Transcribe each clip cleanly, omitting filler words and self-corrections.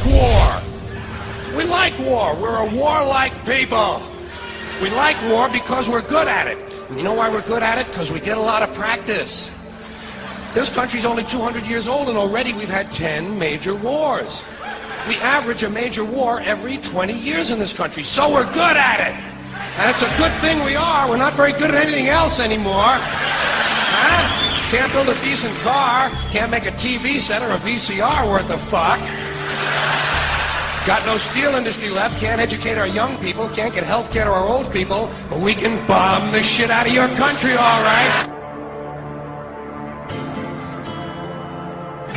war. We like war. We're a warlike people. We like war because we're good at it. And you know why we're good at it? Because we get a lot of practice. This country's only 200 years old, and already we've had 10 major wars. We average a major war every 20 years in this country, so we're good at it. And it's a good thing we are. We're not very good at anything else anymore. Huh? Can't build a decent car, can't make a TV set or a VCR worth the fuck. Got no steel industry left, can't educate our young people, can't get health care to our old people, but we can bomb the shit out of your country, all right?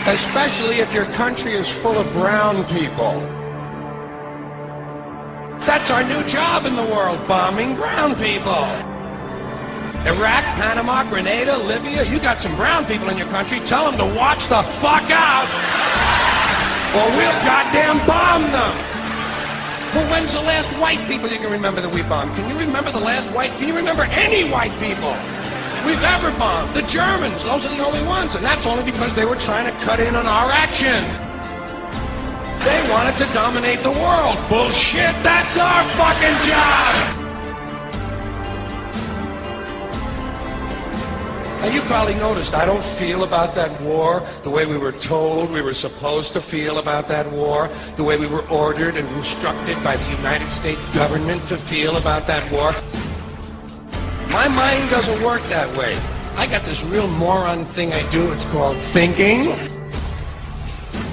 Especially if your country is full of brown people. That's our new job in the world, bombing brown people. Iraq, Panama, Grenada, Libya, you got some brown people in your country, tell them to watch the fuck out, or we'll goddamn bomb them. Well, when's the last white people you can remember that we bombed? Can you remember the last white? Can you remember any white people we've ever bombed? The Germans, those are the only ones, and that's only because they were trying to cut in on our action. They wanted to dominate the world. Bullshit, that's our fucking job! And you probably noticed I don't feel about that war the way we were told we were supposed to feel about that war, the way we were ordered and instructed by the United States government to feel about that war. My mind doesn't work that way. I got this real moron thing I do, it's called thinking.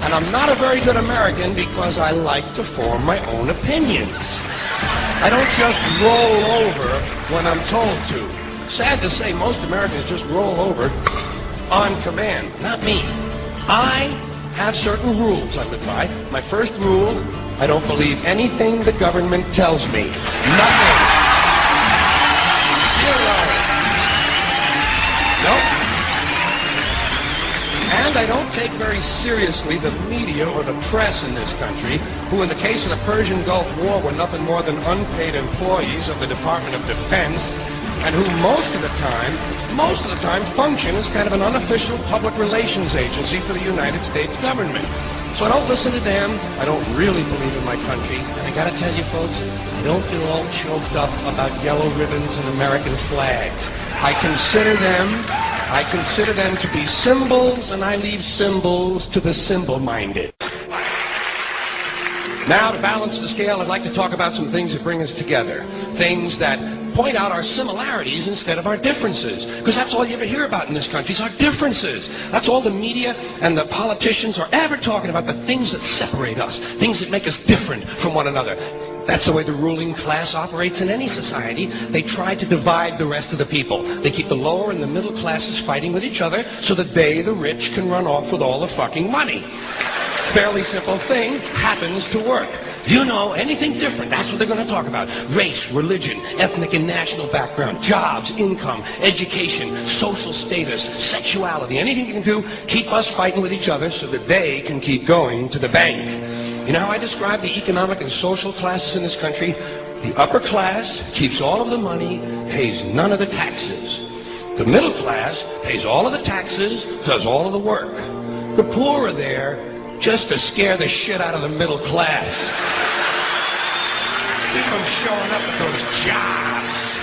And I'm not a very good American because I like to form my own opinions. I don't just roll over when I'm told to. Sad to say, most Americans just roll over on command. Not me. I have certain rules I live by. My first rule, I don't believe anything the government tells me. Nothing. Zero. Nope. And I don't take very seriously the media or the press in this country, who in the case of the Persian Gulf War were nothing more than unpaid employees of the Department of Defense, and who most of the time function as kind of an unofficial public relations agency for the United States government. So I don't listen to them, I don't really believe in my country, and I gotta tell you folks, I don't get all choked up about yellow ribbons and American flags. I consider them to be symbols, and I leave symbols to the symbol-minded. Now, to balance the scale, I'd like to talk about some things that bring us together. Things that point out our similarities instead of our differences. Because that's all you ever hear about in this country is our differences. That's all the media and the politicians are ever talking about, the things that separate us, things that make us different from one another. That's the way the ruling class operates in any society. They try to divide the rest of the people. They keep the lower and the middle classes fighting with each other so that they, the rich, can run off with all the fucking money. Fairly simple thing, happens to work. You know, anything different, that's what they're going to talk about. Race, religion, ethnic and national background, jobs, income, education, social status, sexuality, anything you can do, keep us fighting with each other so that they can keep going to the bank. You know how I describe the economic and social classes in this country? The upper class keeps all of the money, pays none of the taxes. The middle class pays all of the taxes, does all of the work. The poor are there just to scare the shit out of the middle class. Keep them showing up at those jobs.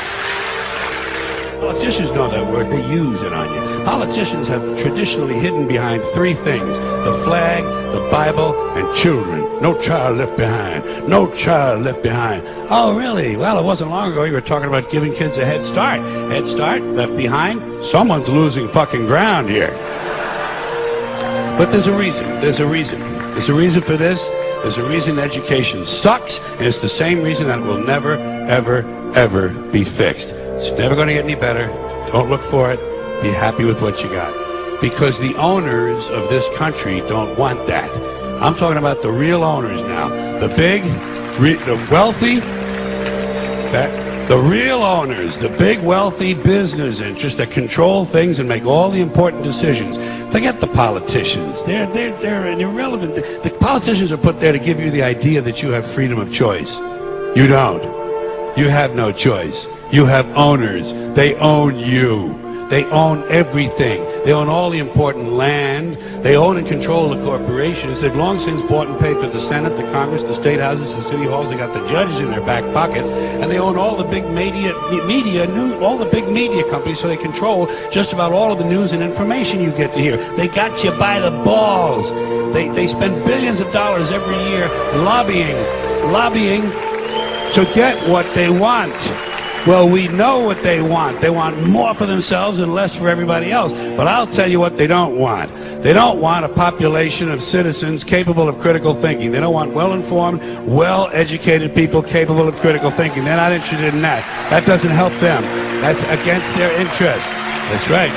Politicians know that word. They use it on you. Politicians have traditionally hidden behind three things: the flag, the Bible, and children. No child left behind. No child left behind. Oh, really? Well, it wasn't long ago you were talking about giving kids a head start. Head start? Left behind? Someone's losing fucking ground here. But there's a reason. There's a reason. There's a reason for this. There's a reason education sucks, and it's the same reason that it will never, ever, ever be fixed. It's never going to get any better. Don't look for it. Be happy with what you got. Because the owners of this country don't want that. I'm talking about the real owners now. The big, the wealthy, the real owners, the big wealthy business interests that control things and make all the important decisions. Forget the politicians. They're irrelevant. The politicians are put there to give you the idea that you have freedom of choice. You don't. You have no choice. You have owners. They own you. They own everything. They own all the important land. They own and control the corporations. They've long since bought and paid for the Senate, the Congress, the state houses, the city halls. They got the judges in their back pockets, and they own all the big all the big media companies. So they control just about all of the news and information you get to hear. They got you by the balls. They spend billions of dollars every year lobbying to get what they want. Well, we know what they want. They want more for themselves and less for everybody else. But I'll tell you what they don't want. They don't want a population of citizens capable of critical thinking. They don't want well-informed, well-educated people capable of critical thinking. They're not interested in that. That doesn't help them. That's against their interest. That's right.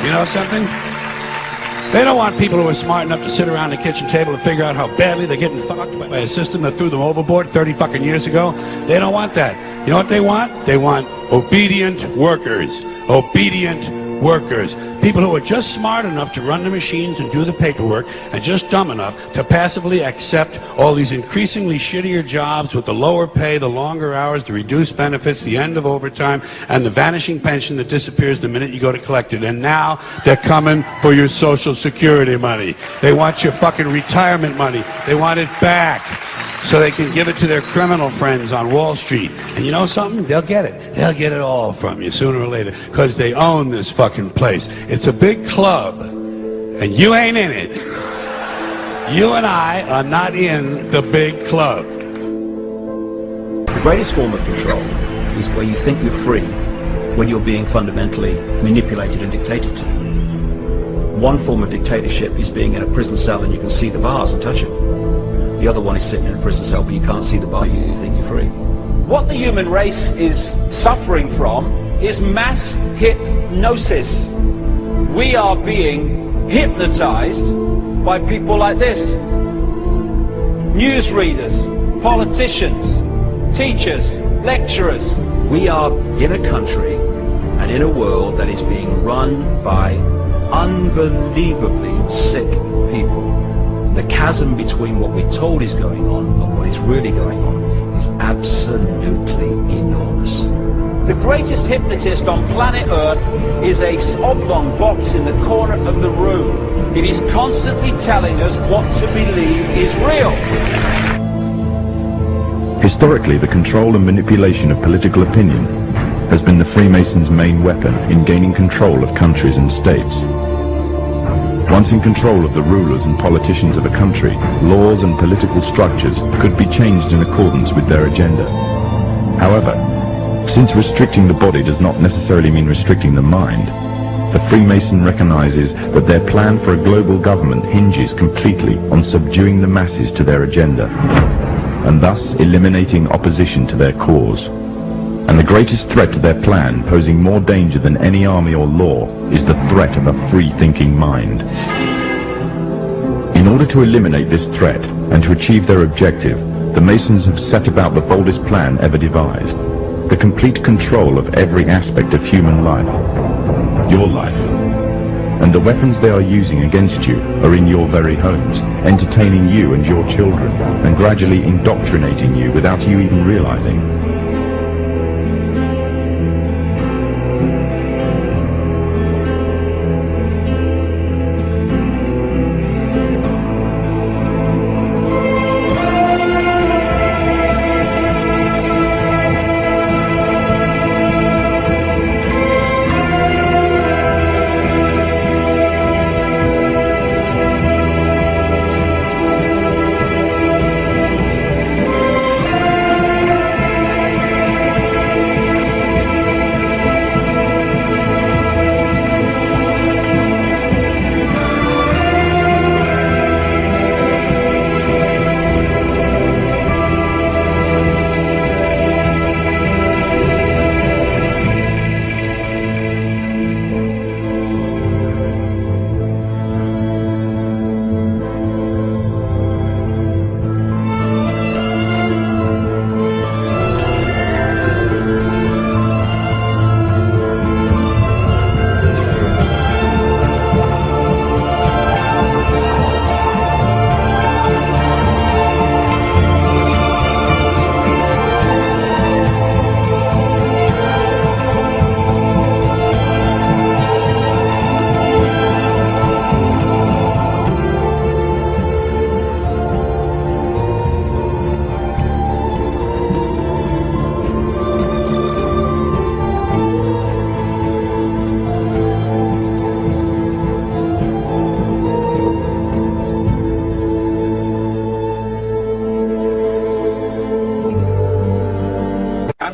You know something? They don't want people who are smart enough to sit around the kitchen table and figure out how badly they're getting fucked by a system that threw them overboard 30 fucking years ago. They don't want that. You know what they want? They want obedient workers. Obedient workers. People who are just smart enough to run the machines and do the paperwork, and just dumb enough to passively accept all these increasingly shittier jobs with the lower pay, the longer hours, the reduced benefits, the end of overtime, and the vanishing pension that disappears the minute you go to collect it. And now they're coming for your Social Security money. They want your fucking retirement money. They want it back so they can give it to their criminal friends on Wall Street. And you know something? They'll get it. They'll get it all from you sooner or later, because they own this fucking place. It's a big club, and you ain't in it. You and I are not in the big club. The greatest form of control is where you think you're free when you're being fundamentally manipulated and dictated to. One form of dictatorship is being in a prison cell and you can see the bars and touch it. The other one is sitting in a prison cell but you can't see the bar, you think you're free. What the human race is suffering from is mass hypnosis. We are being hypnotized by people like this. Newsreaders, politicians, teachers, lecturers. We are in a country and in a world that is being run by unbelievably sick people. The chasm between what we're told is going on and what is really going on is absolutely enormous. The greatest hypnotist on planet Earth is a oblong box in the corner of the room. It is constantly telling us what to believe is real. Historically, the control and manipulation of political opinion has been the Freemasons' main weapon in gaining control of countries and states. Once in control of the rulers and politicians of a country, laws and political structures could be changed in accordance with their agenda. However, since restricting the body does not necessarily mean restricting the mind, the Freemason recognizes that their plan for a global government hinges completely on subduing the masses to their agenda, and thus eliminating opposition to their cause. And the greatest threat to their plan, posing more danger than any army or law, is the threat of a free-thinking mind. In order to eliminate this threat and to achieve their objective, the Masons have set about the boldest plan ever devised: the complete control of every aspect of human life, your life. And the weapons they are using against you are in your very homes, entertaining you and your children, and gradually indoctrinating you without you even realizing.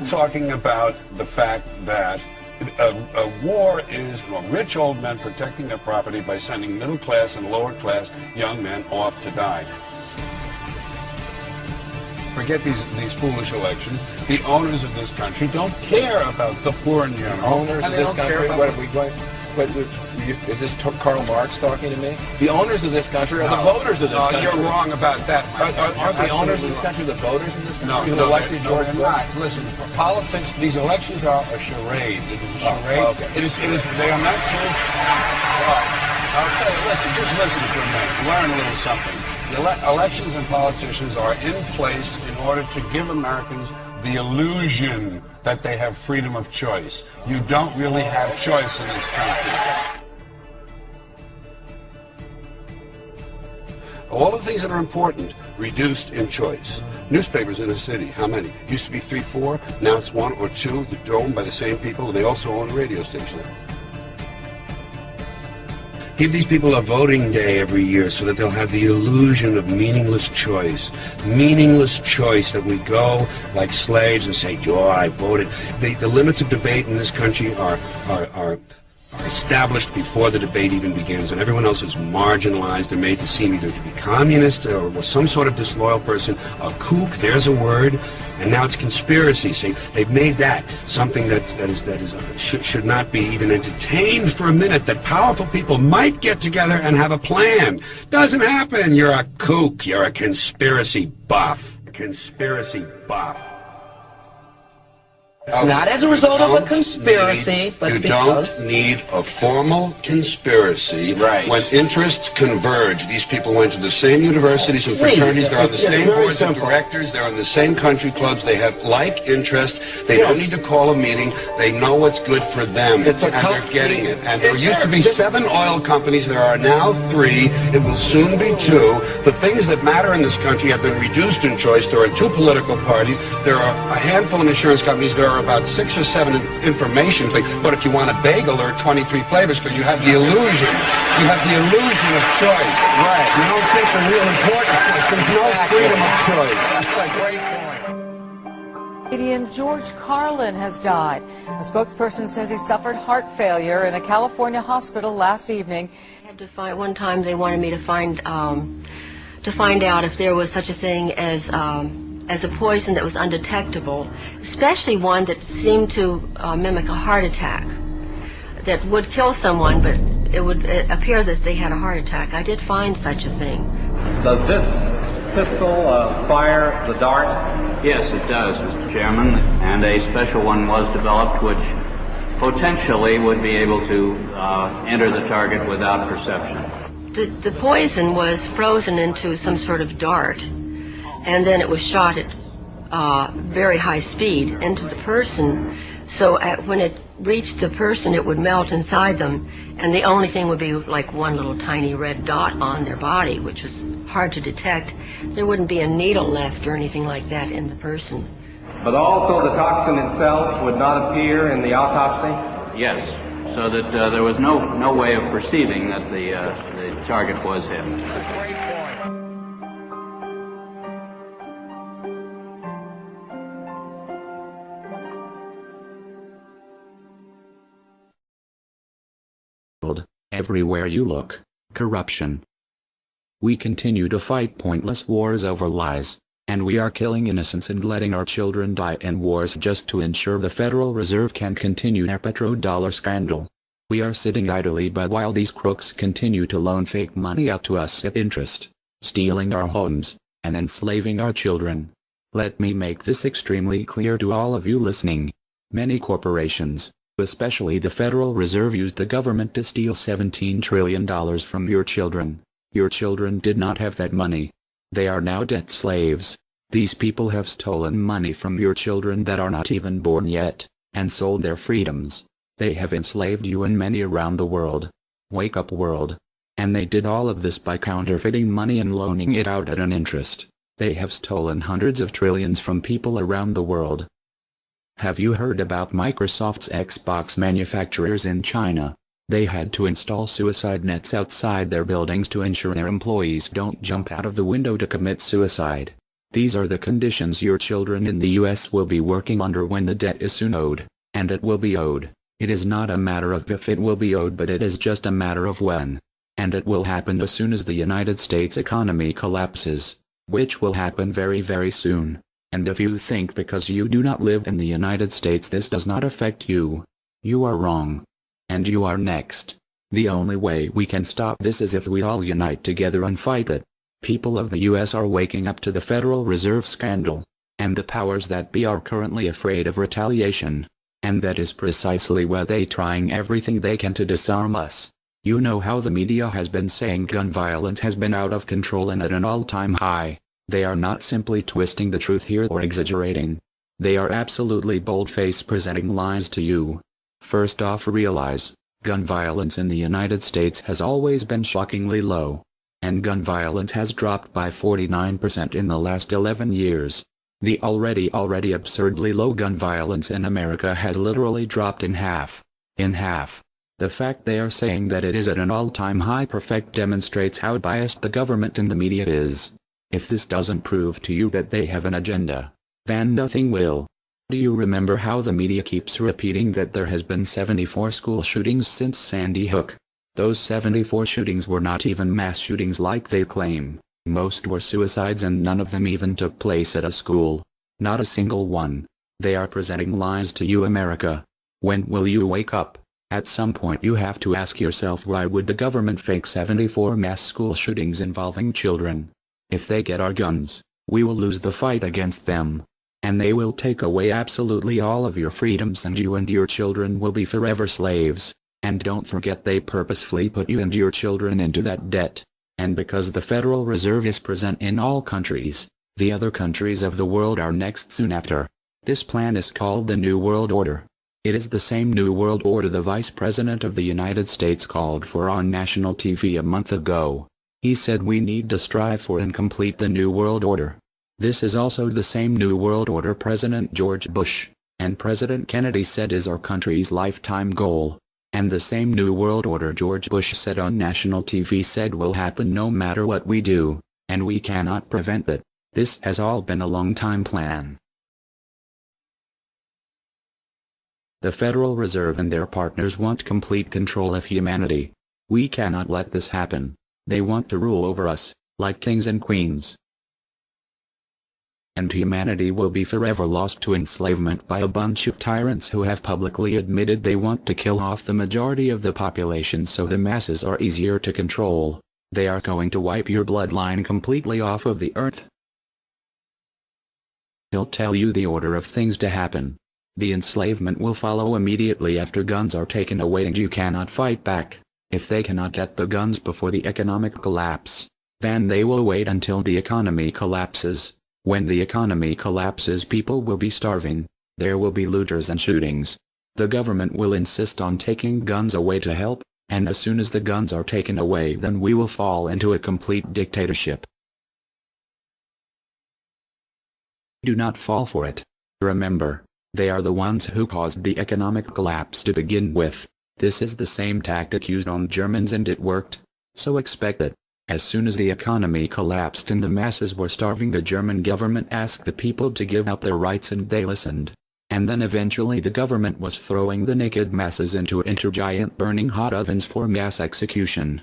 talking about the fact that a war is rich old men protecting their property by sending middle class and lower class young men off to die. Forget these foolish elections. The owners of this country don't care about the poor in general. Owners of this country, what are we going? Is this Karl Marx talking to me? The owners of this country are the voters of this country. You're wrong about that. Aren't the owners of this country the voters in this country who No, elected George Bush? not. Listen, for politics, these elections are a charade. It is a charade. Okay. They are not true. I'll tell you, just listen for a minute. Learn a little something. Elections and politicians are in place in order to give Americans the illusion that they have freedom of choice. You don't really have choice in this country. All the things that are important, reduced in choice. Newspapers in a city, how many? Used to be 3, 4, now it's 1 or 2 that are owned by the same people, and they also own a radio station. Give these people a voting day every year so that they'll have the illusion of meaningless choice. Meaningless choice that we go like slaves and say, "Oh, I voted." The limits of debate in this country are established before the debate even begins, and everyone else is marginalized and made to seem either to be communist or some sort of disloyal person. A kook, there's a word, and now it's conspiracy. See, they've made that something that should not be even entertained for a minute. That powerful people might get together and have a plan. Doesn't happen. You're a kook. You're a conspiracy buff. Conspiracy buff. Not as a result of a conspiracy, but you because... don't need a formal conspiracy. Right. When interests converge. These people went to the same universities and fraternities. They're on the same boards of directors. They're on the same country clubs. They have like interests. They don't need to call a meeting. They know what's good for them. And they're getting it. And there used to be 7 oil companies. There are now 3. It will soon be 2. The things that matter in this country have been reduced in choice. There are 2 political parties. There are a handful of insurance companies. There are about 6 or 7 information things. But if you want a bagel, there are 23 flavors because you have the illusion. You have the illusion of choice. Right. You don't think the real important choice. There's no freedom of choice. That's a great point. Comedian George Carlin has died. A spokesperson says he suffered heart failure in a California hospital last evening. One time they wanted me to find out if there was such a thing as a poison that was undetectable, especially one that seemed to mimic a heart attack, that would kill someone, but it would appear that they had a heart attack. I did find such a thing. Does this pistol fire the dart? Yes, it does, Mr. Chairman, and a special one was developed which potentially would be able to enter the target without perception. The poison was frozen into some sort of dart, and then it was shot at very high speed into the person. So when it reached the person, it would melt inside them, and the only thing would be like one little tiny red dot on their body, which was hard to detect. There wouldn't be a needle left or anything like that in the person. But also the toxin itself would not appear in the autopsy? Yes, so that there was no way of perceiving that the target was him. That's a great point. Everywhere you look, corruption. We continue to fight pointless wars over lies, and we are killing innocents and letting our children die in wars just to ensure the Federal Reserve can continue their petrodollar scandal. We are sitting idly by while these crooks continue to loan fake money out to us at interest, stealing our homes, and enslaving our children. Let me make this extremely clear to all of you listening. Many corporations, especially the Federal Reserve, used the government to steal $17 trillion from your children. Your children did not have that money. They are now debt slaves. These people have stolen money from your children that are not even born yet, and sold their freedoms. They have enslaved you and many around the world. Wake up, world. And they did all of this by counterfeiting money and loaning it out at an interest. They have stolen hundreds of trillions from people around the world. Have you heard about Microsoft's Xbox manufacturers in China? They had to install suicide nets outside their buildings to ensure their employees don't jump out of the window to commit suicide. These are the conditions your children in the U.S. will be working under when the debt is soon owed, and it will be owed. It is not a matter of if it will be owed, but it is just a matter of when. And it will happen as soon as the United States economy collapses, which will happen very, very soon. And if you think because you do not live in the United States this does not affect you, you are wrong. And you are next. The only way we can stop this is if we all unite together and fight it. People of the U.S. are waking up to the Federal Reserve scandal, and the powers that be are currently afraid of retaliation. And that is precisely why they trying everything they can to disarm us. You know how the media has been saying gun violence has been out of control and at an all-time high. They are not simply twisting the truth here or exaggerating. They are absolutely bold-faced presenting lies to you. First off, realize, gun violence in the United States has always been shockingly low. And gun violence has dropped by 49% in the last 11 years. The already absurdly low gun violence in America has literally dropped in half. In half. The fact they are saying that it is at an all-time high perfect demonstrates how biased the government and the media is. If this doesn't prove to you that they have an agenda, then nothing will. Do you remember how the media keeps repeating that there has been 74 school shootings since Sandy Hook? Those 74 shootings were not even mass shootings like they claim. Most were suicides and none of them even took place at a school. Not a single one. They are presenting lies to you, America. When will you wake up? At some point you have to ask yourself, why would the government fake 74 mass school shootings involving children? If they get our guns, we will lose the fight against them. And they will take away absolutely all of your freedoms and you and your children will be forever slaves. And don't forget they purposefully put you and your children into that debt. And because the Federal Reserve is present in all countries, the other countries of the world are next soon after. This plan is called the New World Order. It is the same New World Order the Vice President of the United States called for on national TV a month ago. He said we need to strive for and complete the New World Order. This is also the same New World Order President George Bush and President Kennedy said is our country's lifetime goal. And the same New World Order George Bush said on national TV said will happen no matter what we do, and we cannot prevent it. This has all been a long-time plan. The Federal Reserve and their partners want complete control of humanity. We cannot let this happen. They want to rule over us, like kings and queens. And humanity will be forever lost to enslavement by a bunch of tyrants who have publicly admitted they want to kill off the majority of the population so the masses are easier to control. They are going to wipe your bloodline completely off of the earth. He'll tell you the order of things to happen. The enslavement will follow immediately after guns are taken away and you cannot fight back. If they cannot get the guns before the economic collapse, then they will wait until the economy collapses. When the economy collapses, people will be starving, there will be looters and shootings. The government will insist on taking guns away to help, and as soon as the guns are taken away then we will fall into a complete dictatorship. Do not fall for it. Remember, they are the ones who caused the economic collapse to begin with. This is the same tactic used on Germans and it worked. So expect it. As soon as the economy collapsed and the masses were starving, the German government asked the people to give up their rights and they listened. And then eventually the government was throwing the naked masses into giant burning hot ovens for mass execution.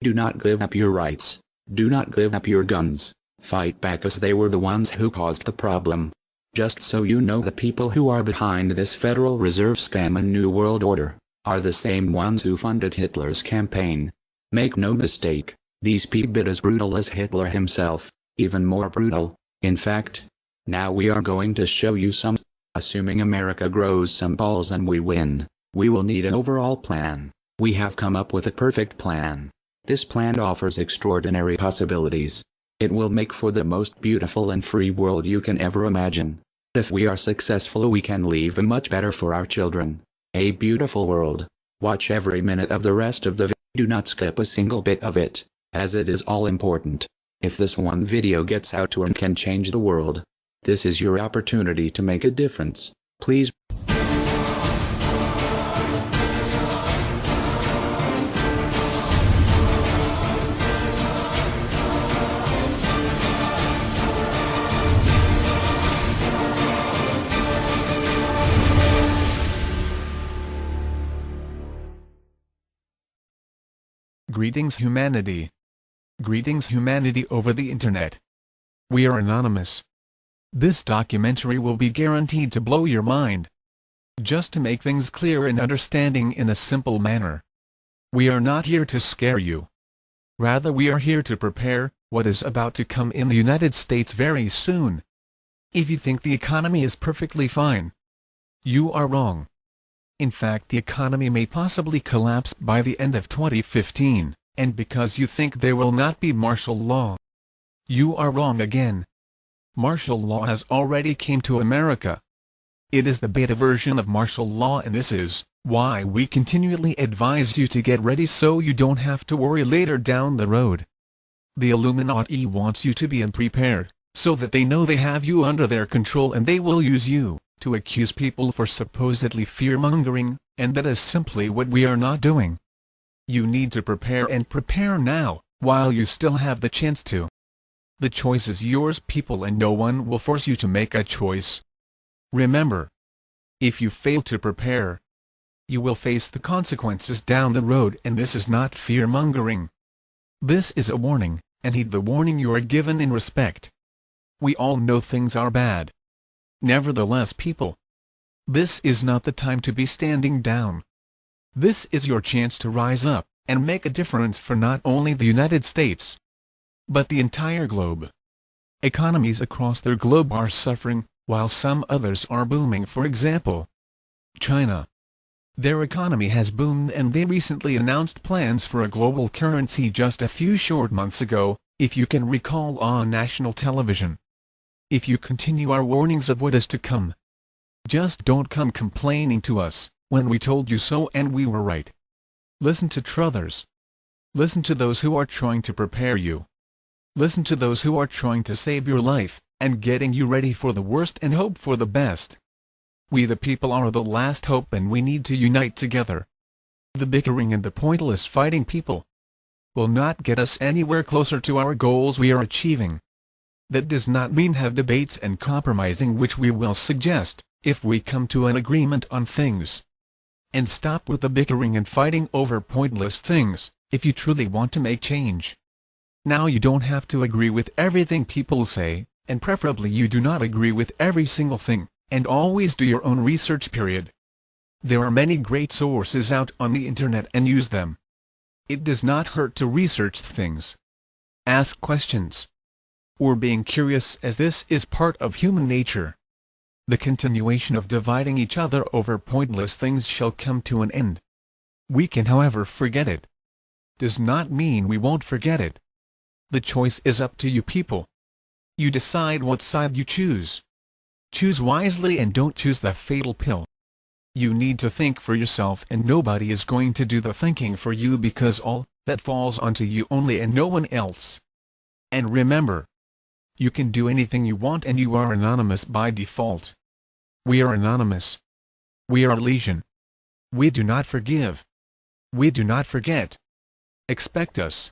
Do not give up your rights. Do not give up your guns. Fight back as they were the ones who caused the problem. Just so you know, the people who are behind this Federal Reserve scam and New World Order are the same ones who funded Hitler's campaign. Make no mistake, these people are as brutal as Hitler himself, even more brutal. In fact, now we are going to show you some. Assuming America grows some balls and we win, we will need an overall plan. We have come up with a perfect plan. This plan offers extraordinary possibilities. It will make for the most beautiful and free world you can ever imagine. If we are successful, we can leave a much better for our children. A beautiful world. Watch every minute of the rest of the video. Do not skip a single bit of it, as it is all important. If this one video gets out to and can change the world, this is your opportunity to make a difference. Please. Greetings humanity. Greetings humanity over the internet. We are anonymous. This documentary will be guaranteed to blow your mind. Just to make things clear and understanding in a simple manner. We are not here to scare you. Rather we are here to prepare what is about to come in the United States very soon. If you think the economy is perfectly fine, you are wrong. In fact, the economy may possibly collapse by the end of 2015, and because you think there will not be martial law, you are wrong again. Martial law has already came to America. It is the beta version of martial law, and this is why we continually advise you to get ready so you don't have to worry later down the road. The Illuminati wants you to be unprepared, so that they know they have you under their control and they will use you to accuse people for supposedly fear-mongering, and that is simply what we are not doing. You need to prepare, and prepare now, while you still have the chance to. The choice is yours, people, and no one will force you to make a choice. Remember, if you fail to prepare, you will face the consequences down the road, and this is not fear-mongering. This is a warning, and heed the warning you are given in respect. We all know things are bad. Nevertheless, people, this is not the time to be standing down. This is your chance to rise up and make a difference for not only the United States, but the entire globe. Economies across the globe are suffering, while some others are booming. For example, China. Their economy has boomed, and they recently announced plans for a global currency just a few short months ago, if you can recall, on national television. If you continue our warnings of what is to come, just don't come complaining to us when we told you so and we were right. Listen to others. Listen to those who are trying to prepare you. Listen to those who are trying to save your life and getting you ready for the worst and hope for the best. We the people are the last hope, and we need to unite together. The bickering and the pointless fighting, people, will not get us anywhere closer to our goals we are achieving. That does not mean have debates and compromising, which we will suggest, if we come to an agreement on things. And stop with the bickering and fighting over pointless things, if you truly want to make change. Now you don't have to agree with everything people say, and preferably you do not agree with every single thing, and always do your own research. There are many great sources out on the internet, and use them. It does not hurt to research things. Ask questions. Or being curious, as this is part of human nature. The continuation of dividing each other over pointless things shall come to an end. We can, however, forget it. Does not mean we won't forget it. The choice is up to you, people. You decide what side you choose. Choose wisely and don't choose the fatal pill. You need to think for yourself, and nobody is going to do the thinking for you, because all that falls onto you only and no one else. And remember, you can do anything you want, and you are anonymous by default. We are anonymous. We are legion. We do not forgive. We do not forget. Expect us.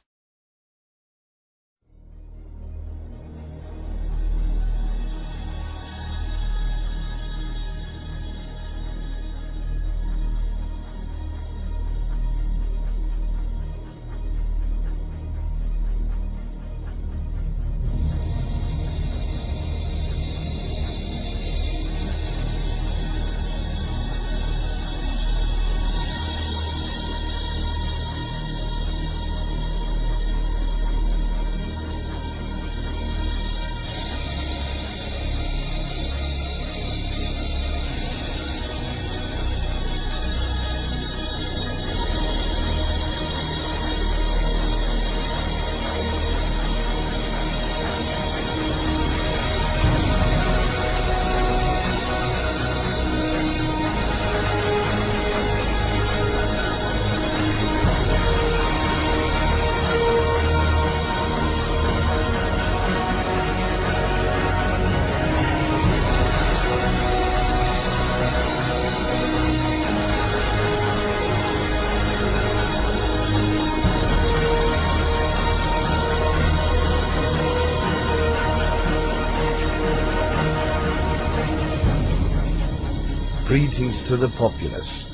Greetings to the populace.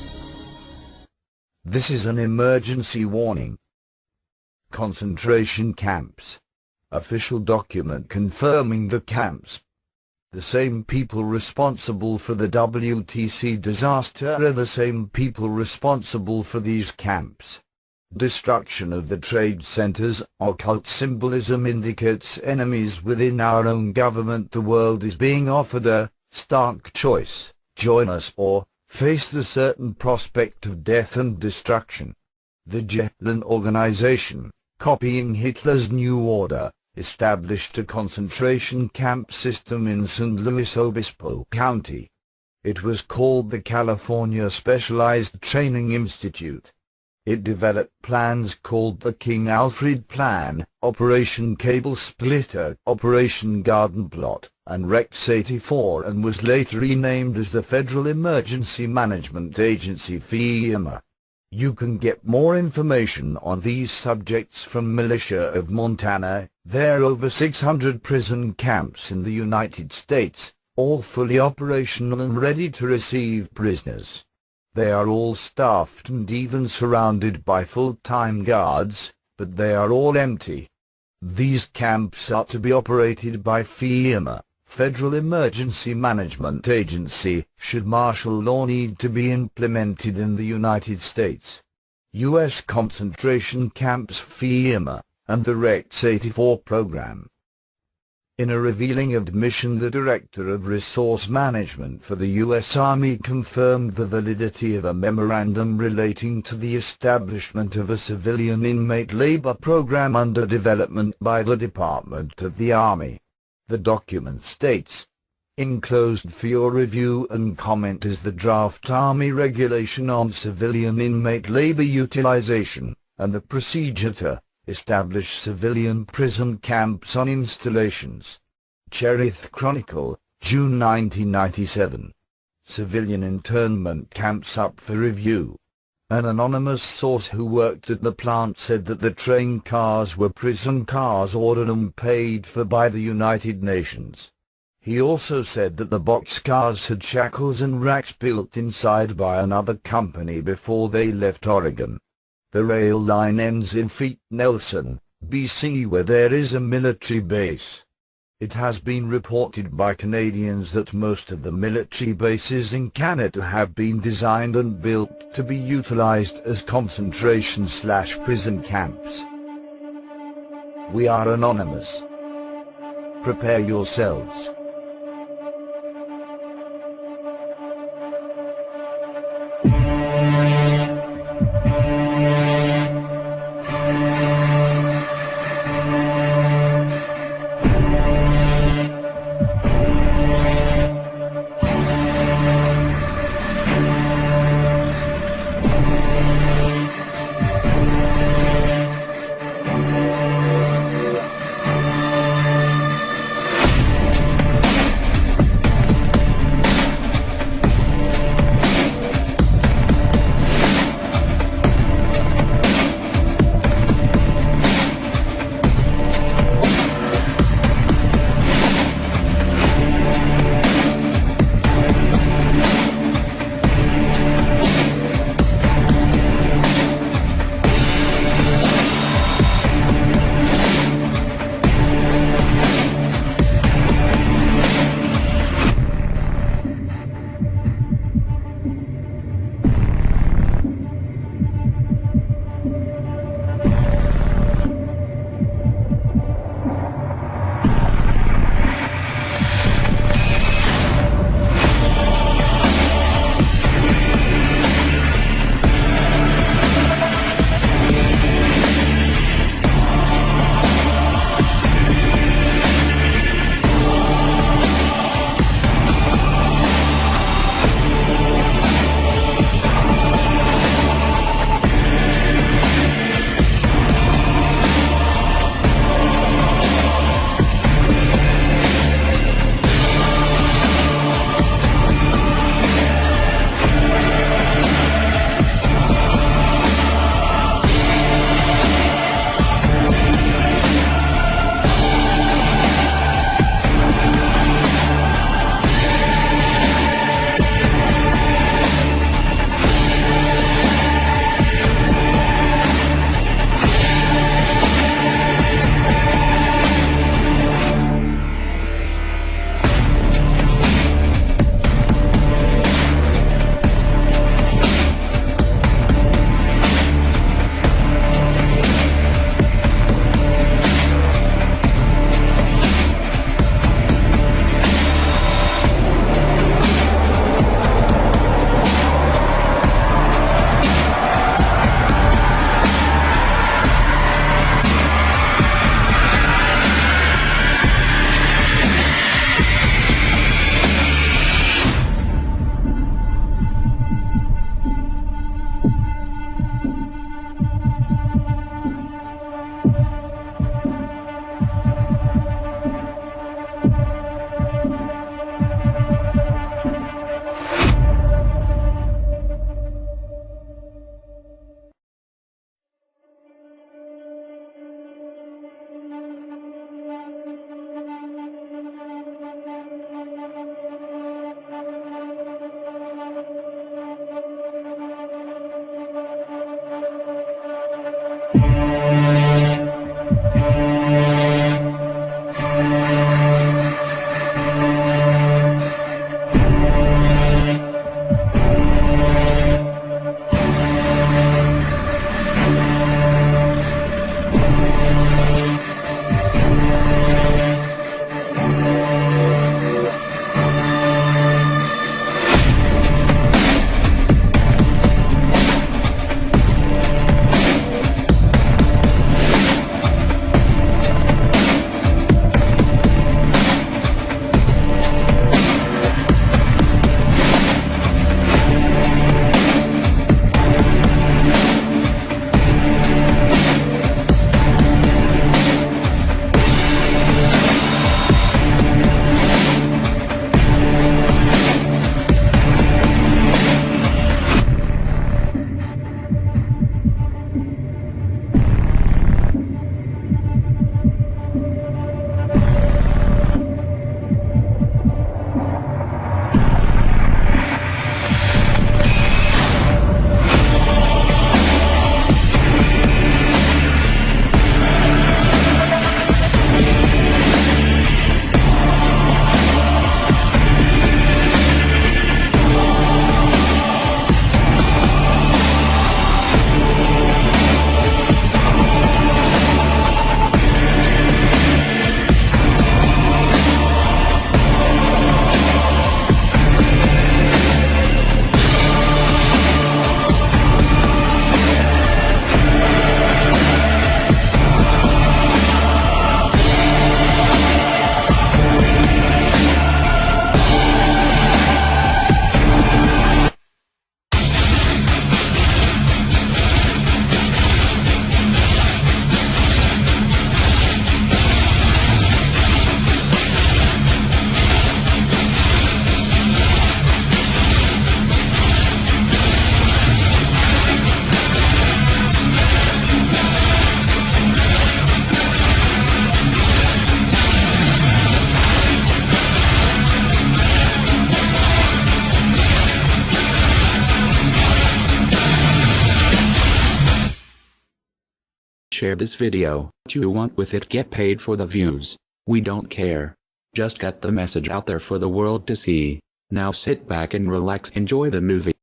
This is an emergency warning. Concentration camps. Official document confirming the camps. The same people responsible for the WTC disaster are the same people responsible for these camps. Destruction of the trade centers. Occult symbolism indicates enemies within our own government. The world is being offered a stark choice: join us or face the certain prospect of death and destruction. The Jetland organization, copying Hitler's New Order, established a concentration camp system in San Luis Obispo County. It was called the California Specialized Training Institute. It developed plans called the King Alfred Plan, Operation Cable Splitter, Operation Garden Plot, and Rex 84, and was later renamed as the Federal Emergency Management Agency FEMA. You can get more information on these subjects from Militia of Montana. There are over 600 prison camps in the United States, all fully operational and ready to receive prisoners. They are all staffed and even surrounded by full-time guards, but they are all empty. These camps are to be operated by FEMA, Federal Emergency Management Agency, should martial law need to be implemented in the United States. U.S. concentration camps, FEMA, and the Rex 84 program. In a revealing admission, the Director of Resource Management for the U.S. Army confirmed the validity of a memorandum relating to the establishment of a civilian inmate labor program under development by the Department of the Army. The document states, "Enclosed for your review and comment is the draft Army regulation on civilian inmate labor utilization, and the procedure to establish civilian prison camps on installations." Cherith Chronicle, June 1997. Civilian internment camps up for review. An anonymous source who worked at the plant said that the train cars were prison cars ordered and paid for by the United Nations. He also said that the boxcars had shackles and racks built inside by another company before they left Oregon. The rail line ends in Fort Nelson, BC, where there is a military base. It has been reported by Canadians that most of the military bases in Canada have been designed and built to be utilized as concentration/prison camps. We are anonymous. Prepare yourselves. share this video. What you want with it, get paid for the views. We don't care. Just get the message out there for the world to see. Now sit back and relax, enjoy the movie.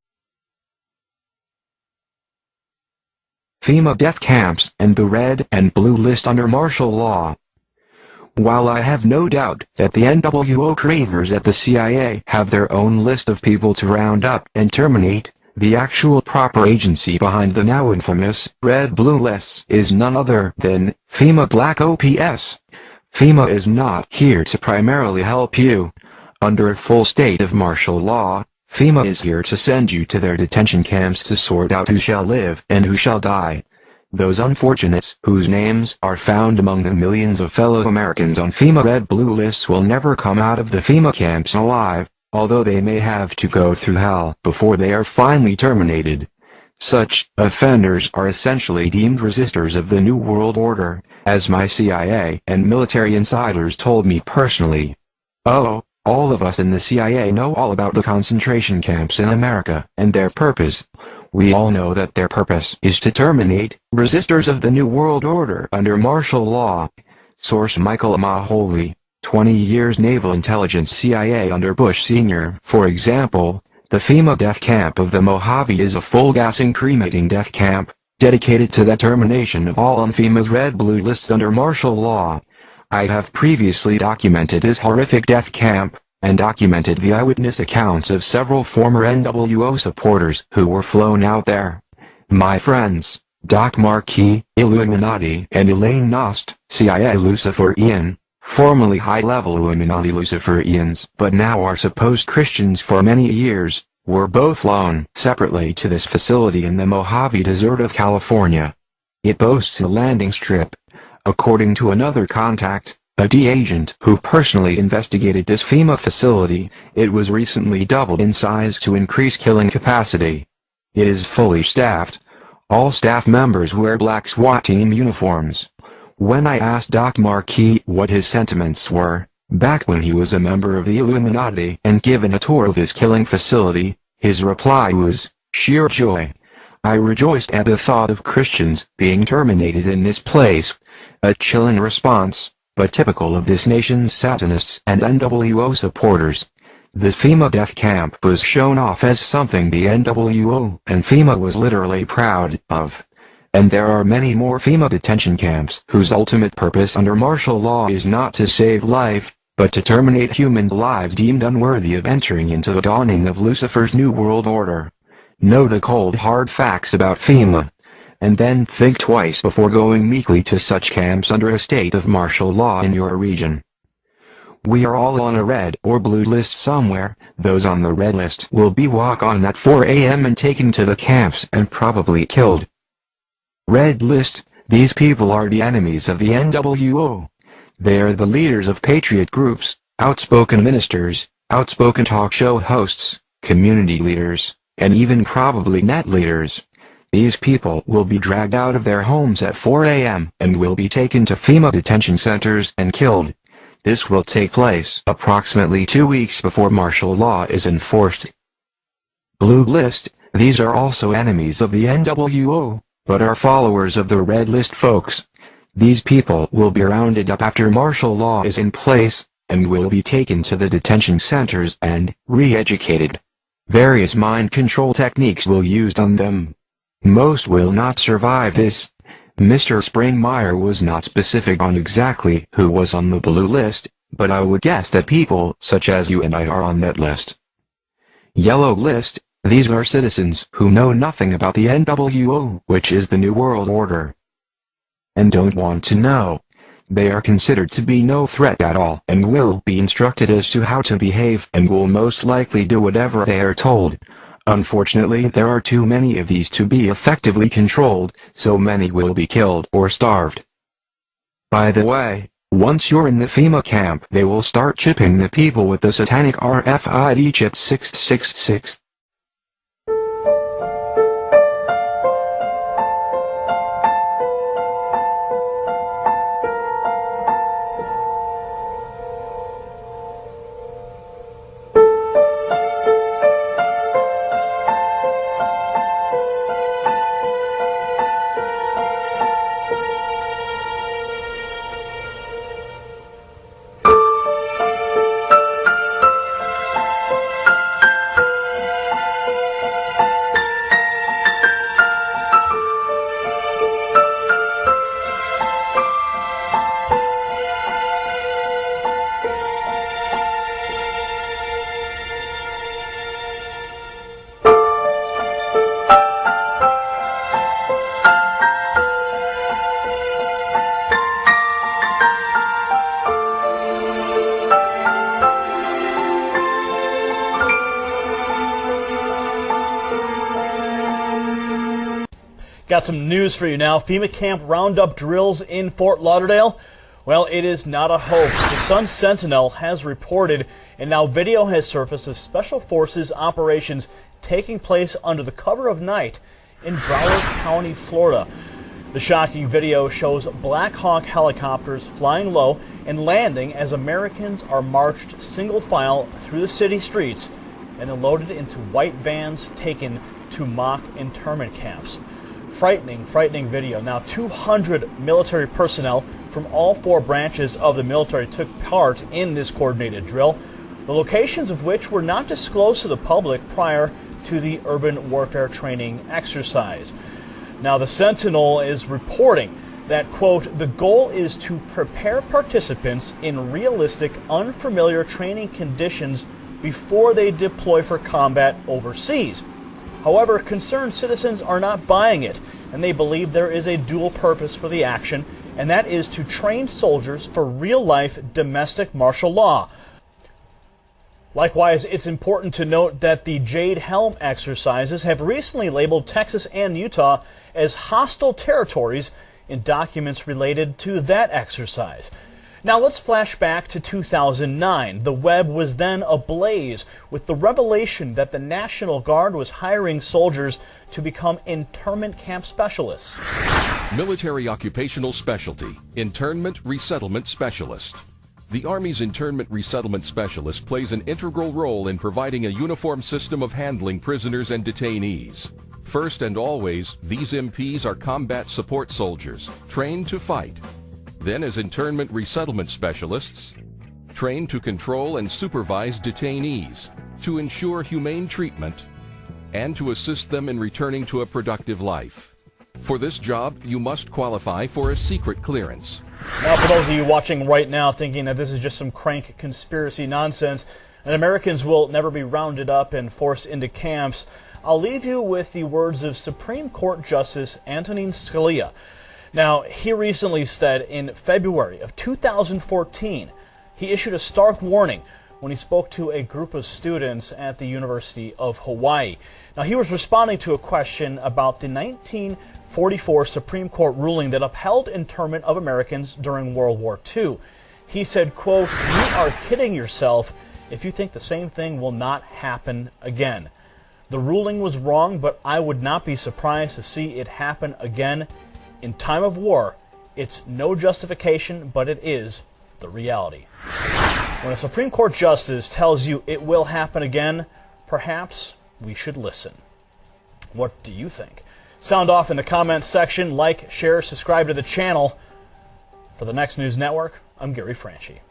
FEMA death camps and the red and blue list under martial law. While I have no doubt that the NWO cravers at the CIA have their own list of people to round up and terminate, the actual proper agency behind the now infamous red-blue lists is none other than FEMA Black Ops. FEMA is not here to primarily help you. Under a full state of martial law, FEMA is here to send you to their detention camps to sort out who shall live and who shall die. Those unfortunates whose names are found among the millions of fellow Americans on FEMA red-blue lists will never come out of the FEMA camps alive, although they may have to go through hell before they are finally terminated. Such offenders are essentially deemed resistors of the New World Order, as my CIA and military insiders told me personally. Oh, all of us in the CIA know all about the concentration camps in America and their purpose. We all know that their purpose is to terminate resistors of the New World Order under martial law. Source: Michael Mahoney, 20 years Naval Intelligence, CIA under Bush Sr. For example, the FEMA death camp of the Mojave is a full-gassing cremating death camp, dedicated to the termination of all on FEMA's red-blue lists under martial law. I have previously documented this horrific death camp, and documented the eyewitness accounts of several former NWO supporters who were flown out there. My friends, Doc Marquis, Illuminati, and Elaine Nost, CIA Luciferian, formerly high-level Illuminati Luciferians, but now are supposed Christians for many years, were both flown separately to this facility in the Mojave Desert of California. It boasts a landing strip. According to another contact, a D agent who personally investigated this FEMA facility, it was recently doubled in size to increase killing capacity. It is fully staffed. All staff members wear black SWAT team uniforms. When I asked Doc Marquis what his sentiments were, back when he was a member of the Illuminati and given a tour of his killing facility, his reply was, "Sheer joy. I rejoiced at the thought of Christians being terminated in this place." A chilling response, but typical of this nation's Satanists and NWO supporters. The FEMA death camp was shown off as something the NWO and FEMA was literally proud of. And there are many more FEMA detention camps whose ultimate purpose under martial law is not to save life, but to terminate human lives deemed unworthy of entering into the dawning of Lucifer's New World Order. Know the cold hard facts about FEMA, and then think twice before going meekly to such camps under a state of martial law in your region. We are all on a red or blue list somewhere. Those on the red list will be walked on at 4 a.m. and taken to the camps and probably killed. Red list: these people are the enemies of the NWO. They are the leaders of patriot groups, outspoken ministers, outspoken talk show hosts, community leaders, and even probably net leaders. These people will be dragged out of their homes at 4 a.m. and will be taken to FEMA detention centers and killed. This will take place approximately 2 weeks before martial law is enforced. Blue list: these are also enemies of the NWO, but are followers of the red list folks. These people will be rounded up after martial law is in place, and will be taken to the detention centers and re-educated. Various mind control techniques will be used on them. Most will not survive this. Mr. Springmeyer was not specific on exactly who was on the blue list, but I would guess that people such as you and I are on that list. Yellow list: these are citizens who know nothing about the NWO, which is the New World Order, and don't want to know. They are considered to be no threat at all and will be instructed as to how to behave and will most likely do whatever they are told. Unfortunately, there are too many of these to be effectively controlled, so many will be killed or starved. By the way, once you're in the FEMA camp, they will start chipping the people with the satanic RFID chip 666. Got some news for you now. FEMA camp roundup drills in Fort Lauderdale. Well, it is not a hoax. The Sun Sentinel has reported, and now video has surfaced of Special Forces operations taking place under the cover of night in Broward County, Florida. The shocking video shows Black Hawk helicopters flying low and landing as Americans are marched single file through the city streets and then loaded into white vans taken to mock internment camps. Frightening video. Now, 200 military personnel from all 4 branches of the military took part in this coordinated drill, the locations of which were not disclosed to the public prior to the urban warfare training exercise. Now, the Sentinel is reporting that, quote, the goal is to prepare participants in realistic, unfamiliar training conditions before they deploy for combat overseas. However, concerned citizens are not buying it, and they believe there is a dual purpose for the action, and that is to train soldiers for real-life domestic martial law. Likewise, it's important to note that the Jade Helm exercises have recently labeled Texas and Utah as hostile territories in documents related to that exercise. Now let's flash back to 2009. The web was then ablaze with the revelation that the National Guard was hiring soldiers to become internment camp specialists. Military Occupational Specialty, Internment Resettlement Specialist. The Army's Internment Resettlement Specialist plays an integral role in providing a uniform system of handling prisoners and detainees. First and always, these MPs are combat support soldiers, trained to fight. Then, as internment resettlement specialists, trained to control and supervise detainees, to ensure humane treatment, and to assist them in returning to a productive life. For this job, you must qualify for a secret clearance. Now, for those of you watching right now thinking that this is just some crank conspiracy nonsense and Americans will never be rounded up and forced into camps, I'll leave you with the words of Supreme Court Justice Antonin Scalia. Now, he recently said in February of 2014, he issued a stark warning when he spoke to a group of students at the University of Hawaii. Now, he was responding to a question about the 1944 Supreme Court ruling that upheld internment of Americans during World War II. He said, quote, "You are kidding yourself if you think the same thing will not happen again. The ruling was wrong, but I would not be surprised to see it happen again. In time of war, it's no justification, but it is the reality." When a Supreme Court justice tells you it will happen again, perhaps we should listen. What do you think? Sound off in the comments section. Like, share, subscribe to the channel. For the Next News Network, I'm Gary Franchi.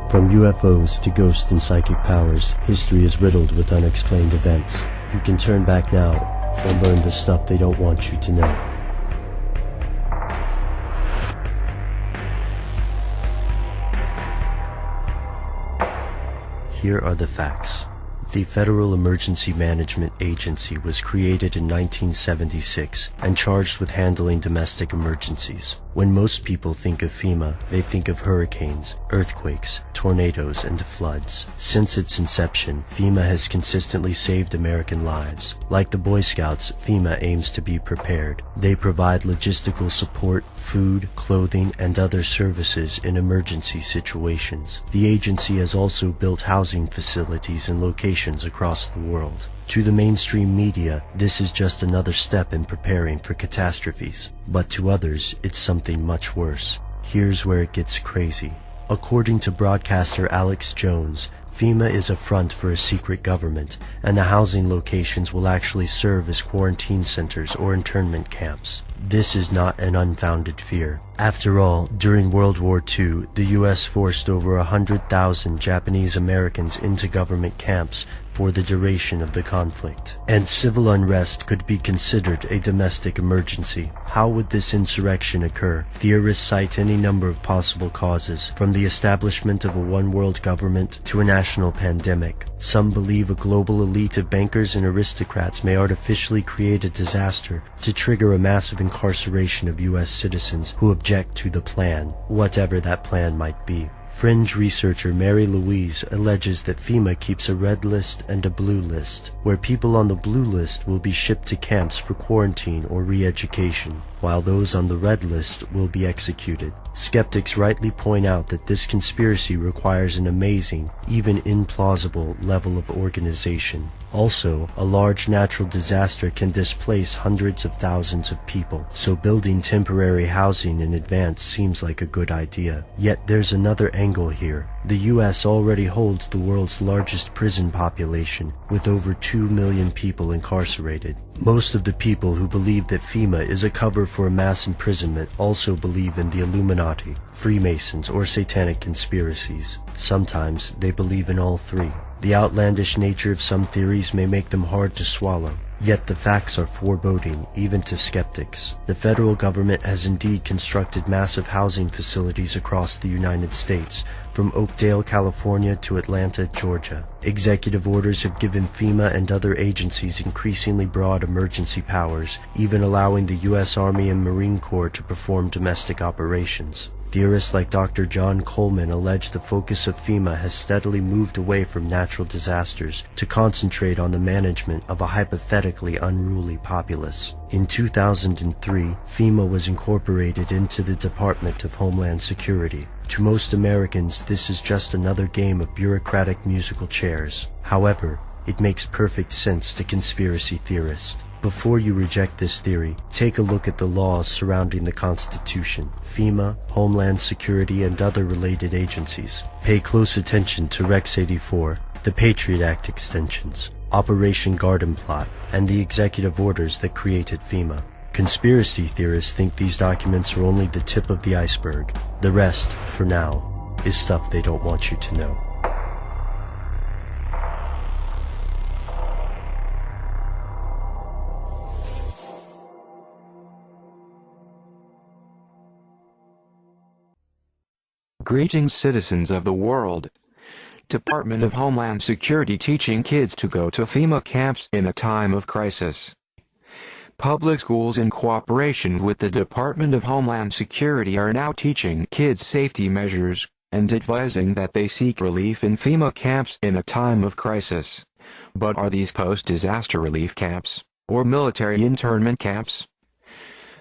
From UFOs to ghost and psychic powers, history is riddled with unexplained events. You can turn back now and learn the stuff they don't want you to know. Here are the facts. The Federal Emergency Management Agency was created in 1976 and charged with handling domestic emergencies. When most people think of FEMA, they think of hurricanes, earthquakes, tornadoes, and floods. Since its inception, FEMA has consistently saved American lives. Like the Boy Scouts, FEMA aims to be prepared. They provide logistical support, food, clothing, and other services in emergency situations. The agency has also built housing facilities in locations across the world. To the mainstream media, this is just another step in preparing for catastrophes. But to others, it's something much worse. Here's where it gets crazy. According to broadcaster Alex Jones, FEMA is a front for a secret government, and the housing locations will actually serve as quarantine centers or internment camps. This is not an unfounded fear. After all, during World War II, the U.S. forced over 100,000 Japanese Americans into government camps for the duration of the conflict, and civil unrest could be considered a domestic emergency. How would this insurrection occur? Theorists cite any number of possible causes, from the establishment of a one-world government to a national pandemic. Some believe a global elite of bankers and aristocrats may artificially create a disaster to trigger a massive incarceration of U.S. citizens who object to the plan, whatever that plan might be. Fringe researcher Mary Louise alleges that FEMA keeps a red list and a blue list, where people on the blue list will be shipped to camps for quarantine or re-education, while those on the red list will be executed. Skeptics rightly point out that this conspiracy requires an amazing, even implausible, level of organization. Also, a large natural disaster can displace hundreds of thousands of people, so building temporary housing in advance seems like a good idea. Yet there's another angle here. The US already holds the world's largest prison population, with over 2 million people incarcerated. Most of the people who believe that FEMA is a cover for a mass imprisonment also believe in the Illuminati, Freemasons, or satanic conspiracies. Sometimes they believe in all three. The outlandish nature of some theories may make them hard to swallow, yet the facts are foreboding even to skeptics. The federal government has indeed constructed massive housing facilities across the United States, from Oakdale, California to Atlanta, Georgia. Executive orders have given FEMA and other agencies increasingly broad emergency powers, even allowing the U.S. Army and Marine Corps to perform domestic operations. Theorists like Dr. John Coleman allege the focus of FEMA has steadily moved away from natural disasters to concentrate on the management of a hypothetically unruly populace. In 2003, FEMA was incorporated into the Department of Homeland Security. To most Americans, this is just another game of bureaucratic musical chairs. However, it makes perfect sense to conspiracy theorists. Before you reject this theory, take a look at the laws surrounding the Constitution, FEMA, Homeland Security, and other related agencies. Pay close attention to Rex 84, the Patriot Act extensions, Operation Garden Plot, and the executive orders that created FEMA. Conspiracy theorists think these documents are only the tip of the iceberg. The rest, for now, is stuff they don't want you to know. Greetings, citizens of the world. Department of Homeland Security teaching kids to go to FEMA camps in a time of crisis. Public schools in cooperation with the Department of Homeland Security are now teaching kids safety measures and advising that they seek relief in FEMA camps in a time of crisis. But are these post-disaster relief camps or military internment camps?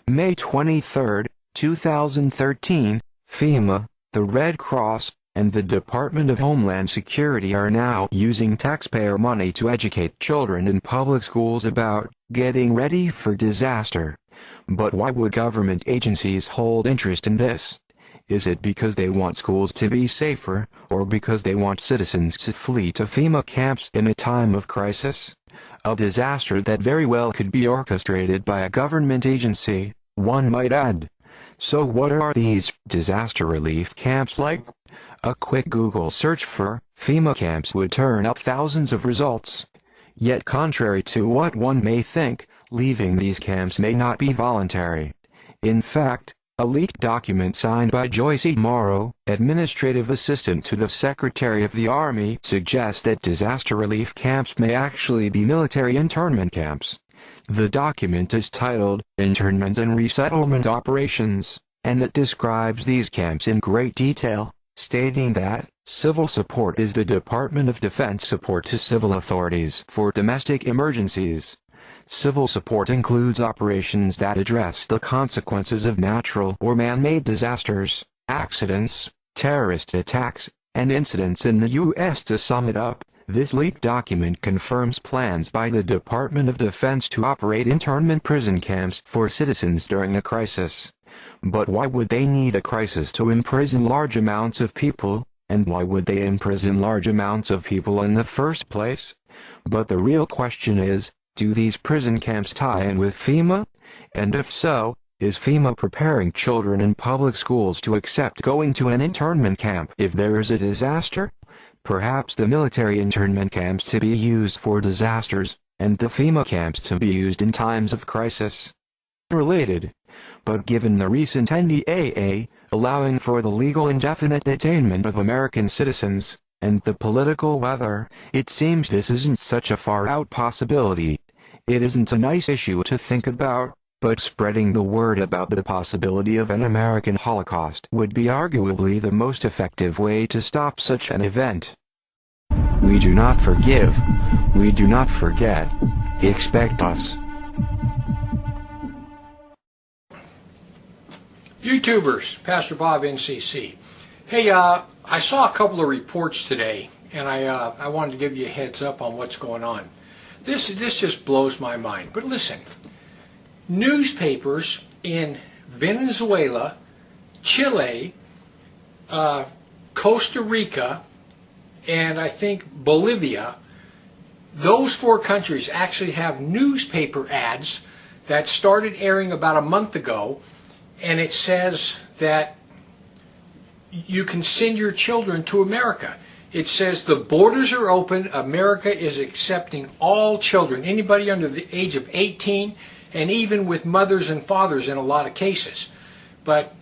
May 23, 2013, FEMA, the Red Cross, and the Department of Homeland Security are now using taxpayer money to educate children in public schools about getting ready for disaster. But why would government agencies hold interest in this? Is it because they want schools to be safer, or because they want citizens to flee to FEMA camps in a time of crisis? A disaster that very well could be orchestrated by a government agency, one might add. So what are these disaster relief camps like? A quick Google search for FEMA camps would turn up thousands of results. Yet contrary to what one may think, leaving these camps may not be voluntary. In fact, a leaked document signed by Joyce E. Morrow, administrative assistant to the Secretary of the Army, suggests that disaster relief camps may actually be military internment camps. The document is titled, Internment and Resettlement Operations, and it describes these camps in great detail, stating that, civil support is the Department of Defense support to civil authorities for domestic emergencies. Civil support includes operations that address the consequences of natural or man-made disasters, accidents, terrorist attacks, and incidents in the U.S. To sum it up, this leaked document confirms plans by the Department of Defense to operate internment prison camps for citizens during a crisis. But why would they need a crisis to imprison large amounts of people, and why would they imprison large amounts of people in the first place? But the real question is, do these prison camps tie in with FEMA? And if so, is FEMA preparing children in public schools to accept going to an internment camp if there is a disaster? perhaps the military internment camps to be used for disasters, and the FEMA camps to be used in times of crisis. Related, but given the recent NDAA, allowing for the legal indefinite detainment of American citizens, and the political weather, it seems this isn't such a far-out possibility. It isn't a nice issue to think about, but spreading the word about the possibility of an American Holocaust would be arguably the most effective way to stop such an event. We do not forgive. We do not forget. Expect us. YouTubers, Pastor Bob NCC. Hey, I saw a couple of reports today, and I wanted to give you a heads up on what's going on. This just blows my mind. But listen, newspapers in Venezuela, Chile, Costa Rica, and I think Bolivia, those 4 countries actually have newspaper ads that started airing about a month ago, and it says that you can send your children to America. It says the borders are open, America is accepting all children, anybody under the age of 18, and even with mothers and fathers in a lot of cases. But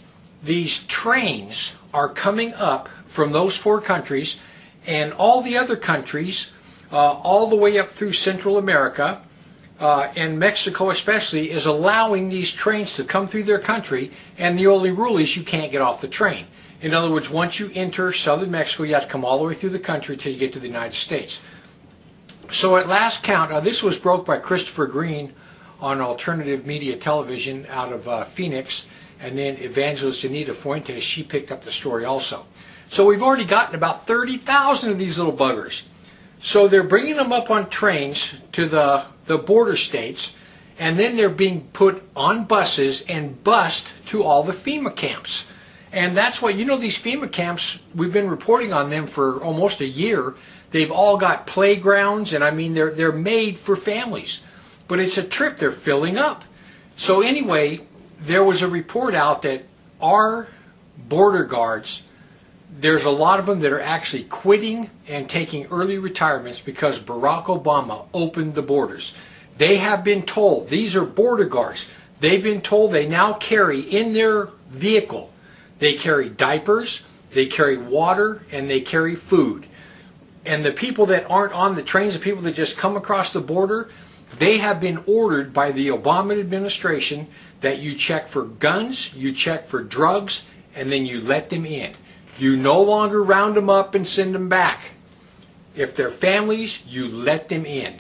these trains are coming up from those 4 countries, and all the other countries, all the way up through Central America, and Mexico especially, is allowing these trains to come through their country, and the only rule is you can't get off the train. In other words, once you enter southern Mexico, you have to come all the way through the country until you get to the United States. So at last count, this was broke by Christopher Green on alternative media television out of Phoenix, and then evangelist Anita Fuentes, she picked up the story also. So we've already gotten about 30,000 of these little buggers. So they're bringing them up on trains to the border states, and then they're being put on buses and bused to all the FEMA camps. And that's why, you know, these FEMA camps, we've been reporting on them for almost a year. They've all got playgrounds, and I mean, they're made for families. But it's a trip they're filling up. So anyway, there was a report out that our border guards, there's a lot of them that are actually quitting and taking early retirements because Barack Obama opened the borders. They have been told, these are border guards, they've been told they now carry in their vehicle, they carry diapers, they carry water, and they carry food. And the people that aren't on the trains, the people that just come across the border, they have been ordered by the Obama administration that you check for guns, you check for drugs, and then you let them in. You no longer round them up and send them back. If they're families, you let them in.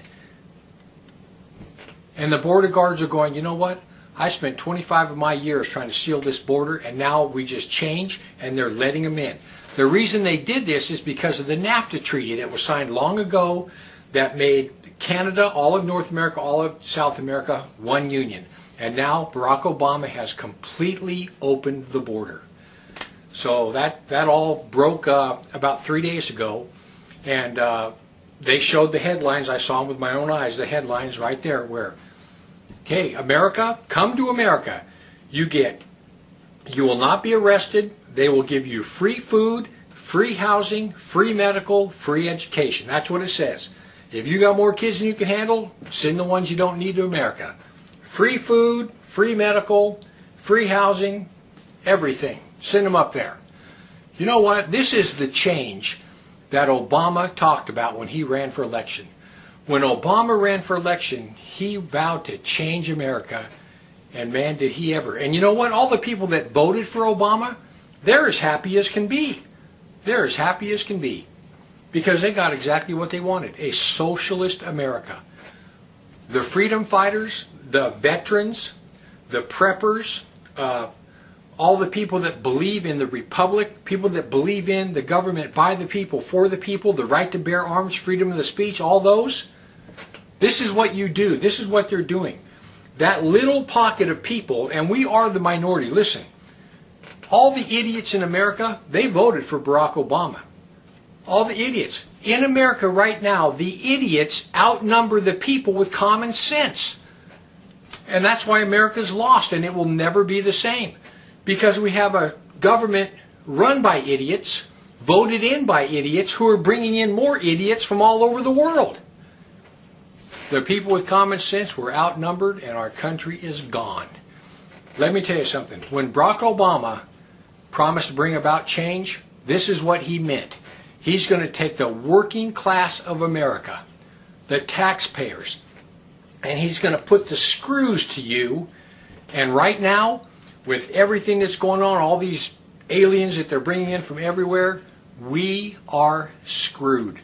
And the border guards are going, you know what? I spent 25 of my years trying to seal this border, and now we just change, and they're letting them in. The reason they did this is because of the NAFTA treaty that was signed long ago that made Canada, all of North America, all of South America, one union. And now Barack Obama has completely opened the border. So that all broke about 3 days ago, and they showed the headlines. I saw them with my own eyes, the headlines right there where, okay, America, come to America. You will not be arrested. They will give you free food, free housing, free medical, free education. That's what it says. If you got more kids than you can handle, send the ones you don't need to America. Free food, free medical, free housing, everything. Send them up there. You know what? This is the change that Obama talked about when he ran for election. When Obama ran for election, he vowed to change America, and man, did he ever. And you know what? All the people that voted for Obama, they're as happy as can be. They're as happy as can be because they got exactly what they wanted, a socialist America. The freedom fighters, the veterans, the preppers, all the people that believe in the republic, people that believe in the government by the people, for the people, the right to bear arms, freedom of the speech, all those, this is what you do. This is what they're doing. That little pocket of people, and we are the minority. Listen, all the idiots in America, they voted for Barack Obama. All the idiots. In America right now, the idiots outnumber the people with common sense. And that's why America's lost, and it will never be the same. Because we have a government run by idiots, voted in by idiots who are bringing in more idiots from all over the world. The people with common sense were outnumbered, and our country is gone. Let me tell you something. When Barack Obama promised to bring about change, this is what he meant. He's going to take the working class of America, the taxpayers, and he's going to put the screws to you. And right now, with everything that's going on, all these aliens that they're bringing in from everywhere, we are screwed.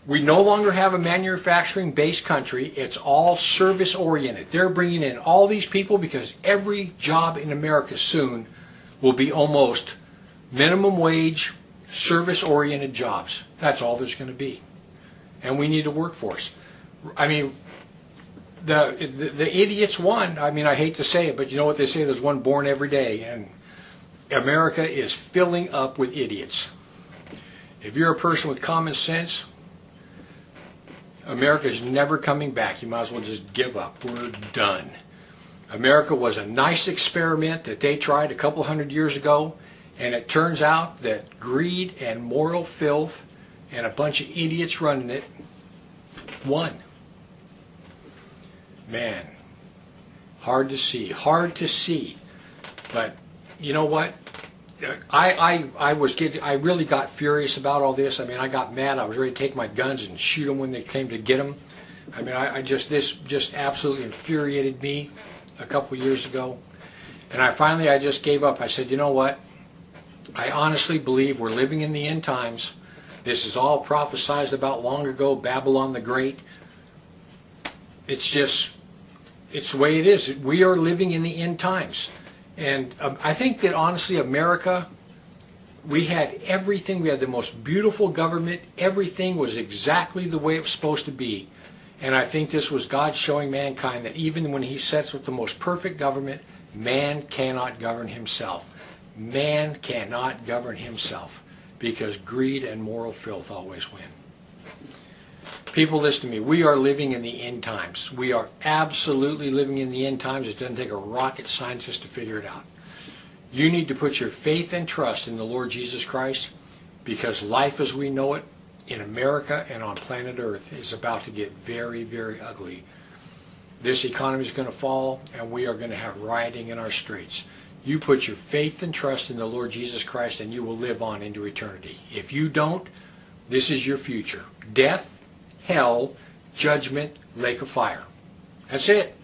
We no longer have a manufacturing-based country. It's all service-oriented. They're bringing in all these people because every job in America soon will be almost minimum wage, service-oriented jobs. That's all there's going to be. And we need a workforce. I mean, the idiots won. I mean, I hate to say it, but you know what they say? There's one born every day. And America is filling up with idiots. If you're a person with common sense, America's never coming back. You might as well just give up. We're done. America was a nice experiment that they tried a couple hundred years ago, and it turns out that greed and moral filth and a bunch of idiots running it won. Man, hard to see. But you know what? I really got furious about all this. I mean, I got mad. I was ready to take my guns and shoot them when they came to get them. I mean, this just absolutely infuriated me a couple years ago. And I just gave up. I said, you know what? I honestly believe we're living in the end times. This is all prophesied about long ago, Babylon the Great. It's the way it is. We are living in the end times. And I think that honestly, America, we had everything. We had the most beautiful government. Everything was exactly the way it was supposed to be. And I think this was God showing mankind that even when he sets with the most perfect government, man cannot govern himself. Man cannot govern himself because greed and moral filth always win. People, listen to me. We are living in the end times. We are absolutely living in the end times. It doesn't take a rocket scientist to figure it out. You need to put your faith and trust in the Lord Jesus Christ because life as we know it in America and on planet Earth is about to get very, very ugly. This economy is going to fall and we are going to have rioting in our streets. You put your faith and trust in the Lord Jesus Christ and you will live on into eternity. If you don't, this is your future. Death, hell, judgment, lake of fire. That's it.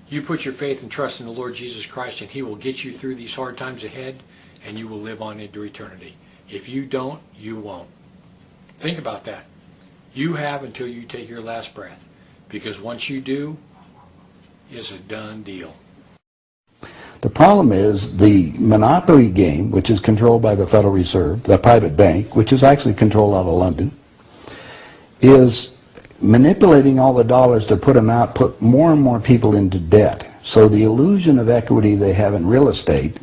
You put your faith and trust in the Lord Jesus Christ and he will get you through these hard times ahead and you will live on into eternity. If you don't, you won't. Think about that. You have until you take your last breath because once you do, it's a done deal. The problem is the monopoly game, which is controlled by the Federal Reserve, the private bank, which is actually controlled out of London, is manipulating all the dollars to put them out, put more and more people into debt. So the illusion of equity they have in real estate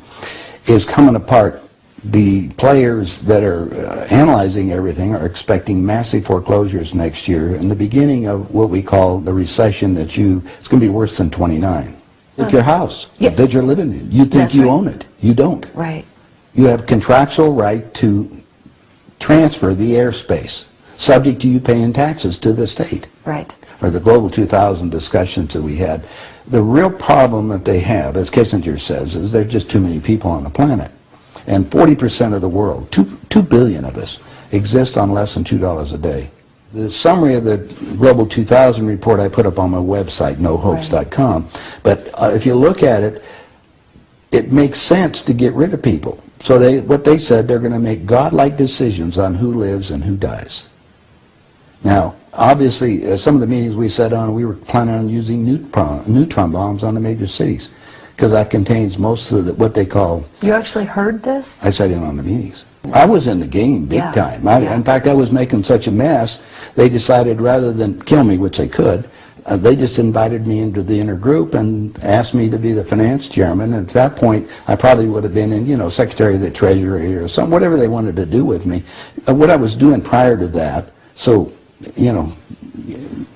is coming apart. The players that are analyzing everything are expecting massive foreclosures next year and the beginning of what we call the recession it's going to be worse than 29. Like your house that you're living in. You think you own it. You don't. Right. You have contractual right to transfer the airspace, subject to you paying taxes to the state. Right. Or the Global 2000 discussions that we had. The real problem that they have, as Kissinger says, is there's just too many people on the planet. And 40% of the world, 2 billion of us, exist on less than $2 a day. The summary of the Global 2000 report I put up on my website, nohopes.com. But if you look at it, it makes sense to get rid of people. So what they said, they're going to make godlike decisions on who lives and who dies. Now, obviously, some of the meetings we sat on, we were planning on using neutron bombs on the major cities because that contains most of what they call... You actually heard this? I sat in on the meetings. I was in the game big time. In fact, I was making such a mess, they decided rather than kill me, which they could, they just invited me into the inner group and asked me to be the finance chairman. And at that point, I probably would have been in, Secretary of the Treasury or something, whatever they wanted to do with me. What I was doing prior to that, so,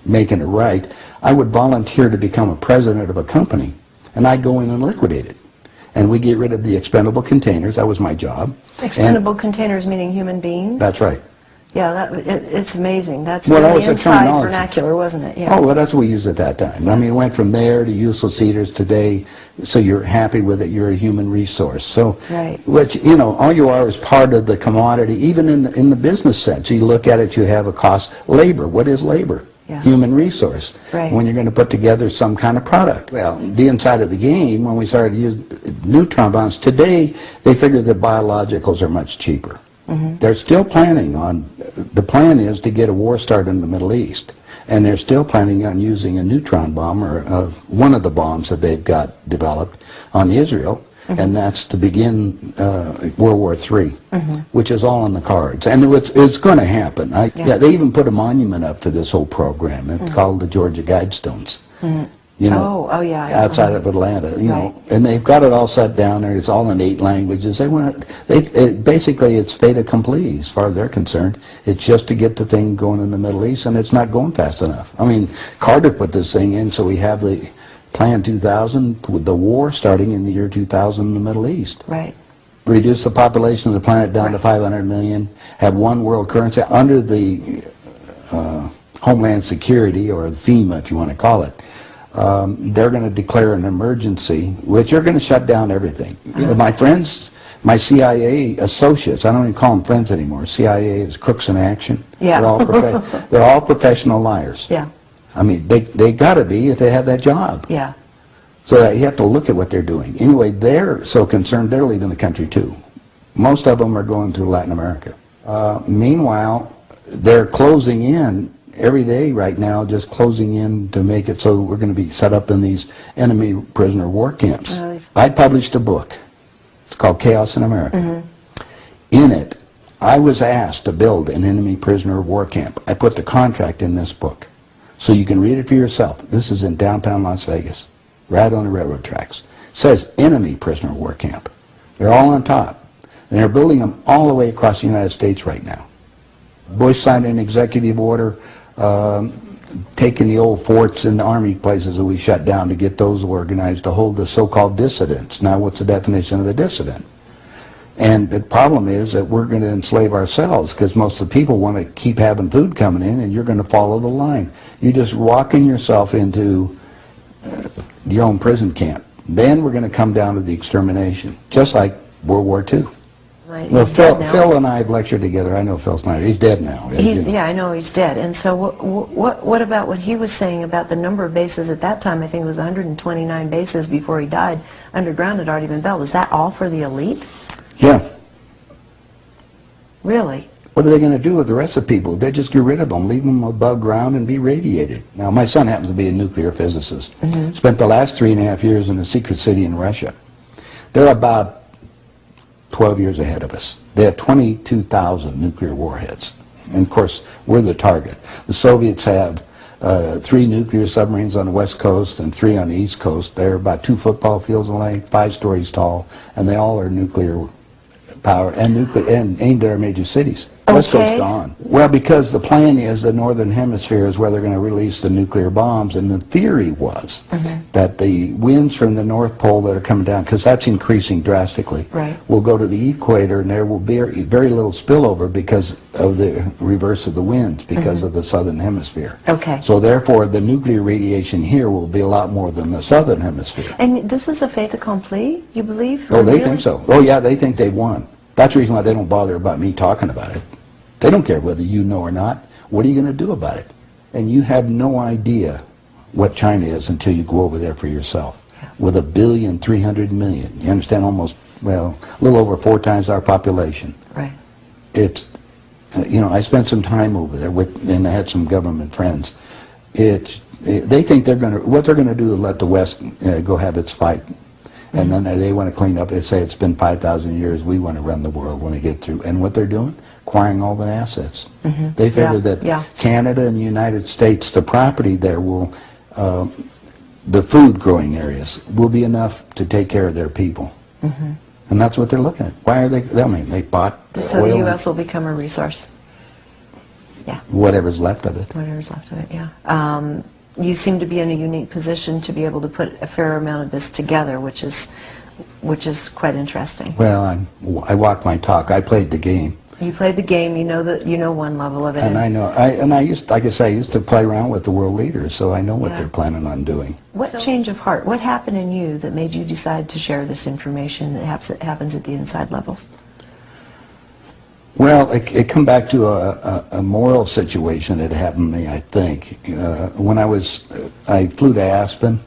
making it right, I would volunteer to become a president of a company, and I'd go in and liquidate it. and we get rid of the expendable containers. That was my job. Expendable containers meaning human beings? That's right. Yeah, it's amazing. That's Well, that the was the inside terminology. vernacular, wasn't it? Yeah. Oh, well, that's what we used at that time. I mean, it went from there to useless eaters today, so you're happy with it, you're a human resource. So, Right. which, you know, all you are is part of the commodity, even in the business sense. You look at it, you have a cost. Labor, what is labor? Yeah. Human resource. Right. When you're going to put together some kind of product. Well, the inside of the game, when we started to use neutron bombs, today they figure that biologicals are much cheaper. Mm-hmm. They're still planning on, the plan is to get a war started in the Middle East. And they're still planning on using a neutron bomb, or one of the bombs that they've got developed on Israel, and that's to begin World War III, which is all in the cards. And it's going to happen. Yeah, they even put a monument up for this whole program. It's called the Georgia Guidestones. You know, yeah. outside of Atlanta, you know, and they've got it all set down there. It's all in 8 languages. They want basically it's fait accompli as far as they're concerned. It's just to get the thing going in the Middle East, and it's not going fast enough. I mean, Carter put this thing in, so we have the Plan 2000 with the war starting in the year 2000 in the Middle East. Right. Reduce the population of the planet down to 500 million. Have one world currency under the Homeland Security, or FEMA, if you want to call it. They're going to declare an emergency, which are going to shut down everything. You know, my friends, my CIA associates, I don't even call them friends anymore. CIA is crooks in action. Yeah. They're all professional liars. Yeah. I mean, they got to be if they have that job. Yeah. So that you have to look at what they're doing. Anyway, they're so concerned they're leaving the country too. Most of them are going to Latin America. Meanwhile, they're closing in every day right now, just closing in to make it so we're going to be set up in these enemy prisoner war camps. I published a book. It's called Chaos in America. In it, I was asked to build an enemy prisoner war camp. I put the contract in this book. So you can read it for yourself. This is in downtown Las Vegas, right on the railroad tracks. It says enemy prisoner war camp. They're all on top. And they're building them all the way across the United States right now. Bush signed an executive order taking the old forts and the army places that we shut down to get those organized to hold the so-called dissidents. Now, what's the definition of a dissident? And the problem is that we're going to enslave ourselves, because most of the people want to keep having food coming in, and you're going to follow the line. You're just walking yourself into your own prison camp. Then we're going to come down to the extermination, just like World War II. Right. Well, Phil and I have lectured together. I know Phil Snyder. He's dead now. Yeah, I know he's dead. And so what about what he was saying about the number of bases at that time? I think it was 129 bases before he died. Underground had already been built. Is that all for the elite? Yeah. Really? What are they going to do with the rest of the people? They just get rid of them, leave them above ground and be radiated. Now, my son happens to be a nuclear physicist. Spent the last 3.5 years in a secret city in Russia. They're about 12 years ahead of us. They have 22,000 nuclear warheads. And, of course, we're the target. The Soviets have 3 nuclear submarines on the west coast and 3 on the east coast. They're about 2 football fields in length, 5 stories tall, and they all are nuclear power and aimed at our major cities. West Coast gone. Well, because the plan is the northern hemisphere is where they're going to release the nuclear bombs, and the theory was that the winds from the North Pole that are coming down, because that's increasing drastically, will go to the equator, and there will be very little spillover because of the reverse of the winds, because of the southern hemisphere. Okay. So therefore, the nuclear radiation here will be a lot more than the southern hemisphere. And this is a fait accompli, you believe? Oh, they think so. Oh, yeah, they think they've won. That's the reason why they don't bother about me talking about it. They don't care whether you know or not. What are you going to do about it? And you have no idea what China is until you go over there for yourself. With 1,300,000,000. You understand? Almost, well, a little over 4 times our population. Right. It's, you know, I spent some time over there and I had some government friends. They think what they're going to do is let the West go have its fight. And then they want to clean up. They say it's been 5,000 years. We want to run the world when we get through. And what they're doing? Acquiring all the assets. They figure that Canada and the United States, the property there will, the food growing areas will be enough to take care of their people. And that's what they're looking at. Why are they? I mean, they bought so oil. the U.S. will become a resource. Yeah. Whatever's left of it. Whatever's left of it. Yeah. You seem to be in a unique position to be able to put a fair amount of this together, which is which is quite interesting. Well, I walk my talk. I played the game. You played the game. You know one level of it. And I know. I used, like I say, I used to play around with the world leaders, so I know what they're planning on doing. What change of heart? What happened in you that made you decide to share this information that happens at the inside levels? Well, it come back to a moral situation that happened to me, I think. When I flew to Aspen.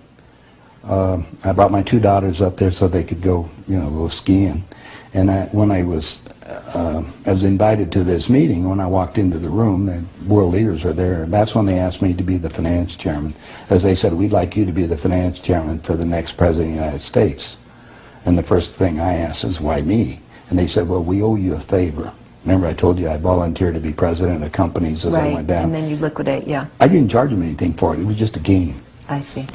I brought my 2 daughters up there so they could go skiing. And when I was invited to this meeting. When I walked into the room, the world leaders were there. And that's when they asked me to be the finance chairman. As they said, we'd like you to be the finance chairman for the next president of the United States. And the first thing I asked is, why me? And they said, well, we owe you a favor. Remember I told you I volunteered to be president of companies as I went down? And then you liquidate, yeah. I didn't charge them anything for it. It was just a game. I see.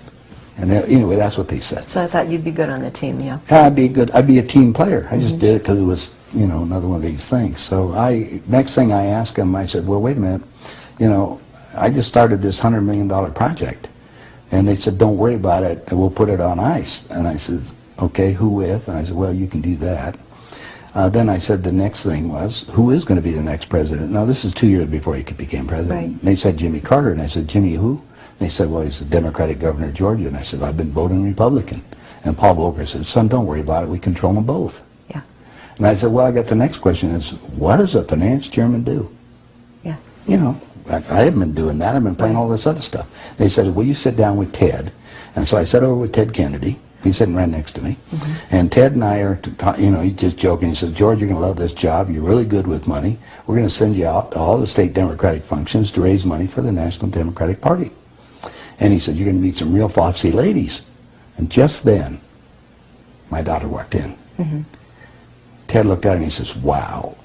And anyway, that's what they said. So I thought you'd be good on the team, yeah. I'd be good. I'd be a team player. I just did it because it was, another one of these things. So next thing I asked them, I said, well, wait a minute. I just started this $100 million project. And they said, don't worry about it. We'll put it on ice. And I said, okay, who with? And I said, well, you can do that. Then I said the next thing was, who is going to be the next president? Now, this is 2 years before he became president. Right. They said Jimmy Carter. And I said, Jimmy who? They said, well, he's the Democratic governor of Georgia. And I said, I've been voting Republican. And Paul Volcker said, son, don't worry about it. We control them both. Yeah. And I said, well, I got the next question is, what does a finance chairman do? Yeah. I haven't been doing that. I've been playing all this other stuff. They said, will you sit down with Ted? And so I sat over with Ted Kennedy. He's sitting right next to me. And Ted and I are, he's just joking. He says, George, you're going to love this job. You're really good with money. We're going to send you out to all the state Democratic functions to raise money for the National Democratic Party. And he said, you're going to meet some real foxy ladies. And just then, my daughter walked in. Ted looked at her and he says, wow,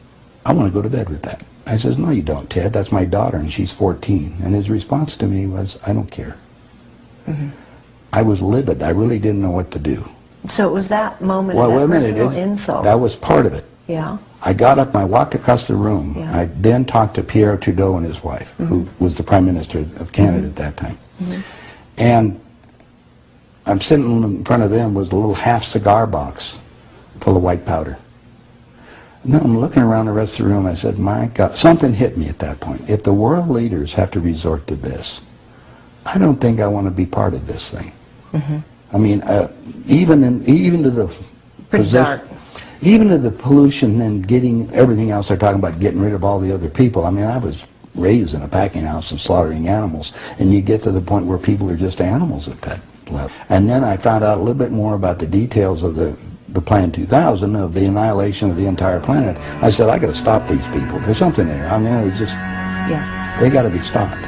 I want to go to bed with that. I says, no, you don't, Ted. That's my daughter, and she's 14. And his response to me was, I don't care. I was livid. I really didn't know what to do. So it was that moment, well, that wait a minute. personal insult. That was part of it. Yeah. I got up and I walked across the room. Yeah. I then talked to Pierre Trudeau and his wife, who was the Prime Minister of Canada at that time. And I'm sitting in front of them was a little half cigar box full of white powder. And then I'm looking around the rest of the room. I said, my God, something hit me at that point. If the world leaders have to resort to this, I don't think I want to be part of this thing. I mean, even to the even to the pollution and getting everything else they're talking about, getting rid of all the other people. I mean, I was raised in a packing house and slaughtering animals, and you get to the point where people are just animals at that level. And then I found out a little bit more about the details of the Plan 2000, of the annihilation of the entire planet. I said, I got to stop these people. There's something there. I mean, it's just, they got to be stopped.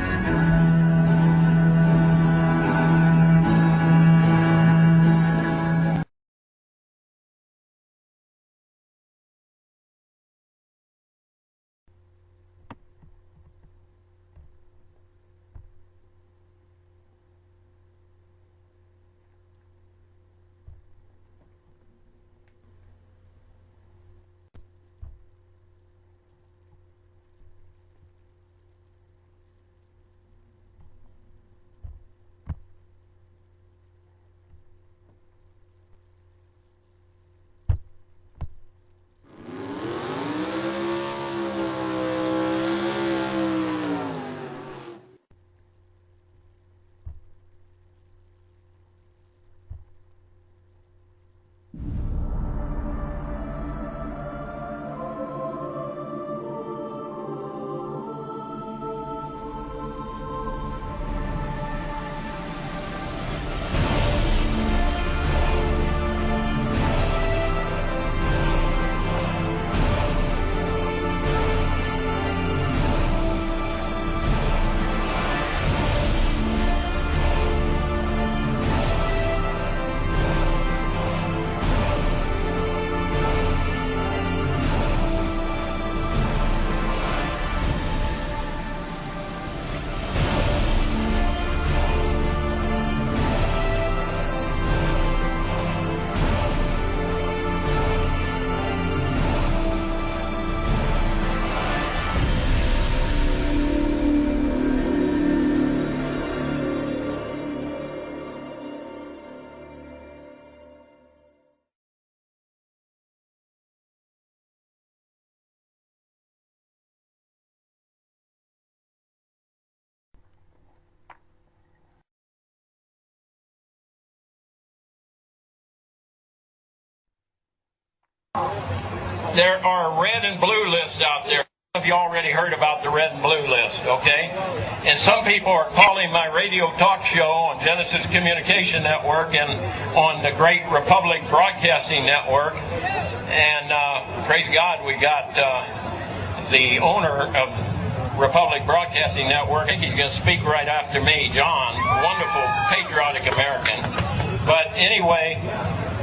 There are red and blue lists out there. Some of you already heard about the red and blue list, okay? And some people are calling my radio talk show on Genesis Communication Network and on the Great Republic Broadcasting Network. And praise God, we got the owner of Republic Broadcasting Network. I think he's going to speak right after me, John, wonderful, patriotic American. But anyway,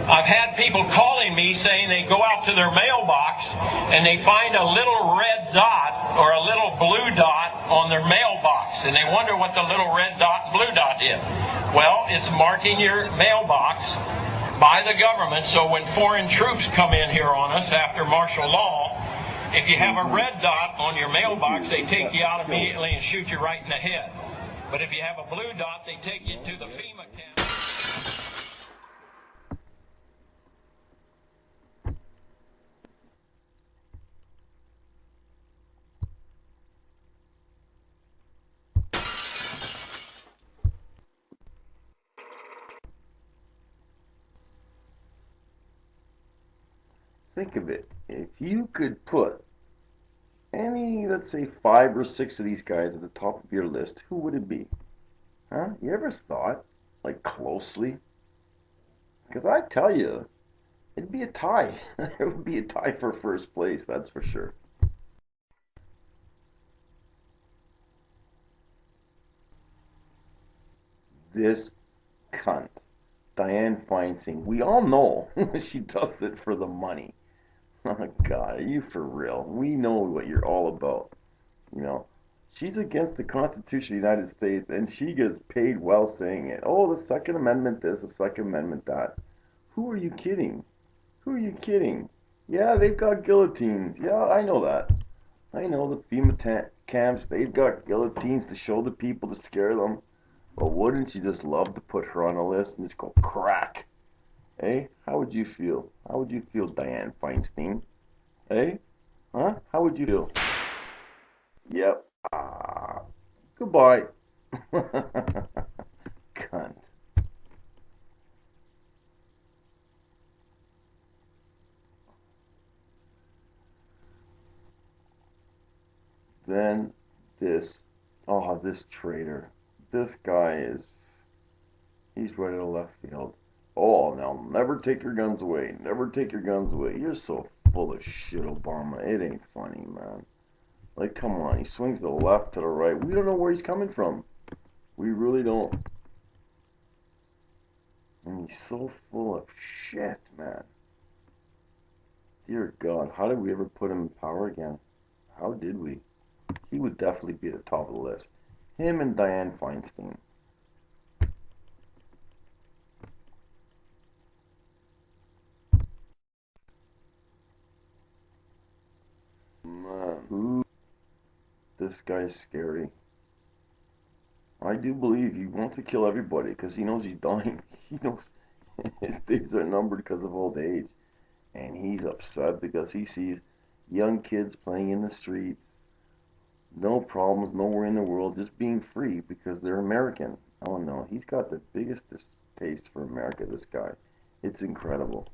I've had people calling me saying they go out to their mailbox and they find a little red dot or a little blue dot on their mailbox, and they wonder what the little red dot and blue dot is. Well, it's marking your mailbox by the government, so when foreign troops come in here on us after martial law, if you have a red dot on your mailbox, they take you out immediately and shoot you right in the head. But if you have a blue dot, they take you to the FEMA camp. Think of it. If you could put any, let's say, 5 or 6 of these guys at the top of your list, who would it be? Huh? You ever thought, like, closely? Because I tell you, it'd be a tie. It would be a tie for first place, that's for sure. This cunt, Dianne Feinstein, we all know she does it for the money. Oh, God, are you for real? We know what you're all about. You know, she's against the Constitution of the United States, and she gets paid well saying it. Oh, the Second Amendment this, the Second Amendment that. Who are you kidding? Who are you kidding? Yeah, they've got guillotines. Yeah, I know that. I know the FEMA camps, they've got guillotines to show the people, to scare them. But wouldn't you just love to put her on a list and just go crack? Eh? How would you feel? How would you feel, Dianne Feinstein? Eh? Huh? How would you feel? Yep. Goodbye. Cunt. Then this traitor. This guy he's right out of left field. Oh, now never take your guns away. Never take your guns away. You're so full of shit, Obama. It ain't funny, man. Like, come on. He swings to the left, to the right. We don't know where he's coming from. We really don't. And he's so full of shit, man. Dear God, how did we ever put him in power again? How did we? He would definitely be at the top of the list. Him and Dianne Feinstein. Man, this guy's scary. I do believe he wants to kill everybody because he knows he's dying. He knows his days are numbered because of old age. And he's upset because he sees young kids playing in the streets. No problems, nowhere in the world, just being free because they're American. Oh no, he's got the biggest distaste for America, this guy. It's incredible.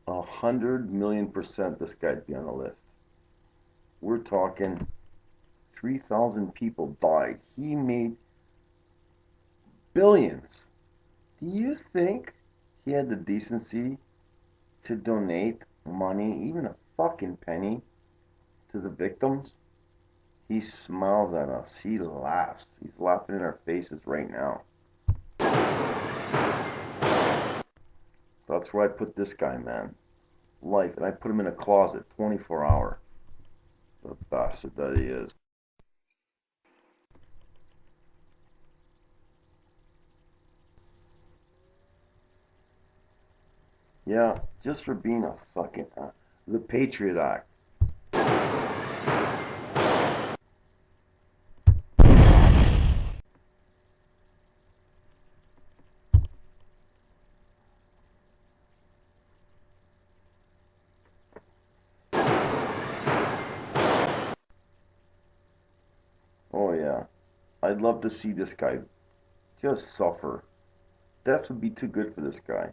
$100,000,000% this guy'd be on the list. We're talking 3,000 people died. He made billions. Do you think he had the decency to donate money, even a fucking penny, to the victims? He smiles at us. He laughs. He's laughing in our faces right now. That's where I put this guy, man. Life. And I put him in a closet, 24-hour. The bastard that he is. Yeah, just for being a fucking... the Patriot Act. Oh yeah, I'd love to see this guy just suffer. Death would be too good for this guy.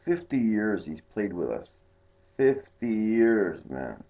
50 years he's played with us. 50 years, man.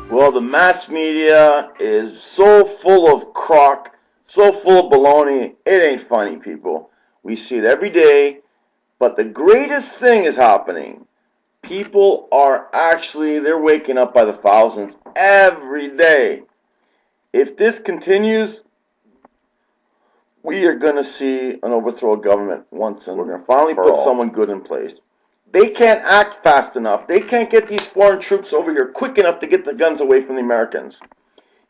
Well, the mass media is so full of crock, so full of baloney, it ain't funny, people. We see it every day, but the greatest thing is happening. People are actually, they're waking up by the thousands every day. If this continues, we are going to see an overthrow of government once, and we're going to finally put someone good in place. They can't act fast enough. They can't get these foreign troops over here quick enough to get the guns away from the Americans.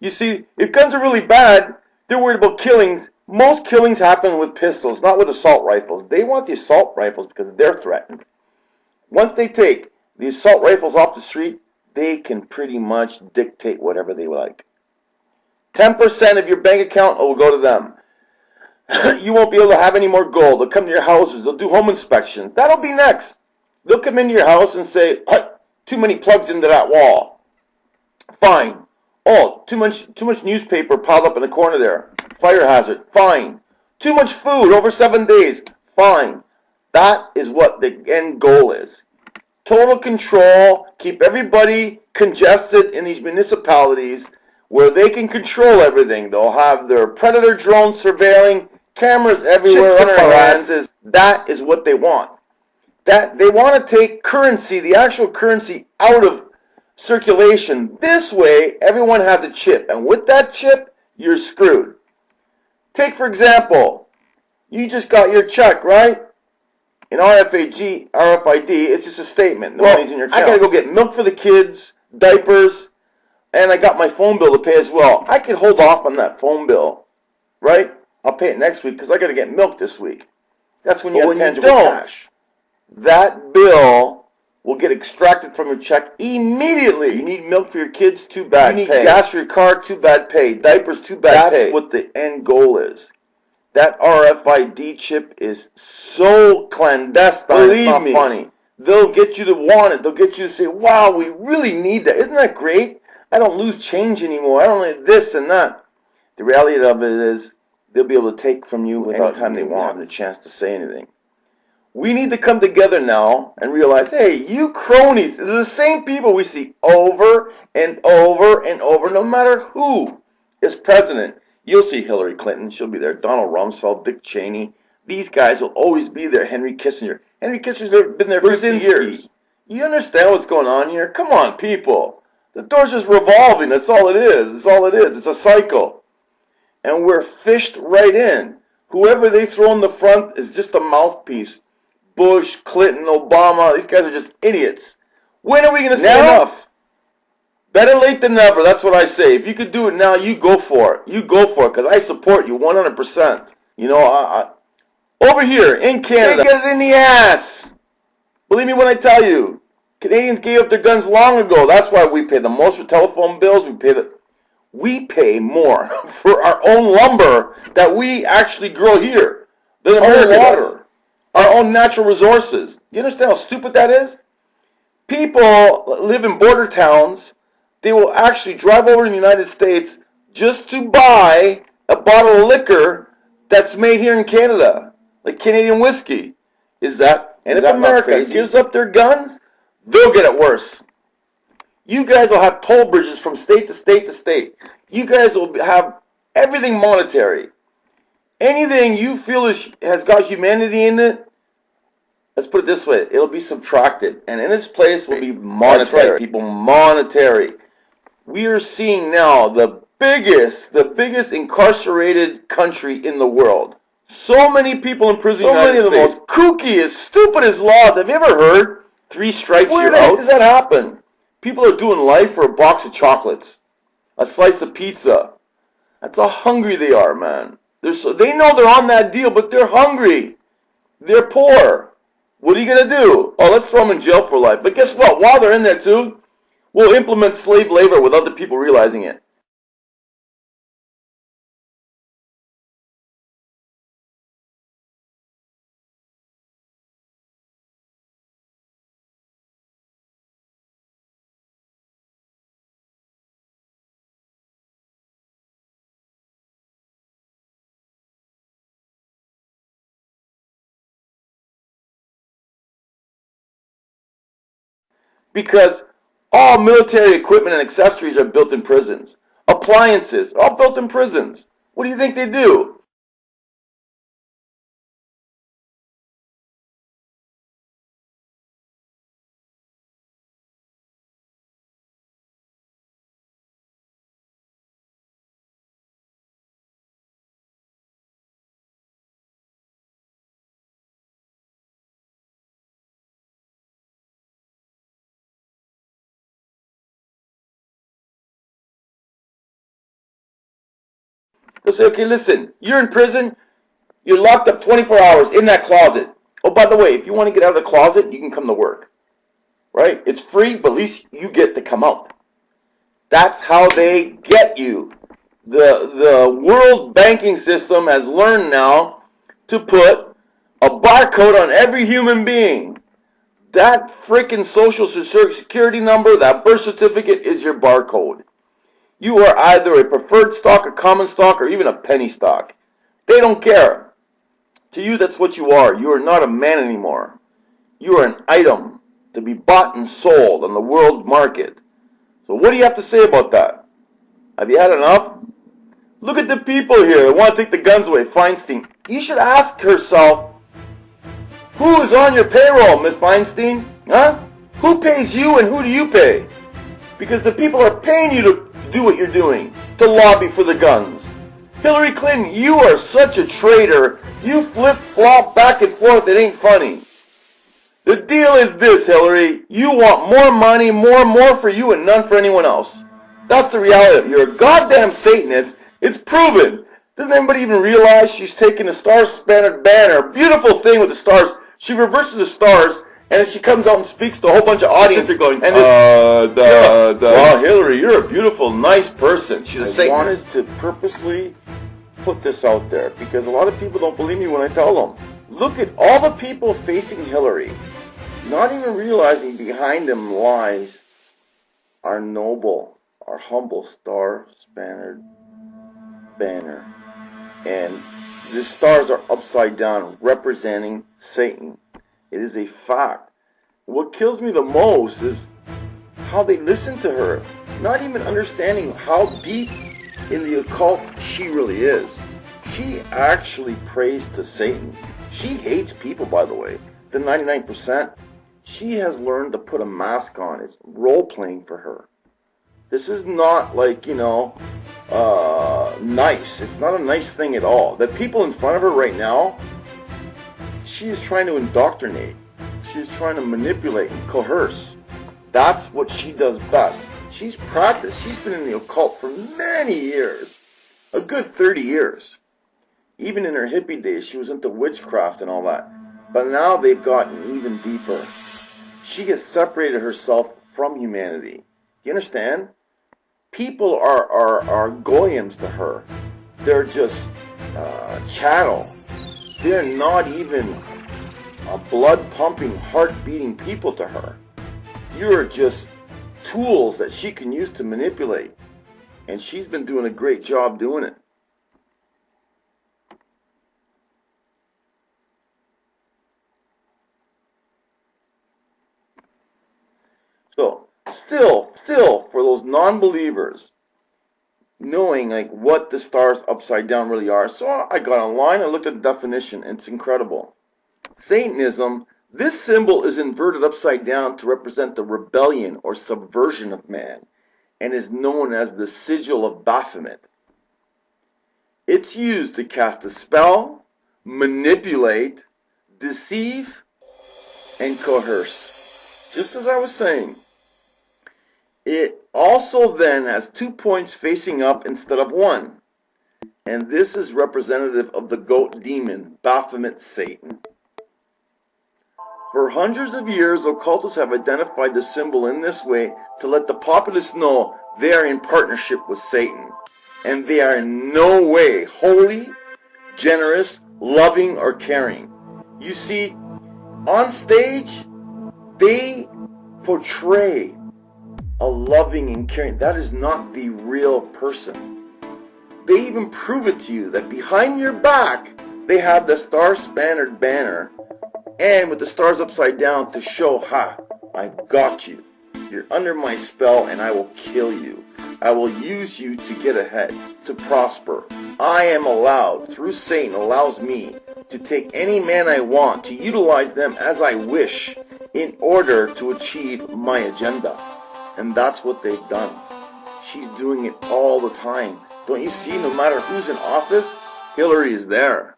You see, if guns are really bad, they're worried about killings. Most killings happen with pistols, not with assault rifles. They want the assault rifles because they're threatened. Once they take the assault rifles off the street, they can pretty much dictate whatever they like. 10% of your bank account will go to them. You won't be able to have any more gold. They'll come to your houses. They'll do home inspections. That'll be next. They'll come into your house and say, too many plugs into that wall. Fine. Oh, too much newspaper piled up in the corner there. Fire hazard. Fine. Too much food over 7 days. Fine. That is what the end goal is. Total control. Keep everybody congested in these municipalities where they can control everything. They'll have their predator drones surveilling, cameras everywhere on their asses. That is what they want. That they want to take currency, the actual currency, out of circulation. This way, everyone has a chip, and with that chip, you're screwed. Take, for example, you just got your check, right? In RFID, it's just a statement. The money's in your account. I gotta go get milk for the kids, diapers, and I got my phone bill to pay as well. I could hold off on that phone bill, right? I'll pay it next week because I gotta get milk this week. That's when you have tangible cash. That bill will get extracted from your check immediately. You need milk for your kids? Too bad, pay. You need gas for your car? Too bad, pay. Diapers? Too bad, pay. That's what the end goal is. That RFID chip is so clandestine, it's not funny. They'll get you to want it. They'll get you to say, wow, we really need that. Isn't that great? I don't lose change anymore. I don't need this and that. The reality of it is they'll be able to take from you anytime they want, having a chance to say anything. We need to come together now and realize, hey, you cronies, they're the same people we see over and over and over, no matter who is president. You'll see Hillary Clinton, she'll be there. Donald Rumsfeld, Dick Cheney, These guys will always be there. Henry Kissinger. Henry Kissinger's been there for 50 years. You understand what's going on here? Come on, people. The door's just revolving. That's all it is. That's all it is. It's a cycle. And we're fished right in. Whoever they throw in the front is just a mouthpiece. Bush, Clinton, Obama, these guys are just idiots. When are we going to say enough? Better late than never. That's what I say. If you could do it now, you go for it. You go for it, because I support you 100%. You know, over here in Canada, they get it in the ass. Believe me when I tell you. Canadians gave up their guns long ago. That's why we pay the most for telephone bills. We pay more for our own lumber that we actually grow here than America does. Our own natural resources. You understand how stupid that is? People live in border towns. They will actually drive over to the United States just to buy a bottle of liquor that's made here in Canada, like Canadian whiskey. And if America gives up their guns, they'll get it worse. You guys will have toll bridges from state to state to state. You guys will have everything monetary. Anything you feel has got humanity in it, let's put it this way, it'll be subtracted. And in its place will be monetary. That's right, people, monetary. We are seeing now the biggest incarcerated country in the world. So many people in prison. So many of the most kooky, stupidest laws. Have you ever heard? 3 strikes, you're out. Where the heck does that happen? People are doing life for a box of chocolates, a slice of pizza. That's how hungry they are, man. They know they're on that deal, but they're hungry. They're poor. What are you going to do? Oh, let's throw them in jail for life. But guess what? While they're in there too, we'll implement slave labor without the people realizing it. Because all military equipment and accessories are built in prisons. Appliances are all built in prisons. What do you think they do? They'll say, okay, listen, you're in prison, you're locked up 24 hours in that closet. Oh, by the way, if you want to get out of the closet, you can come to work. Right? It's free, but at least you get to come out. That's how they get you. The world banking system has learned now to put a barcode on every human being. That freaking social security number, that birth certificate is your barcode. You are either a preferred stock, a common stock, or even a penny stock. They don't care. To you, that's what you are. You are not a man anymore. You are an item to be bought and sold on the world market. So what do you have to say about that? Have you had enough? Look at the people here that want to take the guns away. Feinstein. You should ask yourself, who is on your payroll, Miss Feinstein? Huh? Who pays you and who do you pay? Because the people are paying you to do what you're doing, to lobby for the guns. Hillary Clinton, you are such a traitor. You flip-flop back and forth. It ain't funny. The deal is this, Hillary. You want more money, more for you and none for anyone else. That's the reality of it. You're a goddamn Satanist. It's proven. Doesn't anybody even realize she's taking the star-spangled banner, beautiful thing with the stars. She reverses the stars, and then she comes out and speaks to a whole bunch of audience. They're going, wow, Hillary, you're a beautiful, nice person. She's a Satanist. I wanted to purposely put this out there because a lot of people don't believe me when I tell them. Look at all the people facing Hillary, not even realizing behind them lies our noble, our humble star-spangled banner. And the stars are upside down, representing Satan. It is a fact. What kills me the most is how they listen to her, not even understanding how deep in the occult she really is. She actually prays to Satan. She hates people, by the way. The 99%, she has learned to put a mask on. It's role-playing for her. This is not like, nice. It's not a nice thing at all. The people in front of her right now, she is trying to indoctrinate. She is trying to manipulate and coerce. That's what she does best. She's practiced. She's been in the occult for many years. A good 30 years. Even in her hippie days, she was into witchcraft and all that. But now they've gotten even deeper. She has separated herself from humanity. Do you understand? People are goyams to her. They're just chattel. They're not even blood-pumping, heart-beating people to her. You're just tools that she can use to manipulate. And she's been doing a great job doing it. So, still, for those non-believers, knowing like what the stars upside down really are, so I got online, I looked at the definition, and it's incredible. Satanism, this symbol is inverted upside down to represent the rebellion or subversion of man, and is known as the sigil of Baphomet. It's used to cast a spell, manipulate, deceive, and coerce. Just as I was saying. It also then has 2 points facing up instead of one. And this is representative of the goat demon, Baphomet Satan. For hundreds of years, occultists have identified the symbol in this way to let the populace know they are in partnership with Satan. And they are in no way holy, generous, loving, or caring. You see, on stage, they portray a loving and caring. That is not the real person. They even prove it to you that behind your back, they have the star-spannered banner and with the stars upside down to show, I've got you. You're under my spell and I will kill you. I will use you to get ahead, to prosper. I am allowed, through Satan allows me, to take any man I want, to utilize them as I wish in order to achieve my agenda. And that's what they've done. She's doing it all the time. Don't you see, no matter who's in office, Hillary is there.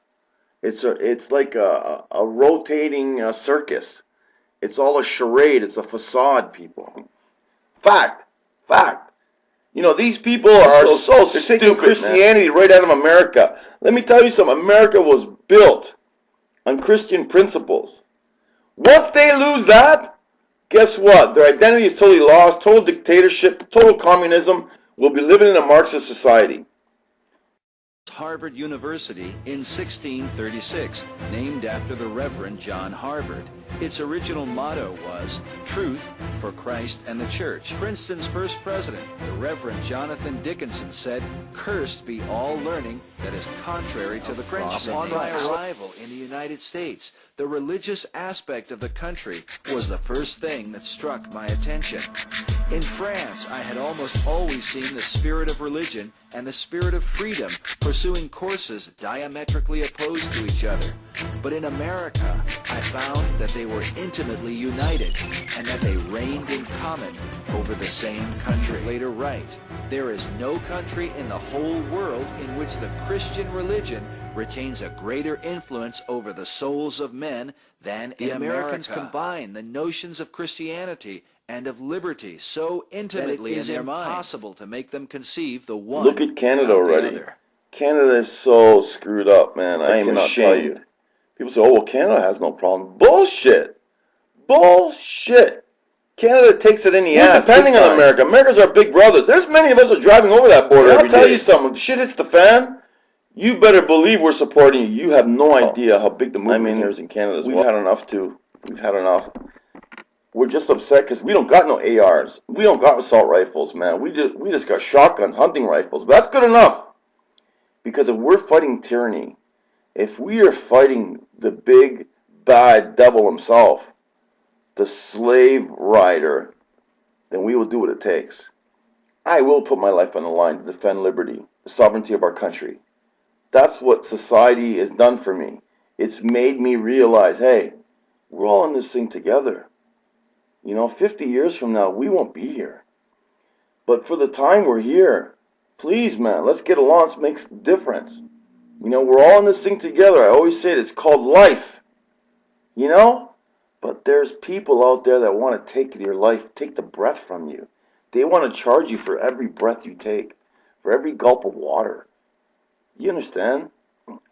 It's like a rotating circus. It's all a charade. It's a facade, people. Fact. These people are so stupid, taking Christianity right out of America. Let me tell you something. America was built on Christian principles. Once they lose that, guess what? Their identity is totally lost, total dictatorship, total communism. We'll be living in a Marxist society. Harvard University in 1636, named after the Reverend John Harvard. Its original motto was, Truth for Christ and the Church. Princeton's first president, the Reverend Jonathan Dickinson, said, Cursed be all learning that is contrary to the French. On my arrival in the United States, the religious aspect of the country was the first thing that struck my attention. In France, I had almost always seen the spirit of religion and the spirit of freedom pursuing courses diametrically opposed to each other. But in America, I found that they were intimately united and that they reigned in common over the same country. Later write, there is no country in the whole world in which the Christian religion retains a greater influence over the souls of men than in America. The Americans combine the notions of Christianity and of liberty so intimately that it is impossible to make them conceive the one. Look at Canada already. Canada is so screwed up, man. I cannot tell you. People say, oh, well, Canada has no problem. Bullshit. Canada takes it in the ass. Depending on America. America's our big brother. There's many of us are driving over that border every day. I'll tell you something. If shit hits the fan, you better believe we're supporting you. You have no idea how big the movement is in Canada as well. We've had enough, too. We've had enough. We're just upset because we don't got no ARs. We don't got assault rifles, man. We just got shotguns, hunting rifles. But that's good enough. Because if we're fighting tyranny, if we are fighting the big, bad devil himself, the slave rider, then we will do what it takes. I will put my life on the line to defend liberty, the sovereignty of our country. That's what society has done for me. It's made me realize, hey, we're all in this thing together. 50 years from now, we won't be here. But for the time we're here, please, man, let's get along. Let's make a difference. We're all in this thing together. I always say it. It's called life. But there's people out there that want to take your life, take the breath from you. They want to charge you for every breath you take, for every gulp of water. You understand?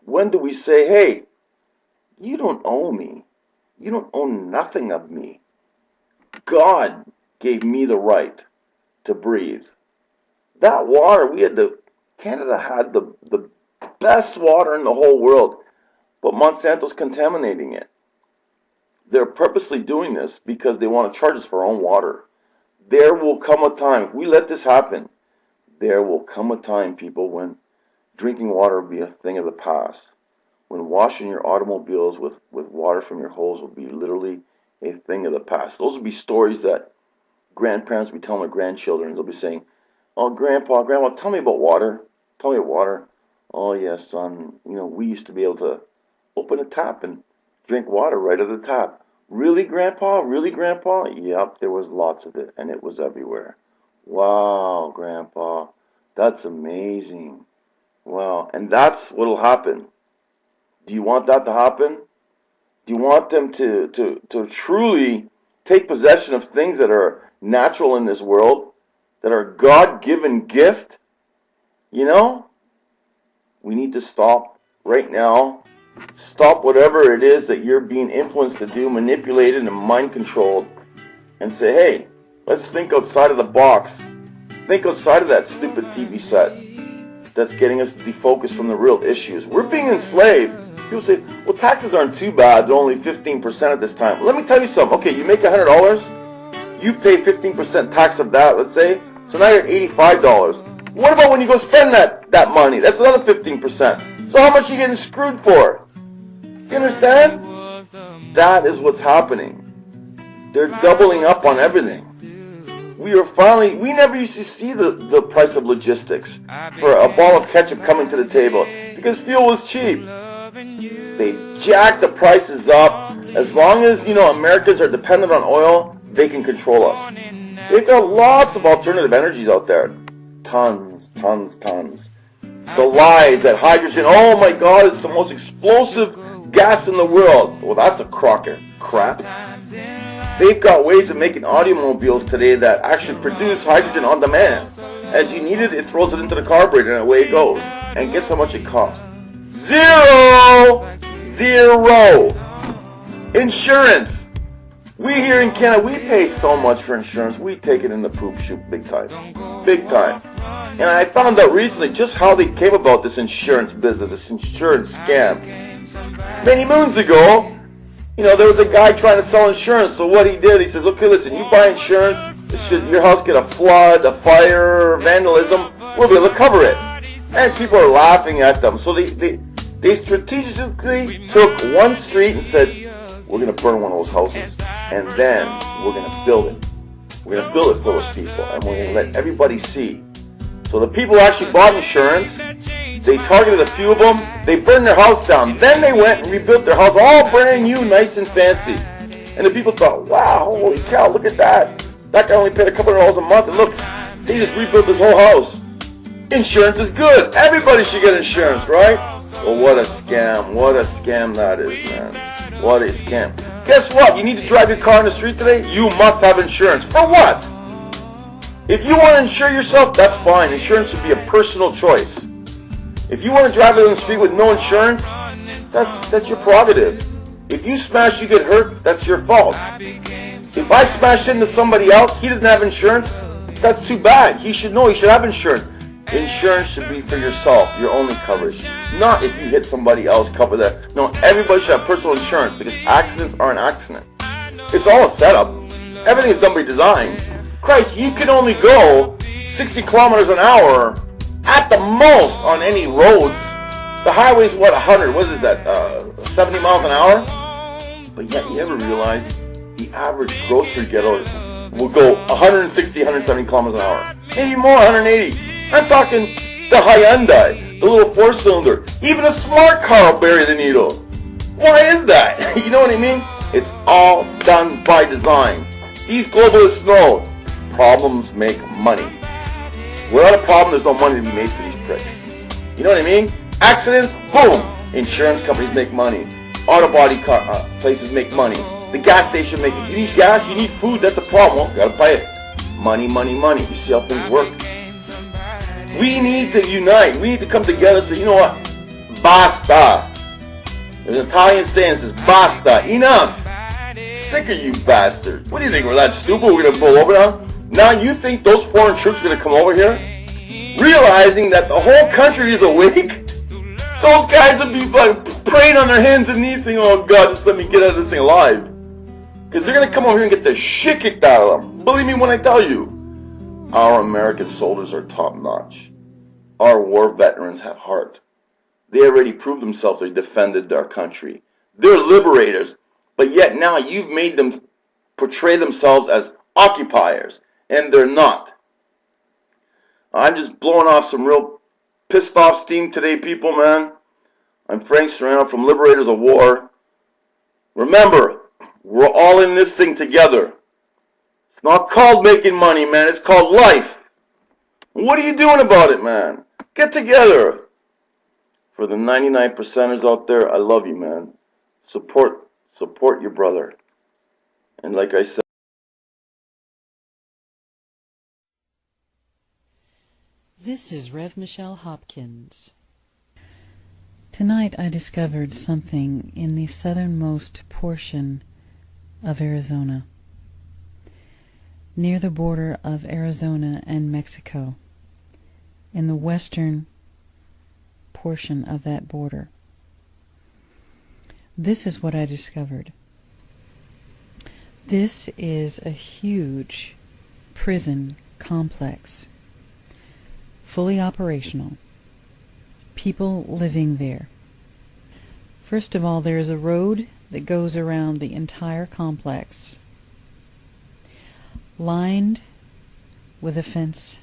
When do we say, hey, you don't own me. You don't own nothing of me. God gave me the right to breathe. That water, Canada had the best water in the whole world, but Monsanto's contaminating it. They're purposely doing this because they want to charge us for our own water. There will come a time, if we let this happen, there will come a time, people, when drinking water will be a thing of the past. When washing your automobiles with water from your hose will be literally a thing of the past. Those will be stories that grandparents will be telling their grandchildren. They'll be saying, oh, Grandpa, tell me about water. Tell me about water. Oh, yes, son, we used to be able to open a tap and drink water right out of the tap. Really, Grandpa? Really, Grandpa? Yep, there was lots of it, and it was everywhere. Wow, Grandpa, that's amazing. Wow, and that's what'll happen. Do you want that to happen? Do you want them to truly take possession of things that are natural in this world, that are a God-given gift? We need to stop right now. Stop whatever it is that you're being influenced to do, manipulated and mind-controlled, and say, hey, let's think outside of the box. Think outside of that stupid TV set that's getting us defocused from the real issues. We're being enslaved. People say, well, taxes aren't too bad. They're only 15% at this time. Let me tell you something. Okay, you make $100. You pay 15% tax of that, let's say. So now you're at $85. What about when you go spend that money? That's another 15%. So how much are you getting screwed for? You understand? That is what's happening. They're doubling up on everything. We never used to see the price of logistics for a ball of ketchup coming to the table because fuel was cheap. They jack the prices up. As long as, Americans are dependent on oil, they can control us. They've got lots of alternative energies out there. Tons. The lies that hydrogen, oh my God, it's the most explosive gas in the world. Well, that's a crock of crap. They've got ways of making automobiles today that actually produce hydrogen on demand. As you need it, it throws it into the carburetor and away it goes. And guess how much it costs? Zero! Insurance. We here in Canada, we pay so much for insurance. We take it in the poop chute big time. Big time. And I found out recently just how they came about this insurance business, this insurance scam. Many moons ago, there was a guy trying to sell insurance. So what he did, he says, okay, listen, you buy insurance, your house get a flood, a fire, vandalism, we'll be able to cover it. And people are laughing at them. So they strategically took one street and said, we're going to burn one of those houses. And then we're going to build it. We're going to build it for those people. And we're going to let everybody see. So the people actually bought insurance. They targeted a few of them. They burned their house down. Then they went and rebuilt their house all brand new, nice and fancy. And the people thought, wow, holy cow, look at that. That guy only paid a couple of dollars a month. And look, they just rebuilt this whole house. Insurance is good. Everybody should get insurance, right? Well, what a scam. What a scam that is, man. What a scam. Guess what? You need to drive your car in the street today? You must have insurance. For what? If you want to insure yourself, that's fine. Insurance should be a personal choice. If you want to drive it on the street with no insurance, that's your prerogative. If you smash, you get hurt, that's your fault. If I smash into somebody else, he doesn't have insurance, that's too bad. He should know he should have insurance. Insurance should be for yourself, your only coverage. Not if you hit somebody else, cover that. No, everybody should have personal insurance because accidents are an accident. It's all a setup. Everything is done by design. Christ, you can only go 60 kilometers an hour at the most on any roads. The highway's what, 100, what is that, 70 miles an hour? But yet you ever realize the average grocery getter will go 160, 170 kilometers an hour. Maybe more, 180. I'm talking the Hyundai, the little 4-cylinder. Even a smart car will bury the needle. Why is that? You know what I mean? It's all done by design. These globalists know problems make money. Without a problem, there's no money to be made for these pricks. You know what I mean? Accidents, boom! Insurance companies make money. Auto body places make money. The gas station make it. You need gas, you need food, that's a problem. Well, you gotta buy it. Money, money, money. You see how things work? We need to unite. We need to come together and say, you know what? Basta. There's an Italian saying that says, basta. Enough. Sick of you bastards. What do you think? We're that stupid? We're gonna pull over now? Now you think those foreign troops are gonna come over here? Realizing that the whole country is awake? Those guys would be like praying on their hands and knees saying, oh God, just let me get out of this thing alive. Because they're going to come over here and get the shit kicked out of them. Believe me when I tell you. Our American soldiers are top notch. Our war veterans have heart. They already proved themselves they defended their country. They're liberators. But yet now you've made them portray themselves as occupiers. And they're not. I'm just blowing off some real pissed off steam today, people, man. I'm Frank Serrano from Liberators of War. Remember, we're all in this thing together. It's not called making money, man. It's called life. What are you doing about it, man? Get together. For the 99%ers out there, I love you, man. Support your brother. And like I said, This is Rev. Michelle Hopkins. Tonight I discovered something in the southernmost portion of Arizona, near the border of Arizona and Mexico, in the western portion of that border. This is what I discovered. This is a huge prison complex, fully operational, people living there. First of all, there is a road that goes around the entire complex, lined with a fence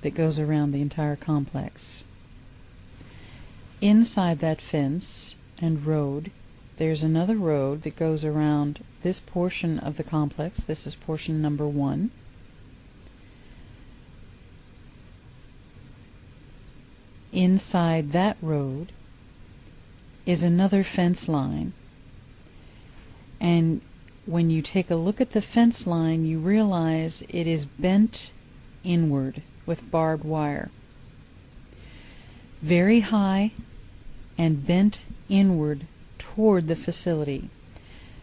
that goes around the entire complex. Inside that fence and road, there's another road that goes around this portion of the complex. This is portion number 1. Inside that road is another fence line, and when you take a look at the fence line, you realize it is bent inward with barbed wire. Very high and bent inward toward the facility,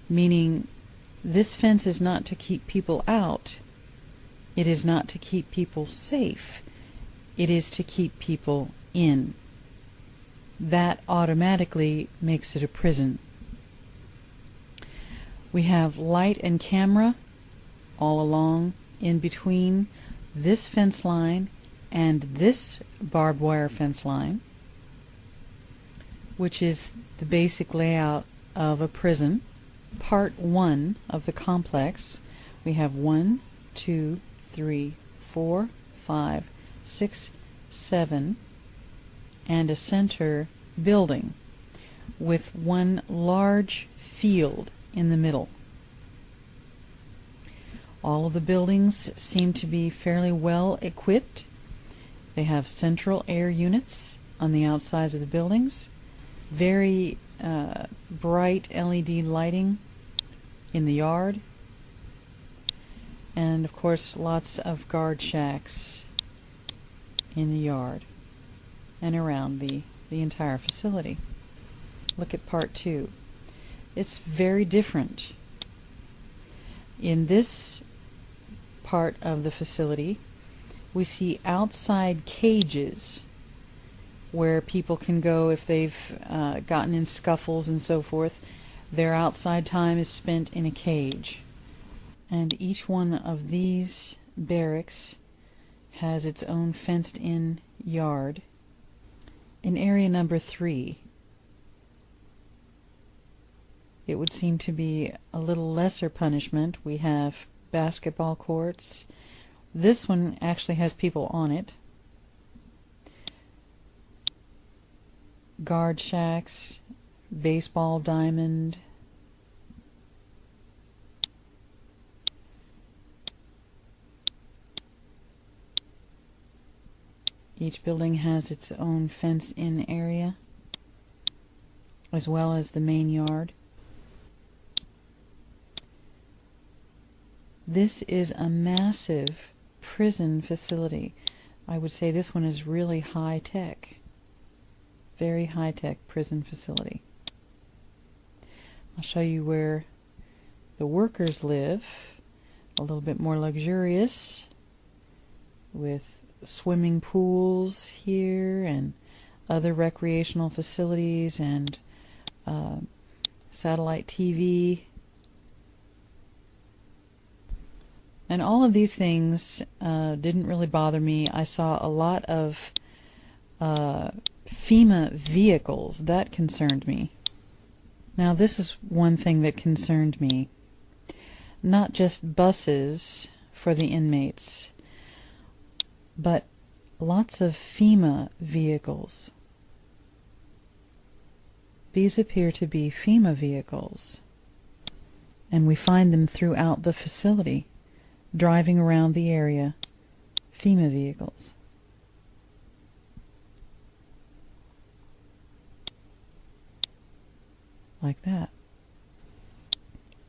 meaning this fence is not to keep people out, it is not to keep people safe, it is to keep people in. That automatically makes it a prison. We have light and camera all along in between this fence line and this barbed wire fence line, which is the basic layout of a prison. Part 1 of the complex, we have 1, 2, 3, 4, 5, 6, 7, and a center building with one large field in the middle. All of the buildings seem to be fairly well equipped. They have central air units on the outsides of the buildings, very bright LED lighting in the yard, and of course lots of guard shacks in the yard and around the entire facility. Look at part 2. It's very different. In this part of the facility, we see outside cages where people can go if they've gotten in scuffles and so forth. Their outside time is spent in a cage. And each one of these barracks has its own fenced-in yard. In area number 3, it would seem to be a little lesser punishment. We have basketball courts. This one actually has people on it. guard shacks, baseball diamond. Each building has its own fenced-in area, as well as the main yard. This is a massive prison facility. I would say this one is really high-tech. Very high-tech prison facility. I'll show you where the workers live. A little bit more luxurious, with swimming pools here and other recreational facilities and satellite TV. And all of these things didn't really bother me. I saw a lot of FEMA vehicles. That concerned me. Now this is one thing that concerned me. Not just buses for the inmates, but lots of FEMA vehicles. These appear to be FEMA vehicles, and we find them throughout the facility, driving around the area, FEMA vehicles. Like that.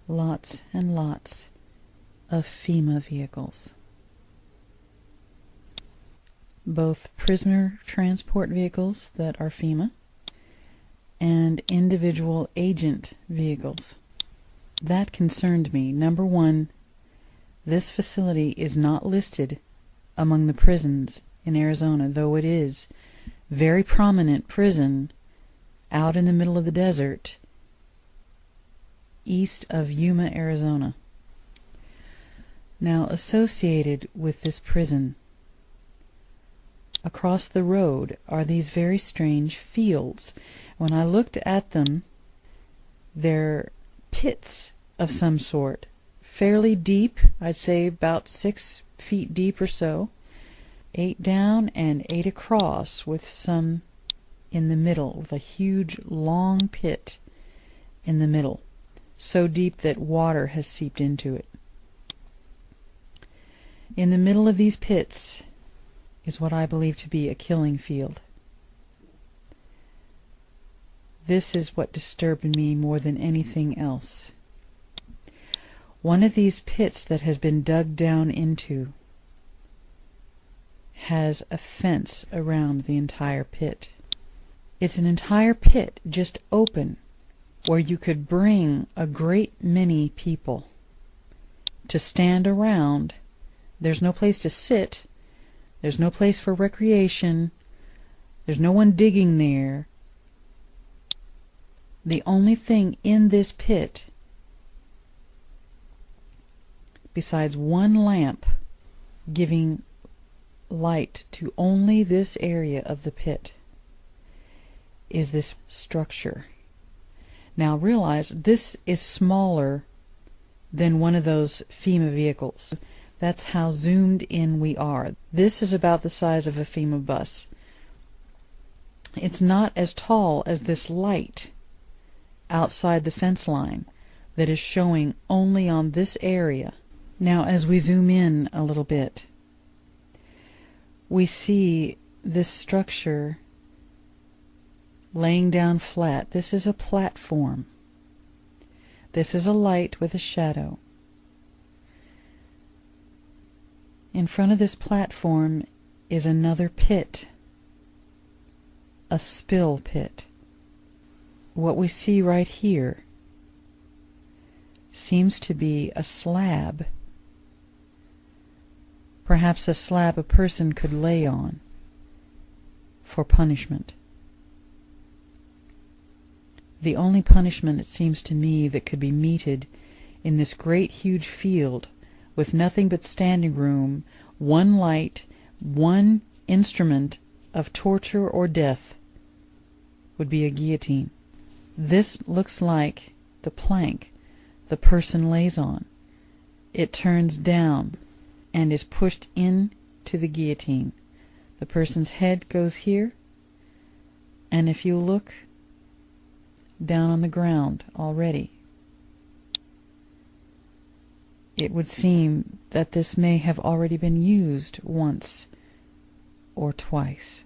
Lots and lots of FEMA vehicles. Both prisoner transport vehicles that are FEMA and individual agent vehicles. That concerned me. Number one, this facility is not listed among the prisons in Arizona, though it is a very prominent prison out in the middle of the desert east of Yuma, Arizona. Now, associated with this prison, across the road are these very strange fields. When I looked at them, they're pits of some sort, fairly deep, I'd say about 6 feet deep or so, 8 down and 8 across, with some in the middle, with a huge long pit in the middle, so deep that water has seeped into it. In the middle of these pits is what I believe to be a killing field. This is what disturbed me more than anything else. One of these pits that has been dug down into has a fence around the entire pit. It's an entire pit, just open, where you could bring a great many people to stand around. There's no place to sit. There's no place for recreation. There's no one digging there. The only thing in this pit, besides one lamp giving light to only this area of the pit, is this structure. Now realize this is smaller than one of those FEMA vehicles. That's how zoomed in we are. This is about the size of a FEMA bus. It's not as tall as this light outside the fence line that is showing only on this area. Now as we zoom in a little bit, we see this structure laying down flat. This is a platform. This is a light with a shadow. In front of this platform is another pit, a spill pit. What we see right here seems to be a slab, perhaps a slab a person could lay on for punishment. The only punishment, it seems to me, that could be meted in this great huge field with nothing but standing room, one light, one instrument of torture or death, would be a guillotine. This looks like the plank the person lays on. It turns down and is pushed into the guillotine. The person's head goes here, And if you look down on the ground already, it would seem that this may have already been used once or twice.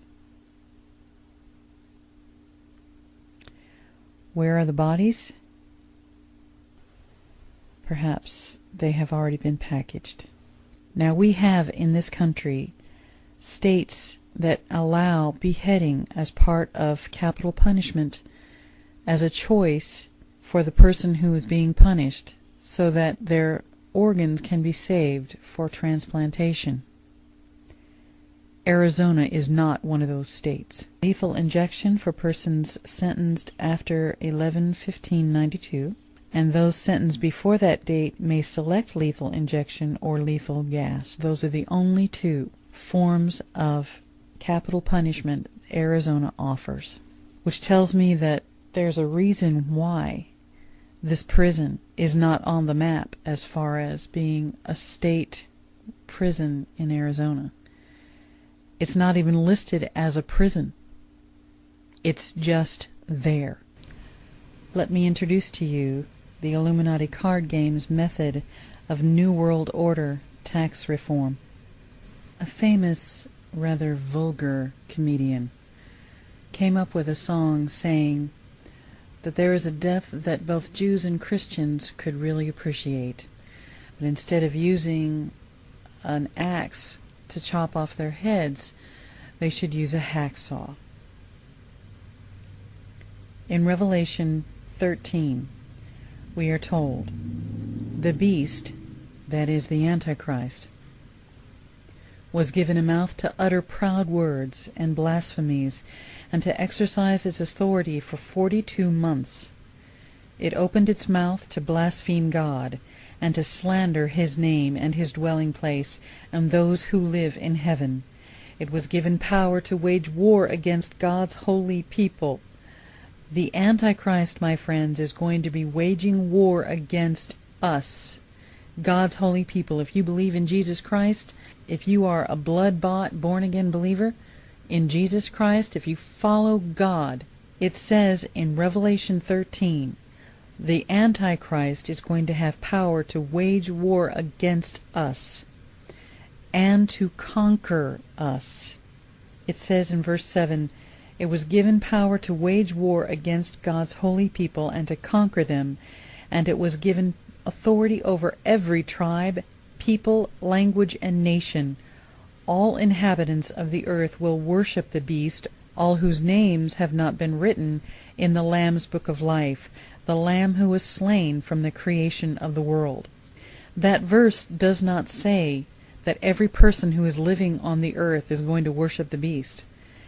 Where are the bodies? Perhaps they have already been packaged. Now, we have in this country states that allow beheading as part of capital punishment as a choice for the person who is being punished so that their organs can be saved for transplantation. Arizona is not one of those states. Lethal injection for persons sentenced after 11/15/92, and those sentenced before that date may select lethal injection or lethal gas. Those are the only two forms of capital punishment Arizona offers, which tells me that there's a reason why this prison is not on the map as far as being a state prison in Arizona. It's not even listed as a prison. It's just there. Let me introduce to you the Illuminati card game's method of New World Order tax reform. A famous, rather vulgar comedian came up with a song saying that there is a death that both Jews and Christians could really appreciate. But instead of using an axe to chop off their heads, they should use a hacksaw. In Revelation 13, we are told, the beast, that is the Antichrist, was given a mouth to utter proud words and blasphemies, and to exercise its authority for 42 months. It opened its mouth to blaspheme God, and to slander his name and his dwelling place, and those who live in heaven. It was given power to wage war against God's holy people. The Antichrist, my friends, is going to be waging war against us, God's holy people. If you believe in Jesus Christ, if you are a blood-bought, born-again believer in Jesus Christ, if you follow God, it says in Revelation 13, the Antichrist is going to have power to wage war against us and to conquer us. It says in verse 7, it was given power to wage war against God's holy people and to conquer them, and it was given authority over every tribe, people, language, and nation. All inhabitants of the earth will worship the beast, all whose names have not been written in the Lamb's book of life, the Lamb who was slain from the creation of the world. That verse does not say that every person who is living on the earth is going to worship the beast,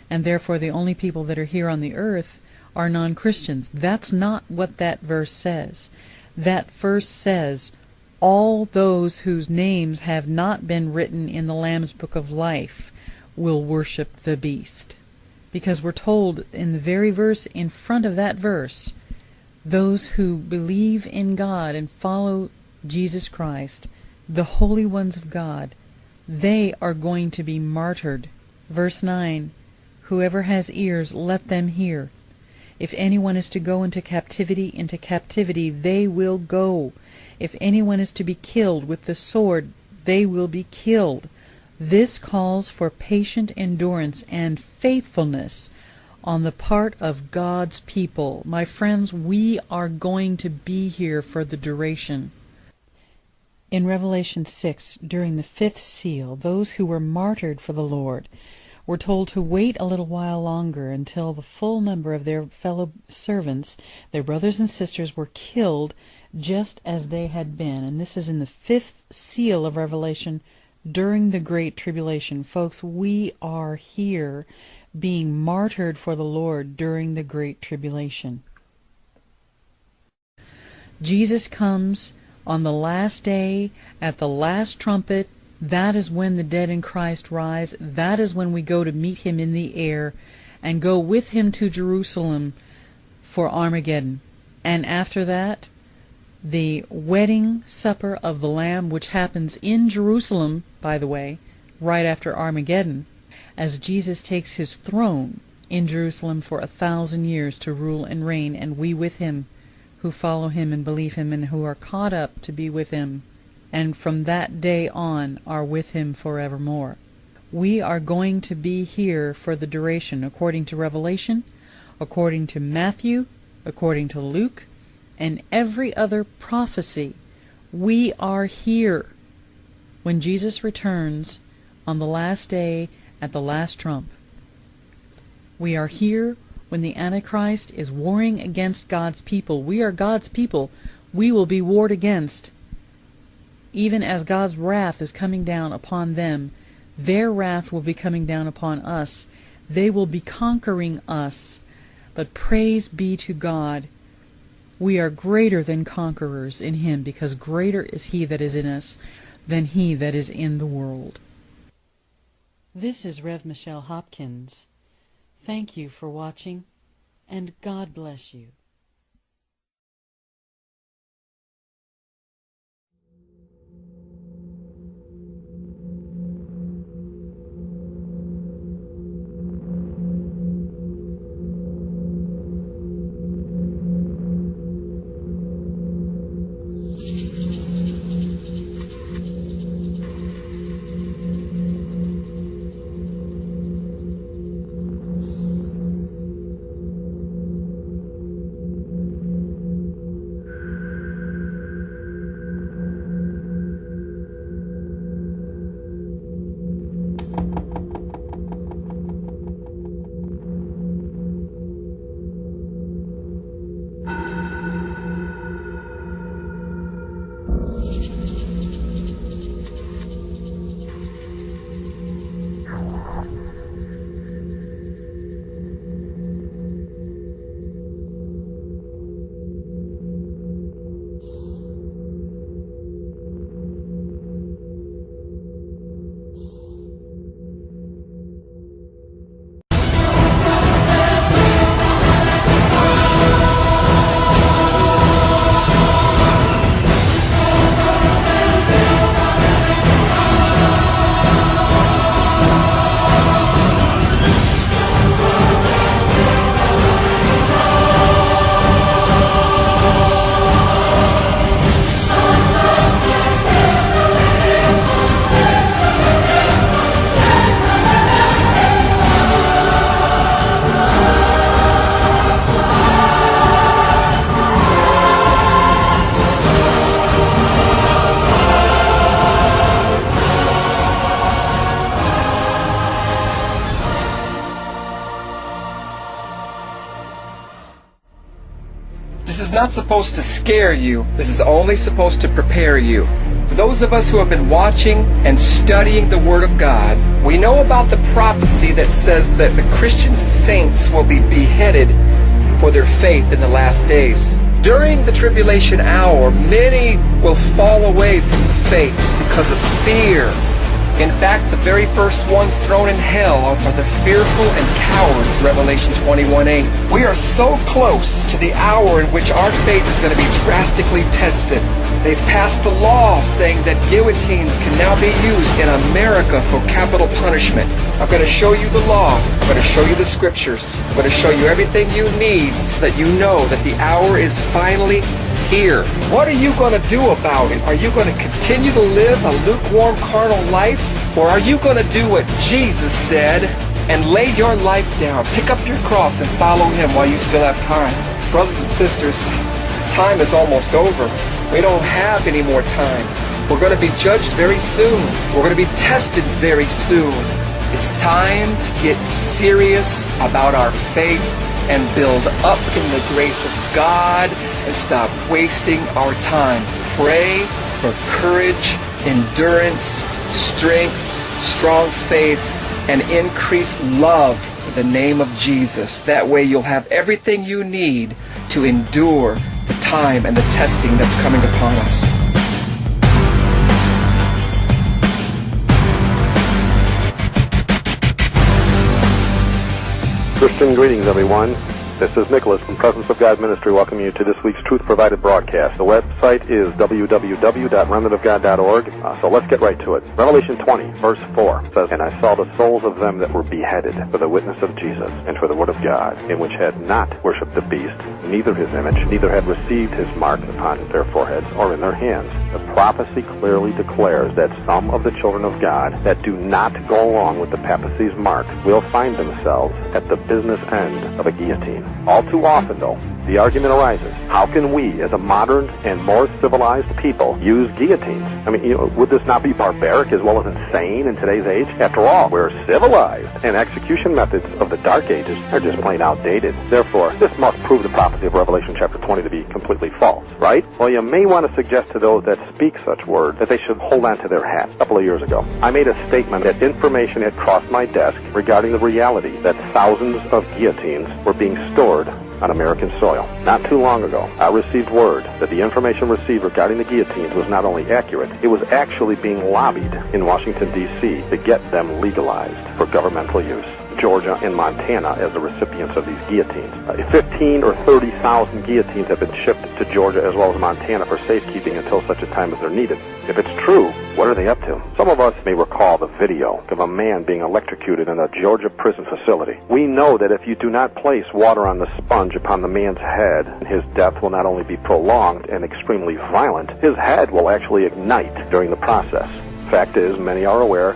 and therefore the only people that are here on the earth are non-Christians. That's not what that verse says. That verse says, all those whose names have not been written in the Lamb's book of life will worship the beast. Because we're told in the very verse in front of that verse, those who believe in God and follow Jesus Christ, the holy ones of God, they are going to be martyred. Verse 9, whoever has ears, let them hear. If anyone is to go into captivity they will go. If anyone is to be killed with the sword, they will be killed. This calls for patient endurance and faithfulness on the part of God's people. My friends, we are going to be here for the duration. In Revelation 6, during the 5th seal, those who were martyred for the Lord were told to wait a little while longer until the full number of their fellow servants, their brothers and sisters, were killed just as they had been. And this is in the 5th seal of Revelation during the Great Tribulation. Folks, we are here being martyred for the Lord during the Great Tribulation. Jesus comes on the last day, at the last trumpet. That is when the dead in Christ rise. That is when we go to meet him in the air and go with him to Jerusalem for Armageddon. And after that, the wedding supper of the Lamb, which happens in Jerusalem, by the way, right after Armageddon, as Jesus takes his throne in Jerusalem for 1,000 years to rule and reign, and we with him, who follow him and believe him and who are caught up to be with him, and from that day on are with him forevermore. We are going to be here for the duration, according to Revelation, according to Matthew, according to Luke, and every other prophecy. We are here when Jesus returns on the last day at the last trump. We are here when the Antichrist is warring against God's people. We are God's people. We will be warred against. Even as God's wrath is coming down upon them, their wrath will be coming down upon us. They will be conquering us. But praise be to God, we are greater than conquerors in him, because greater is he that is in us than he that is in the world. This is Rev. Michelle Hopkins. Thank you for watching, and God bless you. This is not supposed to scare you. This is only supposed to prepare you. For those of us who have been watching and studying the Word of God, we know about the prophecy that says that the Christian saints will be beheaded for their faith in the last days. During the tribulation hour, many will fall away from the faith because of fear. In fact, the very first ones thrown in hell are the fearful and cowards, Revelation 21:8. We are so close to the hour in which our faith is going to be drastically tested. They've passed the law saying that guillotines can now be used in America for capital punishment. I'm going to show you the law. I'm going to show you the scriptures. I'm going to show you everything you need so that you know that the hour is finally here. What are you going to do about it? Are you going to continue to live a lukewarm carnal life? Or are you going to do what Jesus said and lay your life down, pick up your cross and follow him while you still have time? Brothers and sisters, time is almost over. We don't have any more time. We're going to be judged very soon. We're going to be tested very soon. It's time to get serious about our faith and build up in the grace of God and stop wasting our time. Pray for courage, endurance, strength, strong faith, and increased love for the name of Jesus. That way you'll have everything you need to endure the time and the testing that's coming upon us. Christian greetings, everyone. This is Nicholas from Presence of God Ministry welcoming you to this week's Truth Provided broadcast. The website is www.remnantofgod.org. So let's get right to it. Revelation 20, verse 4 says, "And I saw the souls of them that were beheaded for the witness of Jesus and for the word of God, and which had not worshipped the beast, neither his image, neither had received his mark upon their foreheads or in their hands." The prophecy clearly declares that some of the children of God that do not go along with the papacy's mark will find themselves at the business end of a guillotine. All too often, though, the argument arises, how can we, as a modern and more civilized people, use guillotines? I mean, would this not be barbaric as well as insane in today's age? After all, we're civilized, and execution methods of the Dark Ages are just plain outdated. Therefore, this must prove the prophecy of Revelation chapter 20 to be completely false, right? Well, you may want to suggest to those that speak such words that they should hold on to their hats. A couple of years ago, I made a statement that information had crossed my desk regarding the reality that thousands of guillotines were being stored on American soil. Not too long ago, I received word that the information received regarding the guillotines was not only accurate, it was actually being lobbied in Washington, D.C. to get them legalized for governmental use. Georgia and Montana as the recipients of these guillotines. 15 or 30,000 guillotines have been shipped to Georgia as well as Montana for safekeeping until such a time as they're needed. If it's true, what are they up to? Some of us may recall the video of a man being electrocuted in a Georgia prison facility. We know that if you do not place water on the sponge upon the man's head, his death will not only be prolonged and extremely violent, his head will actually ignite during the process. Fact is, many are aware,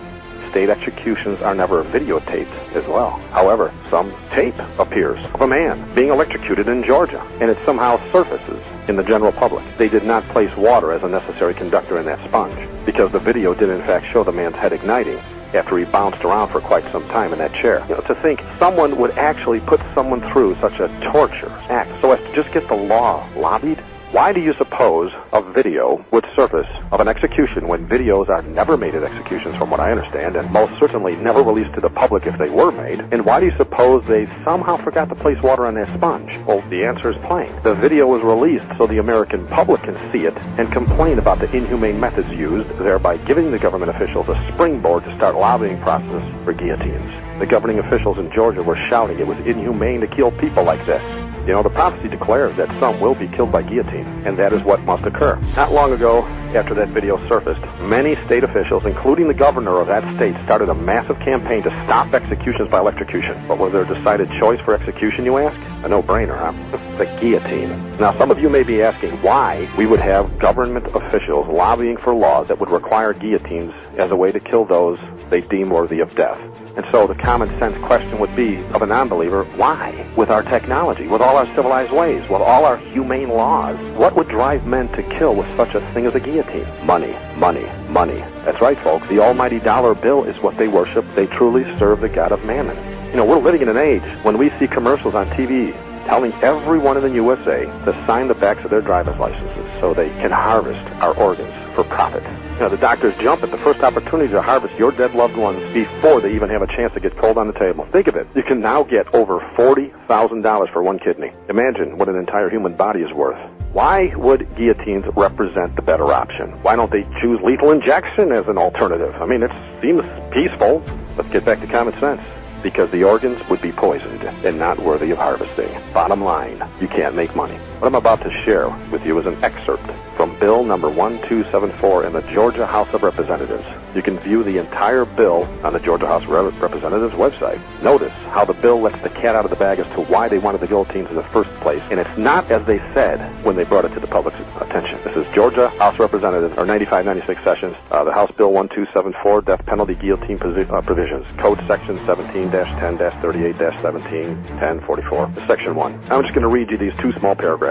state executions are never videotaped as well. However, some tape appears of a man being electrocuted in Georgia, and it somehow surfaces in the general public. They did not place water as a necessary conductor in that sponge, because the video did in fact show the man's head igniting after he bounced around for quite some time in that chair. To think someone would actually put someone through such a torture act so as to just get the law lobbied? Why do you suppose a video would surface of an execution when videos are never made at executions, from what I understand, and most certainly never released to the public if they were made? And why do you suppose they somehow forgot to place water on their sponge? Well, the answer is plain. The video was released so the American public can see it and complain about the inhumane methods used, thereby giving the government officials a springboard to start lobbying process for guillotines. The governing officials in Georgia were shouting it was inhumane to kill people like this. You know, the prophecy declares that some will be killed by guillotine, and that is what must occur. Not long ago, after that video surfaced, many state officials, including the governor of that state, started a massive campaign to stop executions by electrocution. But was their decided choice for execution, you ask? A no-brainer, huh? The guillotine. Now, some of you may be asking why we would have government officials lobbying for laws that would require guillotines as a way to kill those they deem worthy of death. And so the common sense question would be, of a non-believer, why? With our technology, with all our civilized ways, with all our humane laws, what would drive men to kill with such a thing as a guillotine? Money, money, money. That's right, folks. The almighty dollar bill is what they worship. They truly serve the god of mammon. You know, we're living in an age when we see commercials on TV telling everyone in the USA to sign the backs of their driver's licenses so they can harvest our organs for profit. You know, the doctors jump at the first opportunity to harvest your dead loved ones before they even have a chance to get cold on the table. Think of it. You can now get over $40,000 for one kidney. Imagine what an entire human body is worth. Why would guillotines represent the better option? Why don't they choose lethal injection as an alternative? I mean, it seems peaceful. Let's get back to common sense. Because the organs would be poisoned and not worthy of harvesting. Bottom line, you can't make money. What I'm about to share with you is an excerpt from Bill number 1274 in the Georgia House of Representatives. You can view the entire bill on the Georgia House of Representatives website. Notice how the bill lets the cat out of the bag as to why they wanted the guillotines in the first place. And it's not as they said when they brought it to the public's attention. This is Georgia House of Representatives, or 95-96 sessions, the House Bill 1274, death penalty guillotine provisions, Code Section 17-10-38-17-1044, Section 1. I'm just going to read you these two small paragraphs.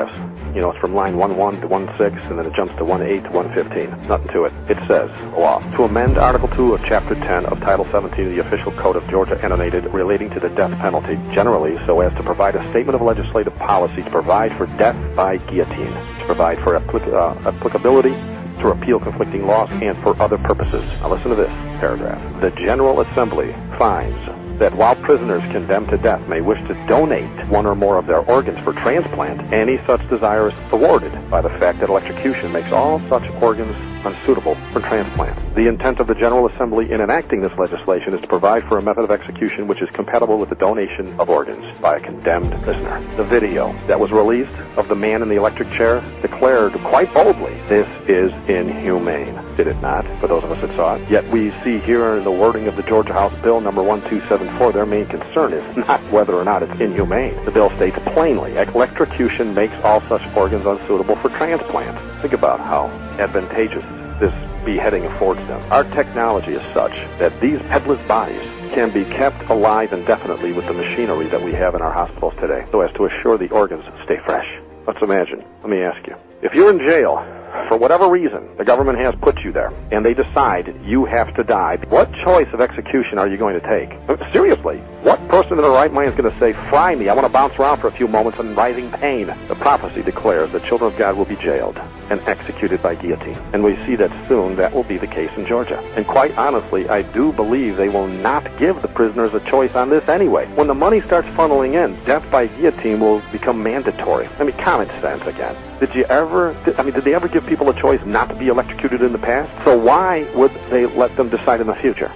You know, it's from line 11 to 16, and then it jumps to 18 to 115. Nothing to it. It says, law. To amend Article 2 of Chapter 10 of Title 17 of the Official Code of Georgia annotated relating to the death penalty, generally so as to provide a statement of legislative policy to provide for death by guillotine, to provide for applicability, to repeal conflicting laws, and for other purposes. Now listen to this paragraph. The General Assembly finds that while prisoners condemned to death may wish to donate one or more of their organs for transplant, any such desire is thwarted by the fact that electrocution makes all such organs unsuitable for transplant. The intent of the General Assembly in enacting this legislation is to provide for a method of execution which is compatible with the donation of organs by a condemned prisoner. The video that was released of the man in the electric chair declared quite boldly, this is inhumane. Did it not, for those of us that saw it? Yet we see here in the wording of the Georgia House Bill number 1274, their main concern is not whether or not it's inhumane. The bill states plainly, electrocution makes all such organs unsuitable for transplant. Think about how advantageous this beheading affords them. Our technology is such that these headless bodies can be kept alive indefinitely with the machinery that we have in our hospitals today, so as to assure the organs stay fresh. Let's imagine. Let me ask you. If you're in jail, for whatever reason, the government has put you there, and they decide you have to die, what choice of execution are you going to take? Seriously, what person in their right mind is going to say, fry me, I want to bounce around for a few moments in writhing pain? The prophecy declares the children of God will be jailed and executed by guillotine. And we see that soon that will be the case in Georgia. And quite honestly, I do believe they will not give the prisoners a choice on this anyway. When the money starts funneling in, death by guillotine will become mandatory. I mean, common sense again. Did they ever give people a choice not to be electrocuted in the past? So why would they let them decide in the future?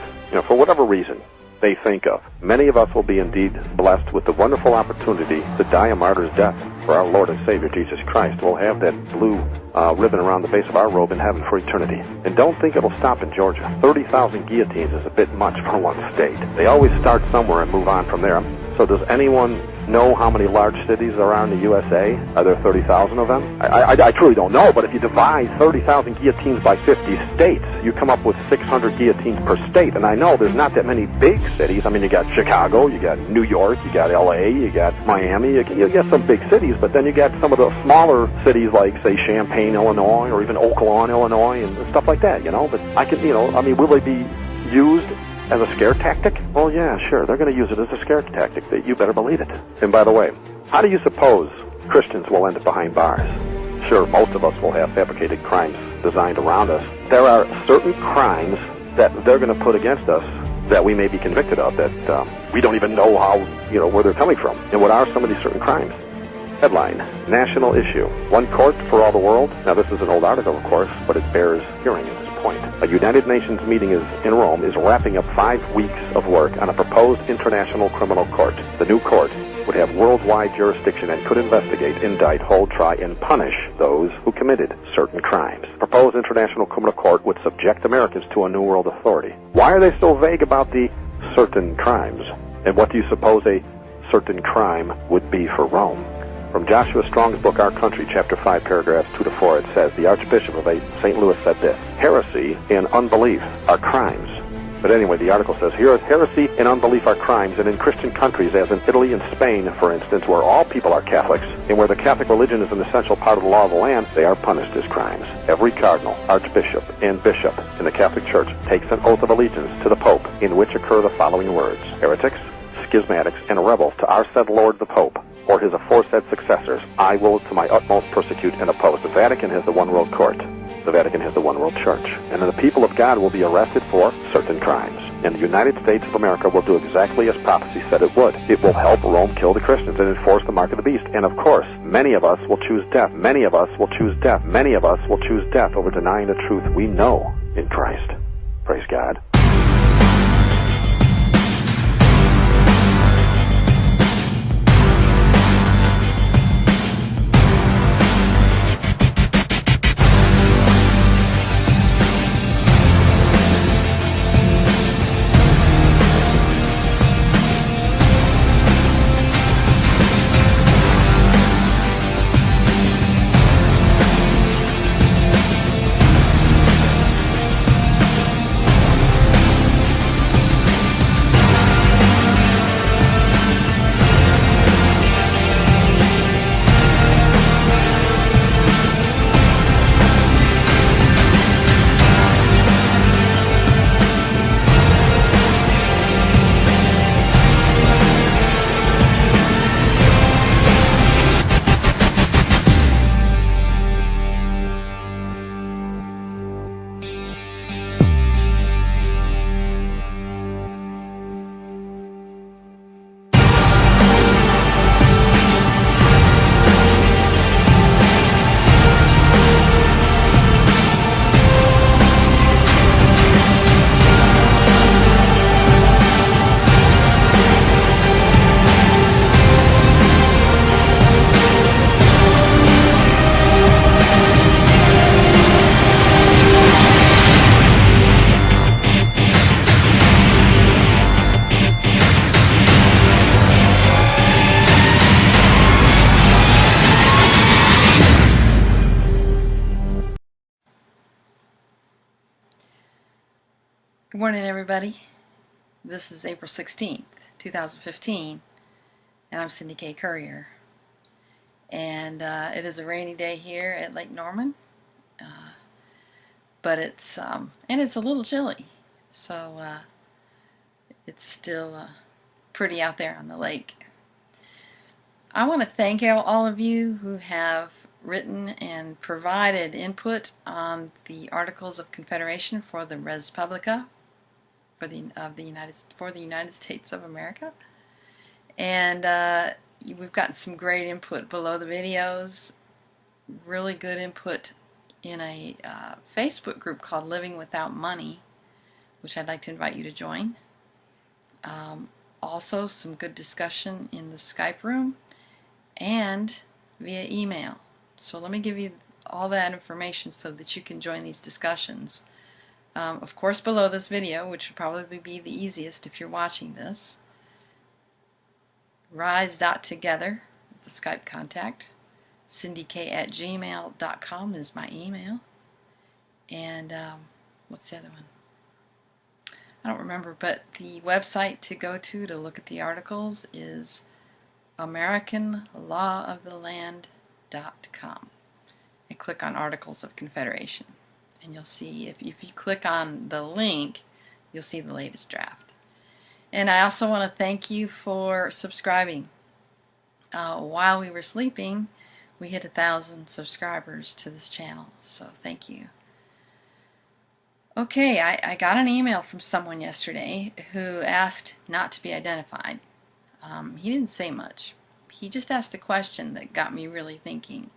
For whatever reason they think of. Many of us will be indeed blessed with the wonderful opportunity to die a martyr's death for our Lord and Savior Jesus Christ. We'll have that blue ribbon around the base of our robe in heaven for eternity. And don't think it'll stop in Georgia. 30,000 guillotines is a bit much for one state. They always start somewhere and move on from there. So does anyone know how many large cities there are in the USA? Are there 30,000 of them? I truly don't know, but if you divide 30,000 guillotines by 50 states, you come up with 600 guillotines per state. And I know there's not that many big cities. I mean, you got Chicago, you got New York, you got LA, you got Miami, you got some big cities, but then you got some of the smaller cities like, say, Champaign, Illinois, or even Oak Lawn, Illinois, and stuff like that, But will they be used as a scare tactic? Well, yeah, sure. They're going to use it as a scare tactic. You better believe it. And by the way, how do you suppose Christians will end up behind bars? Sure, most of us will have fabricated crimes designed around us. There are certain crimes that they're going to put against us that we may be convicted of that we don't even know where they're coming from. And what are some of these certain crimes? Headline, national issue. One court for all the world. Now, this is an old article, of course, but it bears hearing at this point. A United Nations meeting in Rome is wrapping up 5 weeks of work on a proposed international criminal court. The new court would have worldwide jurisdiction and could investigate, indict, hold, try, and punish those who committed certain crimes. The proposed international criminal court would subject Americans to a New World authority. Why are they so vague about the certain crimes? And what do you suppose a certain crime would be for Rome? From Joshua Strong's book, Our Country, chapter 5, paragraphs 2 to 4, it says, the Archbishop of St. Louis said this, heresy and unbelief are crimes. But anyway, the article says, here, heresy and unbelief are crimes, and in Christian countries, as in Italy and Spain, for instance, where all people are Catholics, and where the Catholic religion is an essential part of the law of the land, they are punished as crimes. Every cardinal, archbishop, and bishop in the Catholic Church takes an oath of allegiance to the Pope, in which occur the following words, heretics, schismatics, and rebels to our said Lord the Pope, or his aforesaid successors, I will to my utmost persecute and oppose. The Vatican has the one world court. The Vatican has the one world church. And the people of God will be arrested for certain crimes. And the United States of America will do exactly as prophecy said it would. It will help Rome kill the Christians and enforce the mark of the beast. And of course, many of us will choose death. Many of us will choose death. Many of us will choose death over denying the truth we know in Christ. Praise God. Good morning, everybody. This is April 16th, 2015, and I'm Cindy K. Courier. And it is a rainy day here at Lake Norman, but it's a little chilly, so it's still pretty out there on the lake. I want to thank all of you who have written and provided input on the Articles of Confederation for the Res Publica for the United States of America, and we've gotten some great input below the videos. Really good input in a Facebook group called Living Without Money, which I'd like to invite you to join. Also, some good discussion in the Skype room and via email. So let me give you all that information so that you can join these discussions. Of course, below this video, which would probably be the easiest if you're watching this, rise.together is the Skype contact. cindyk@gmail.com is my email. And what's the other one? I don't remember, but the website to go to look at the articles is AmericanLawOfTheLand.com, and click on Articles of Confederation. And you'll see, if you click on the link, you'll see the latest draft. And I also want to thank you for subscribing. While we were sleeping, we hit 1,000 subscribers to this channel, so thank you. Okay, I got an email from someone yesterday who asked not to be identified. He didn't say much. He just asked a question that got me really thinking.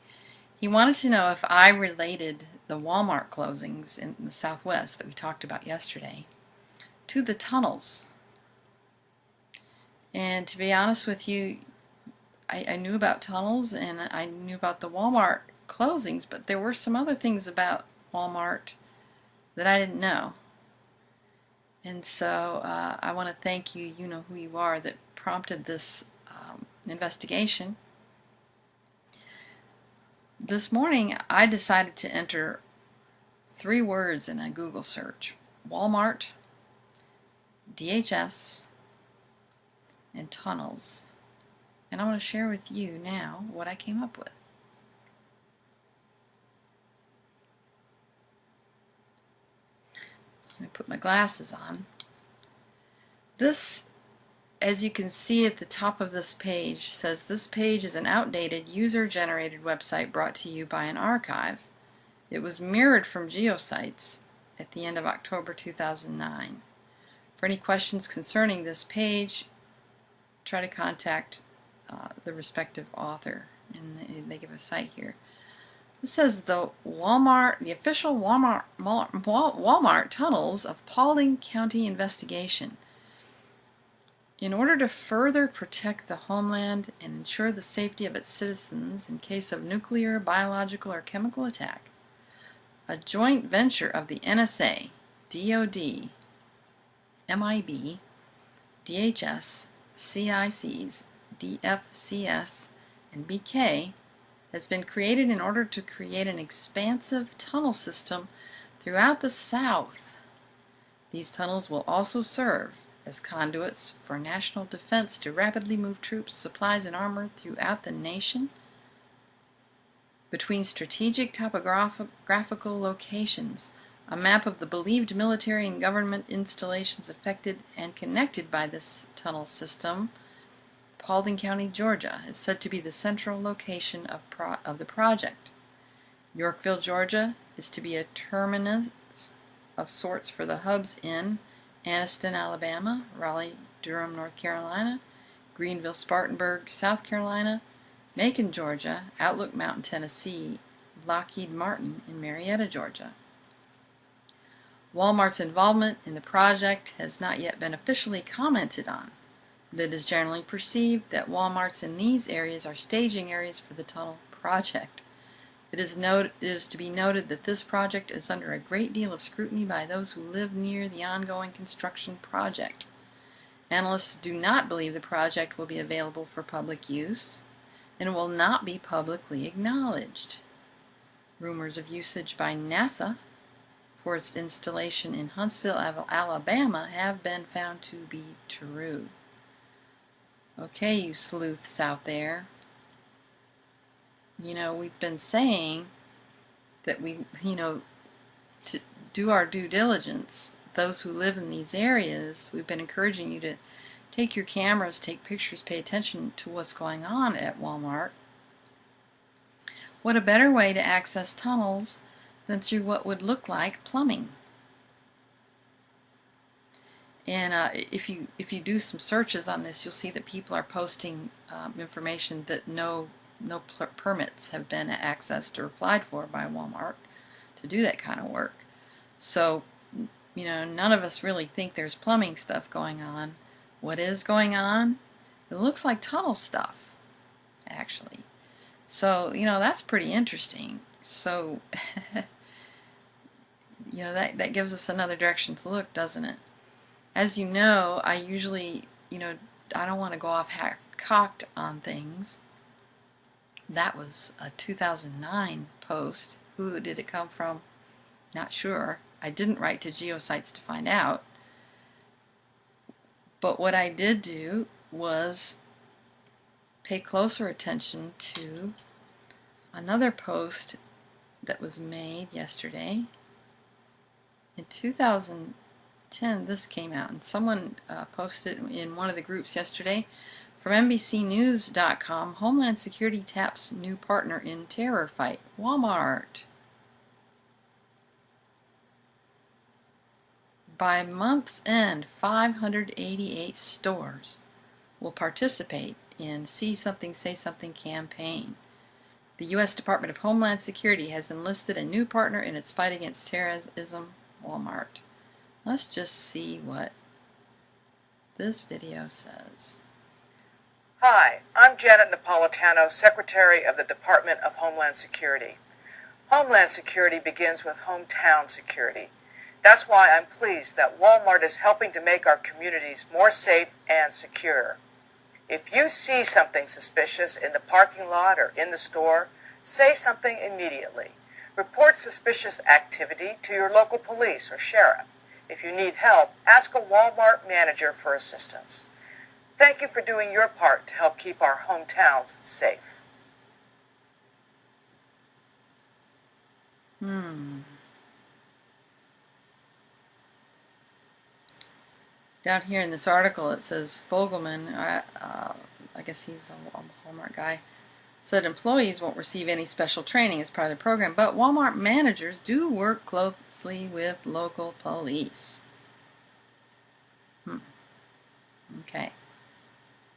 He wanted to know if I related the Walmart closings in the Southwest that we talked about yesterday to the tunnels. And to be honest with you, I knew about tunnels and I knew about the Walmart closings, but there were some other things about Walmart that I didn't know. And so I want to thank you, you know who you are, that prompted this investigation. This morning I decided to enter 3 words in a Google search: Walmart, DHS, and tunnels. And I want to share with you now what I came up with. Let me put my glasses on. This, as you can see at the top of this page, says this page is an outdated user-generated website brought to you by an archive. It was mirrored from geosites at the end of October 2009. For any questions concerning this page, try to contact the respective author, and they give a site here. It says the official Walmart tunnels of Paulding County investigation. In order to further protect the homeland and ensure the safety of its citizens in case of nuclear, biological, or chemical attack, a joint venture of the NSA, DOD, MIB, DHS, CICs, DFCS, and BK has been created in order to create an expansive tunnel system throughout the South. These tunnels will also serve as conduits for national defense to rapidly move troops, supplies, and armor throughout the nation between strategic topographical locations. A map of the believed military and government installations affected and connected by this tunnel system, Paulding County, Georgia, is said to be the central location of the project. Yorkville, Georgia, is to be a terminus of sorts for the hubs in Anniston, Alabama, Raleigh, Durham, North Carolina, Greenville, Spartanburg, South Carolina, Macon, Georgia, Outlook Mountain, Tennessee, Lockheed Martin in Marietta, Georgia. Walmart's involvement in the project has not yet been officially commented on, but it is generally perceived that Walmarts in these areas are staging areas for the tunnel project. It is to be noted that this project is under a great deal of scrutiny by those who live near the ongoing construction project. Analysts do not believe the project will be available for public use and will not be publicly acknowledged. Rumors of usage by NASA for its installation in Huntsville, Alabama have been found to be true. Okay, you sleuths out there. You know, we've been saying that we, to do our due diligence. Those who live in these areas, we've been encouraging you to take your cameras, take pictures, pay attention to what's going on at Walmart. What a better way to access tunnels than through what would look like plumbing. And if you do some searches on this, you'll see that people are posting information that no permits have been accessed or applied for by Walmart to do that kind of work. So, none of us really think there's plumbing stuff going on. What is going on? It looks like tunnel stuff, actually. So, that's pretty interesting. So, that gives us another direction to look, doesn't it? As you know, I usually, I don't want to go off cocked on things. That was a 2009 post. Who did it come from? Not sure. I didn't write to Geosites to find out. But what I did do was pay closer attention to another post that was made yesterday. In 2010, this came out, and someone posted in one of the groups yesterday from NBCnews.com, Homeland Security taps new partner in terror fight, Walmart. By month's end, 588 stores will participate in See Something, Say Something campaign. The U.S. Department of Homeland Security has enlisted a new partner in its fight against terrorism, Walmart. Let's just see what this video says. Hi, I'm Janet Napolitano, Secretary of the Department of Homeland Security. Homeland Security begins with hometown security. That's why I'm pleased that Walmart is helping to make our communities more safe and secure. If you see something suspicious in the parking lot or in the store, say something immediately. Report suspicious activity to your local police or sheriff. If you need help, ask a Walmart manager for assistance. Thank you for doing your part to help keep our hometowns safe. Down here in this article it says Fogelman, I guess he's a Walmart guy, said employees won't receive any special training as part of the program, but Walmart managers do work closely with local police. Okay.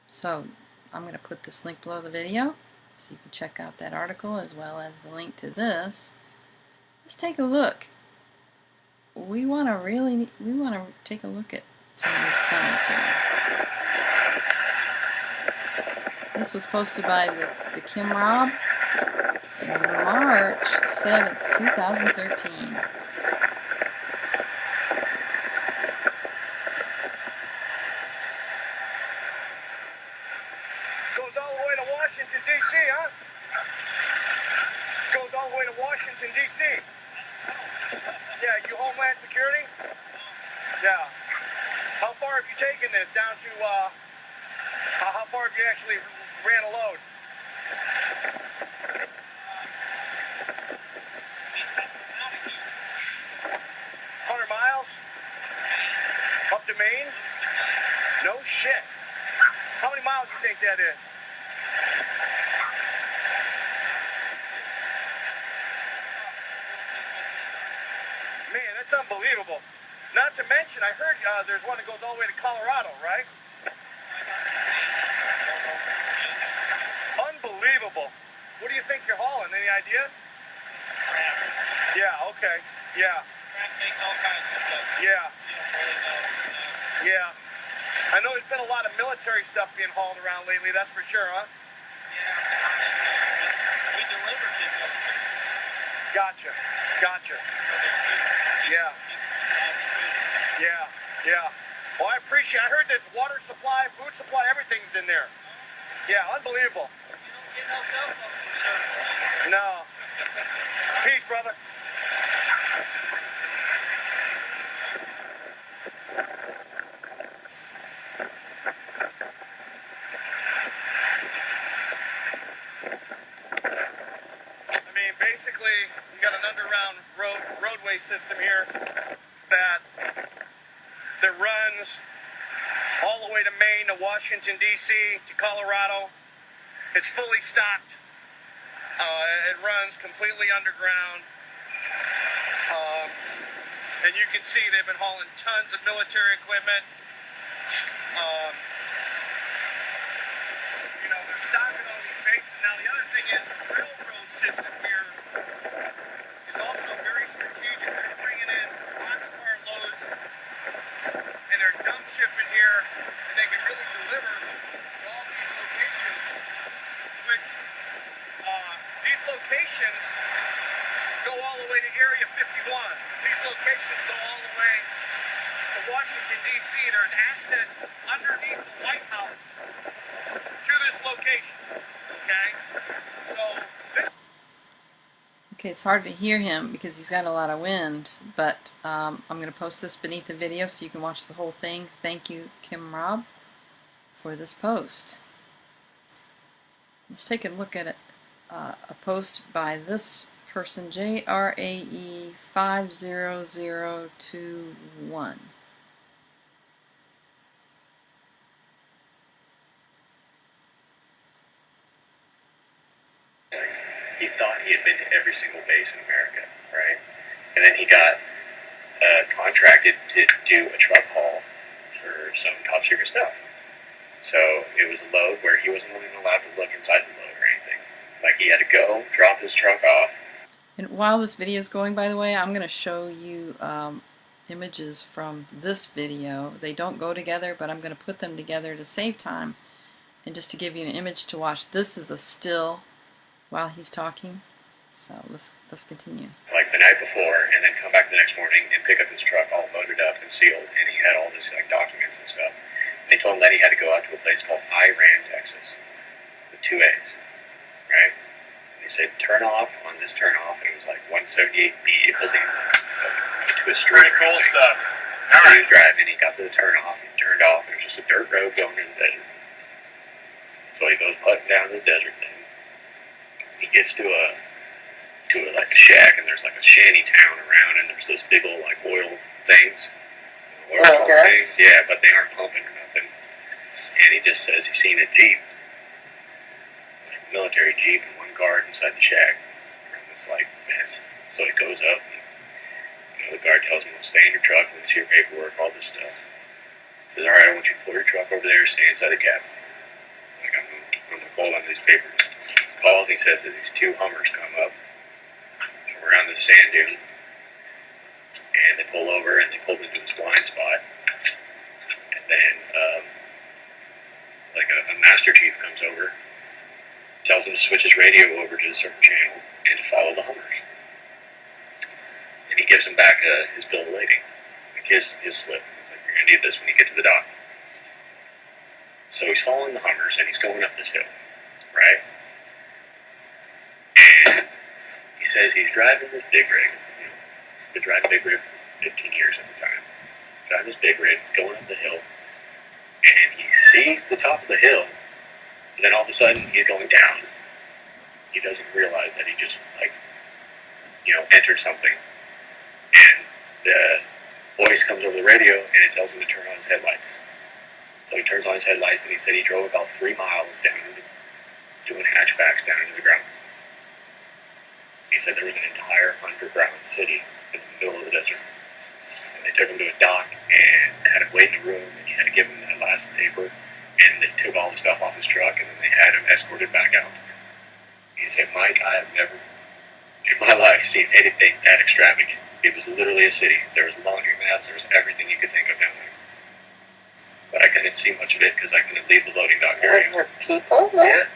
So I'm going to put this link below the video so you can check out that article as well as the link to this. Let's take a look. We want to take a look at some of these tunnels here. This was posted by the Kim Rob on March 7th, 2013. Goes all the way to Washington, D.C., huh? Goes all the way to Washington, D.C. Yeah, you Homeland Security? Yeah. How far have you taken this down to, how far have you actually ran a load? 100 miles? Up to Maine? No shit. How many miles do you think that is? Man, that's unbelievable. Not to mention, I heard there's one that goes all the way to Colorado, right? Unbelievable. What do you think you're hauling? Any idea? Yeah, okay. Yeah. Makes all kinds of stuff. Yeah. Yeah. I know there's been a lot of military stuff being hauled around lately, that's for sure, huh? Yeah. We deliver to military. Gotcha. Gotcha. Yeah. Yeah. Yeah. Well, I appreciate it. I heard there's water supply, food supply, everything's in there. Yeah, unbelievable. You don't get no cell phone for sure. No. Peace, brother. basically, you got an underground roadway system here that runs all the way to Maine, to Washington, D.C., to Colorado. It's fully stocked. It runs completely underground. And you can see they've been hauling tons of military equipment. You know, they're stocking all these bases. Now, the other thing is the railroad system here is also very strategic. They're bringing in boxcar loads, and they're dump shipping here, and they can really deliver to all these locations, which these locations go all the way to Area 51. These locations go all the way to Washington, D.C. There's access underneath the White House to this location, okay? So this... Okay, it's hard to hear him because he's got a lot of wind, but I'm going to post this beneath the video so you can watch the whole thing. Thank you, Kim Rob, for this post. Let's take a look at it. A post by this person, JRAE50021. He thought he had been to every single base in America, right? And then he got contracted to do a truck haul for some top secret stuff. So it was a load where he wasn't even allowed to look inside the load or anything. Like, he had to go, drop his truck off. And while this video is going, by the way, I'm going to show you images from this video. They don't go together, but I'm going to put them together to save time and just to give you an image to watch. This is a still while he's talking. So let's continue. Like the night before, and then come back the next morning and pick up his truck all loaded up and sealed, and he had all this like documents and stuff. And they told him that he had to go out to a place called Iran, Texas, with 2 A's, right? And they said turn off on this turn off, and it was like 178B. It wasn't even to a street. Pretty cool stuff. So he was driving, he got to the turn off, he turned off, and it was just a dirt road going in the desert. So he goes putting down the desert thing. He gets to like a shack, and there's like a shanty town around, and there's those big old like oil things. Oil pump things, yeah, but they aren't pumping or nothing. And he just says he's seen a Jeep. Like a military Jeep and one guard inside the shack. And it's like mess. So he goes up, and the guard tells him to stay in your truck, let's see your paperwork, all this stuff. He says, alright, I want you to pull your truck over there, stay inside the cabin. Like, I'm gonna hold on to these papers. Calls, he says that these 2 Hummers come up around the sand dune, and they pull over, and they pull into this blind spot, and then like a master chief comes over, tells him to switch his radio over to a certain channel and to follow the Hummers, and he gives him back his bill of lading, like his slip. He's like, you're gonna need this when you get to the dock. So he's following the Hummers, and he's going up this hill, right? And he says he's driving this big rig. He's been driving big rig for 15 years at the time. Driving this big rig, going up the hill, and he sees the top of the hill, and then all of a sudden he's going down. He doesn't realize that he just, like, entered something. And the voice comes over the radio, and it tells him to turn on his headlights. So he turns on his headlights, and he said he drove about 3 miles down, doing hatchbacks down into the ground. He said there was an entire underground city in the middle of the desert. And they took him to a dock and had him wait in a room, and he had to give him that last paper, and they took all the stuff off his truck, and then they had him escorted back out. He said, Mike, I have never in my life seen anything that extravagant. It was literally a city. There was laundromats, there was everything you could think of down there. But I couldn't see much of it because I couldn't leave the loading dock area. Was there people there? Yeah.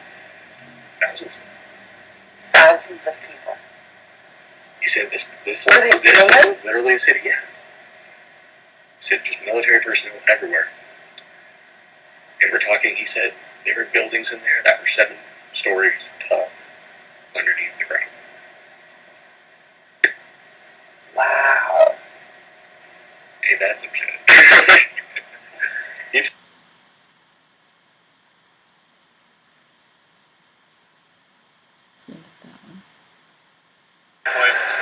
Thousands. Thousands of people. He said this was really? literally a city, yeah. He said just military personnel everywhere. And we're talking, he said, there were buildings in there that were 7 stories tall underneath the ground. Wow. Hey, that's upsetting. business.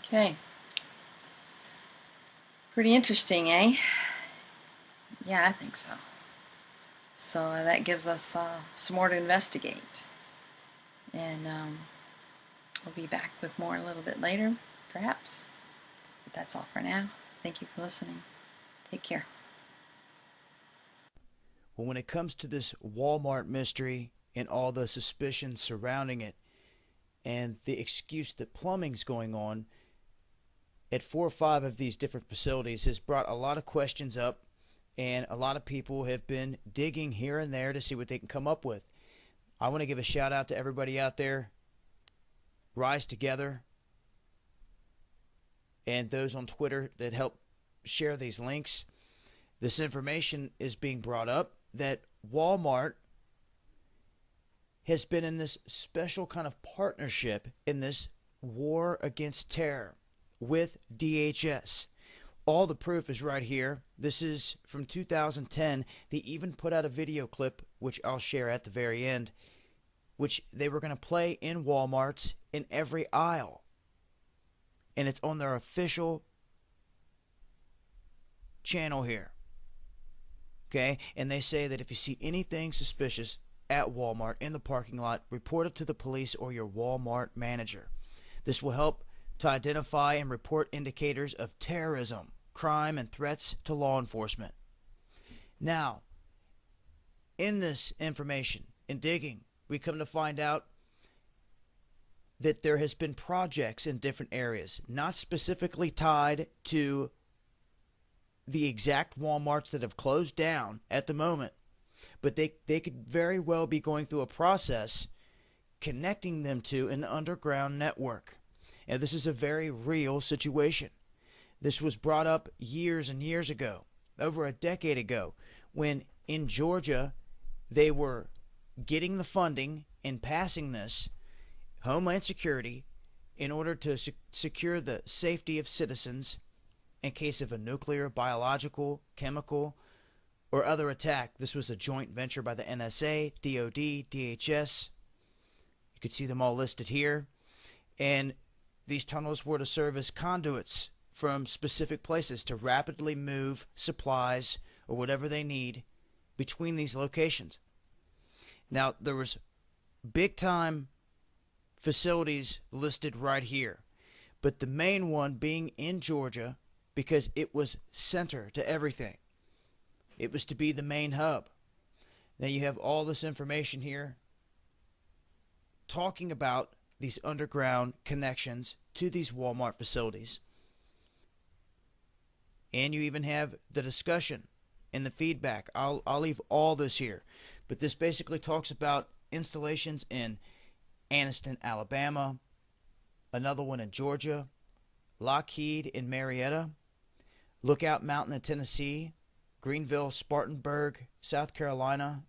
Okay. Pretty interesting, eh? Yeah, I think so. So that gives us some more to investigate. And we'll be back with more a little bit later, perhaps. But that's all for now. Thank you for listening. Take care. Well, when it comes to this Walmart mystery and all the suspicions surrounding it and the excuse that plumbing's going on at 4 or 5 of these different facilities has brought a lot of questions up, and a lot of people have been digging here and there to see what they can come up with. I want to give a shout out to everybody out there, Rise Together, and those on Twitter that help share these links. This information is being brought up that Walmart has been in this special kind of partnership in this war against terror with DHS. All the proof is right here. This is from 2010. They even put out a video clip, which I'll share at the very end, which they were going to play in Walmarts in every aisle. And it's on their official channel here. Okay? And they say that if you see anything suspicious at Walmart in the parking lot, report it to the police or your Walmart manager. This will help to identify and report indicators of terrorism, crime, and threats to law enforcement. Now, in this information, in digging, we come to find out that there has been projects in different areas, not specifically tied to the exact Walmarts that have closed down at the moment, but they could very well be going through a process connecting them to an underground network. And this is a very real situation. This was brought up years and years ago, over a decade ago, when in Georgia they were getting the funding and passing this Homeland Security in order to secure the safety of citizens in case of a nuclear, biological, chemical, or other attack. This was a joint venture by the NSA, DOD, DHS. You can see them all listed here. And these tunnels were to serve as conduits from specific places to rapidly move supplies or whatever they need between these locations. Now, there was big-time facilities listed right here, but the main one being in Georgia because it was center to everything. It was to be the main hub. Now you have all this information here talking about these underground connections to these Walmart facilities. And you even have the discussion and the feedback. I'll leave all this here. But this basically talks about installations in Anniston, Alabama, another one in Georgia, Lockheed in Marietta, Lookout Mountain in Tennessee, Greenville, Spartanburg, South Carolina,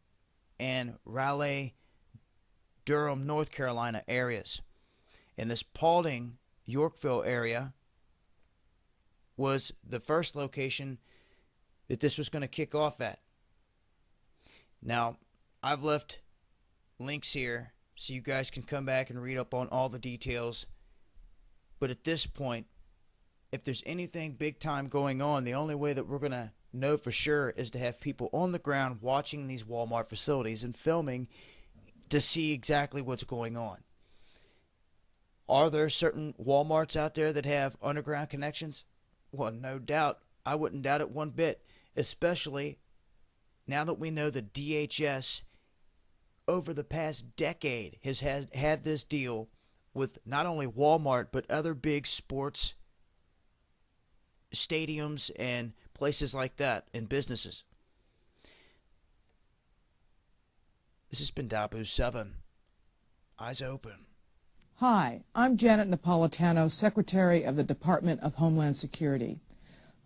and Raleigh, Durham, North Carolina areas. And this Paulding, Yorkville area was the first location that this was going to kick off at. Now, I've left links here so you guys can come back and read up on all the details. But at this point, if there's anything big time going on, the only way that we're going to know for sure is to have people on the ground watching these Walmart facilities and filming to see exactly what's going on. Are there certain Walmarts out there that have underground connections? Well, no doubt. I wouldn't doubt it one bit, especially now that we know the DHS over the past decade has had this deal with not only Walmart but other big sports stadiums and places like that and businesses. This has been Dabu 7. Eyes open. Hi, I'm Janet Napolitano, Secretary of the Department of Homeland Security.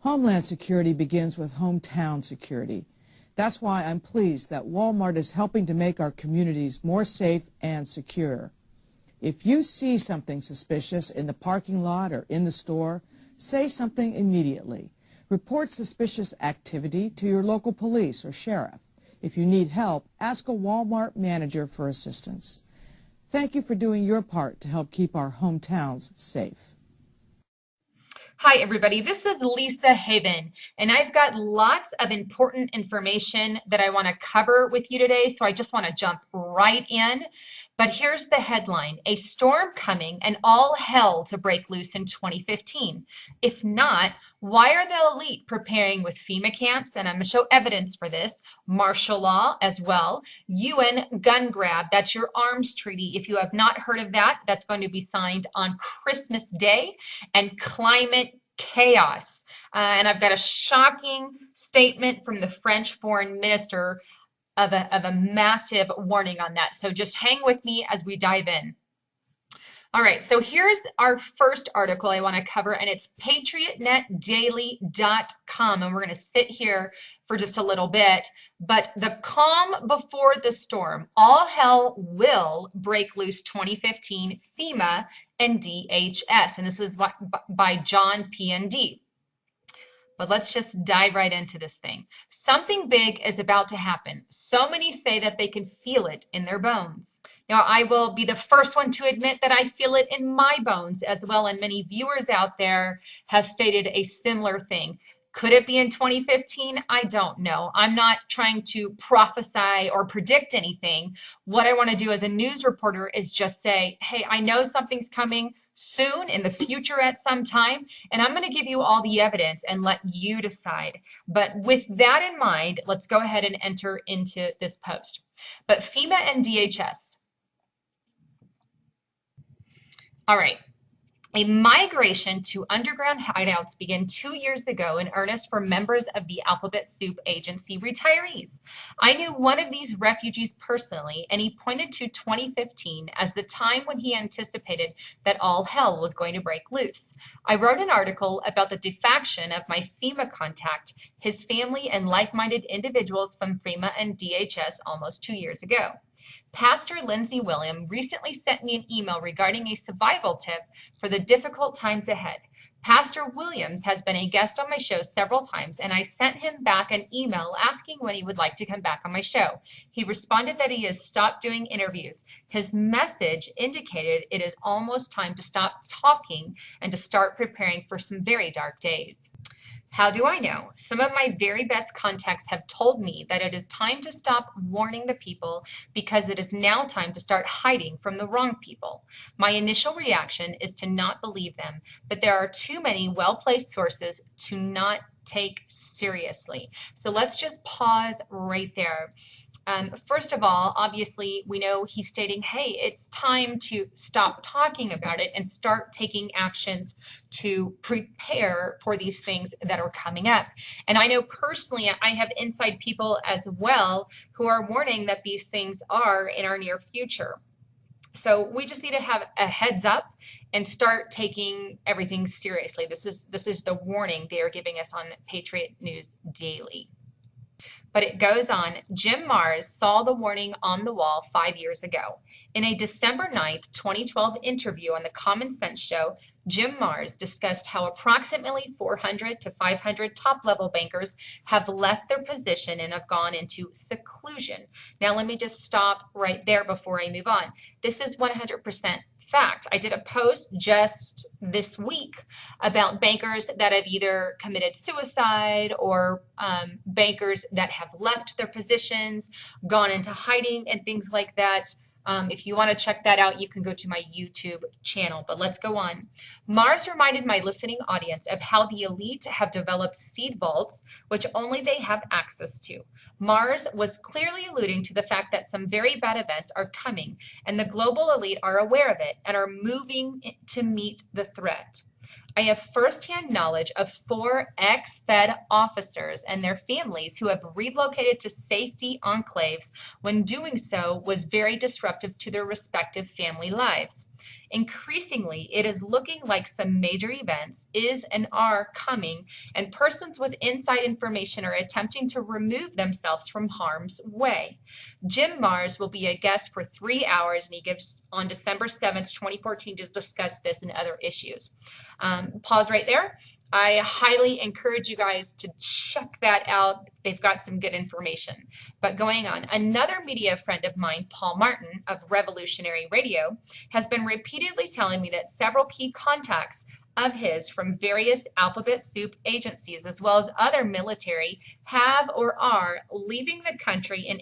Homeland Security begins with hometown security. That's why I'm pleased that Walmart is helping to make our communities more safe and secure. If you see something suspicious in the parking lot or in the store, say something immediately. Report suspicious activity to your local police or sheriff. If you need help, ask a Walmart manager for assistance. Thank you for doing your part to help keep our hometowns safe. Hi, everybody. This is Lisa Haben, and I've got lots of important information that I want to cover with you today, so I just want to jump right in. But here's the headline: a storm coming and all hell to break loose in 2015. If not, why are the elite preparing with FEMA camps? And I'm going to show evidence for this. Martial law as well. UN gun grab, that's your arms treaty. If you have not heard of that, that's going to be signed on Christmas Day. And climate chaos. And I've got a shocking statement from the French foreign minister of a massive warning on that. So just hang with me as we dive in. All right, so here's our first article I want to cover, and it's patriotnetdaily.com, and we're going to sit here for just a little bit. But the calm before the storm, all hell will break loose 2015, FEMA and DHS, and this is by John P&D. But let's just dive right into this thing. Something big is about to happen. So many say that they can feel it in their bones. Now, I will be the first one to admit that I feel it in my bones as well, and many viewers out there have stated a similar thing. Could it be in 2015? I don't know. I'm not trying to prophesy or predict anything. What I want to do as a news reporter is just say, hey, I know something's coming soon in the future at some time, and I'm going to give you all the evidence and let you decide. But with that in mind, let's go ahead and enter into this post. But FEMA and DHS. All right. A migration to underground hideouts began 2 years ago in earnest for members of the Alphabet Soup Agency retirees. I knew one of these refugees personally, and he pointed to 2015 as the time when he anticipated that all hell was going to break loose. I wrote an article about the defaction of my FEMA contact, his family, and like-minded individuals from FEMA and DHS almost 2 years ago. Pastor Lindsey William recently sent me an email regarding a survival tip for the difficult times ahead. Pastor Williams has been a guest on my show several times, and I sent him back an email asking when he would like to come back on my show. He responded that he has stopped doing interviews. His message indicated it is almost time to stop talking and to start preparing for some very dark days. How do I know? Some of my very best contacts have told me that it is time to stop warning the people because it is now time to start hiding from the wrong people. My initial reaction is to not believe them, but there are too many well-placed sources to not take seriously. So let's just pause right there. First of all, obviously, we know he's stating, hey, it's time to stop talking about it and start taking actions to prepare for these things that are coming up. And I know personally, I have inside people as well who are warning that these things are in our near future. So we just need to have a heads up and start taking everything seriously. This is the warning they are giving us on Patriot News Daily. But it goes on. Jim Marrs saw the warning on the wall 5 years ago. In a December 9th, 2012 interview on the Common Sense Show, Jim Marrs discussed how approximately 400 to 500 top-level bankers have left their position and have gone into seclusion. Now, let me just stop right there before I move on. This is 100% fact. I did a post just this week about bankers that have either committed suicide or bankers that have left their positions, gone into hiding and things like that. If you want to check that out, you can go to my YouTube channel, but let's go on. Marrs reminded my listening audience of how the elite have developed seed vaults, which only they have access to. Marrs was clearly alluding to the fact that some very bad events are coming, and the global elite are aware of it and are moving to meet the threat. I have firsthand knowledge of 4 ex-Fed officers and their families who have relocated to safety enclaves when doing so was very disruptive to their respective family lives. Increasingly, it is looking like some major events is and are coming, and persons with inside information are attempting to remove themselves from harm's way. Jim Mars will be a guest for 3 hours, and he gives on December 7th, 2014, to discuss this and other issues. Pause right there. I highly encourage you guys to check that out. They've got some good information. But going on, another media friend of mine, Paul Martin of Revolutionary Radio, has been repeatedly telling me that several key contacts of his from various alphabet soup agencies, as well as other military, have or are leaving the country in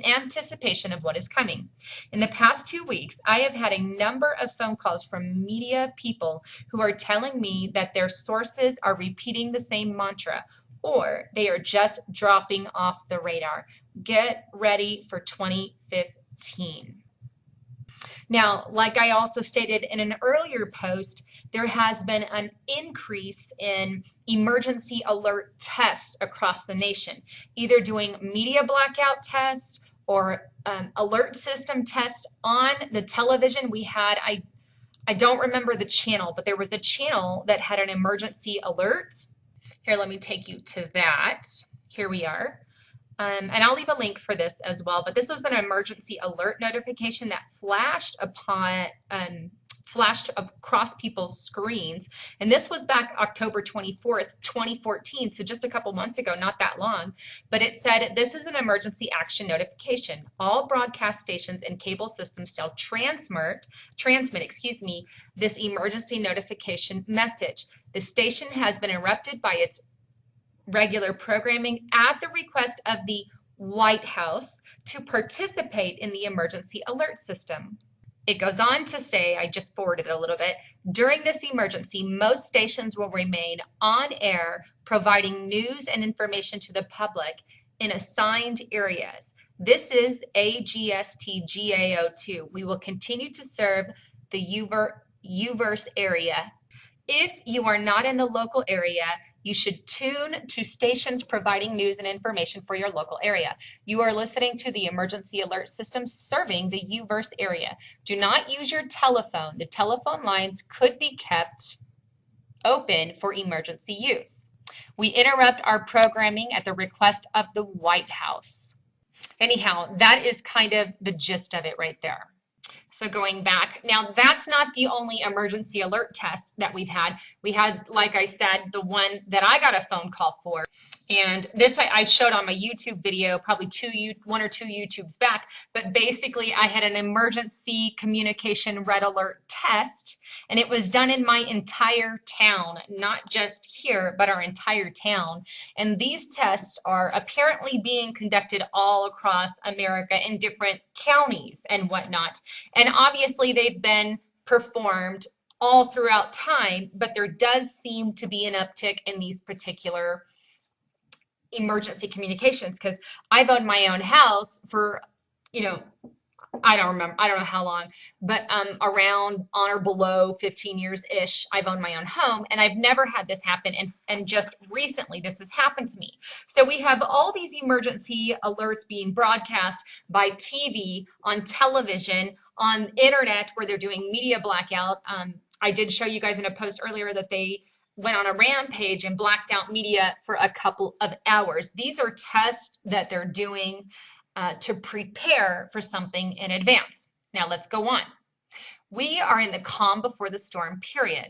anticipation of what is coming. In the past 2 weeks, I have had a number of phone calls from media people who are telling me that their sources are repeating the same mantra, or they are just dropping off the radar. Get ready for 2015. Now, like I also stated in an earlier post, there has been an increase in emergency alert tests across the nation, either doing media blackout tests or alert system tests on the television. We had, I don't remember the channel, but there was a channel that had an emergency alert. Here, let me take you to that. Here we are. And I'll leave a link for this as well, but this was an emergency alert notification that flashed across people's screens. And this was back October 24th, 2014, so just a couple months ago, not that long. But it said, this is an emergency action notification. All broadcast stations and cable systems shall transmit, this emergency notification message. The station has been interrupted by its regular programming at the request of the White House to participate in the emergency alert system. It goes on to say, I just forwarded it a little bit, during this emergency, most stations will remain on air, providing news and information to the public in assigned areas. This is AGST-GAO2. We will continue to serve the UVerse area. If you are not in the local area, you should tune to stations providing news and information for your local area. You are listening to the emergency alert system serving the UVerse area. Do not use your telephone. The telephone lines could be kept open for emergency use. We interrupt our programming at the request of the White House. Anyhow, that is kind of the gist of it right there. So going back, now that's not the only emergency alert test that we've had. We had, like I said, the one that I got a phone call for. And this I showed on my YouTube video, probably one or two YouTubes back. But basically, I had an emergency communication red alert test. And it was done in my entire town, not just here, but our entire town. And these tests are apparently being conducted all across America in different counties and whatnot. And obviously, they've been performed all throughout time, but there does seem to be an uptick in these particular emergency communications, because I've owned my own house for, I don't know how long, but around on or below 15 years-ish, I've owned my own home, and I've never had this happen, and just recently this has happened to me. So we have all these emergency alerts being broadcast by TV, on television, on internet, where they're doing media blackout. I did show you guys in a post earlier that they went on a rampage and blacked out media for a couple of hours. These are tests that they're doing to prepare for something in advance. Now let's go on. We are in the calm before the storm period.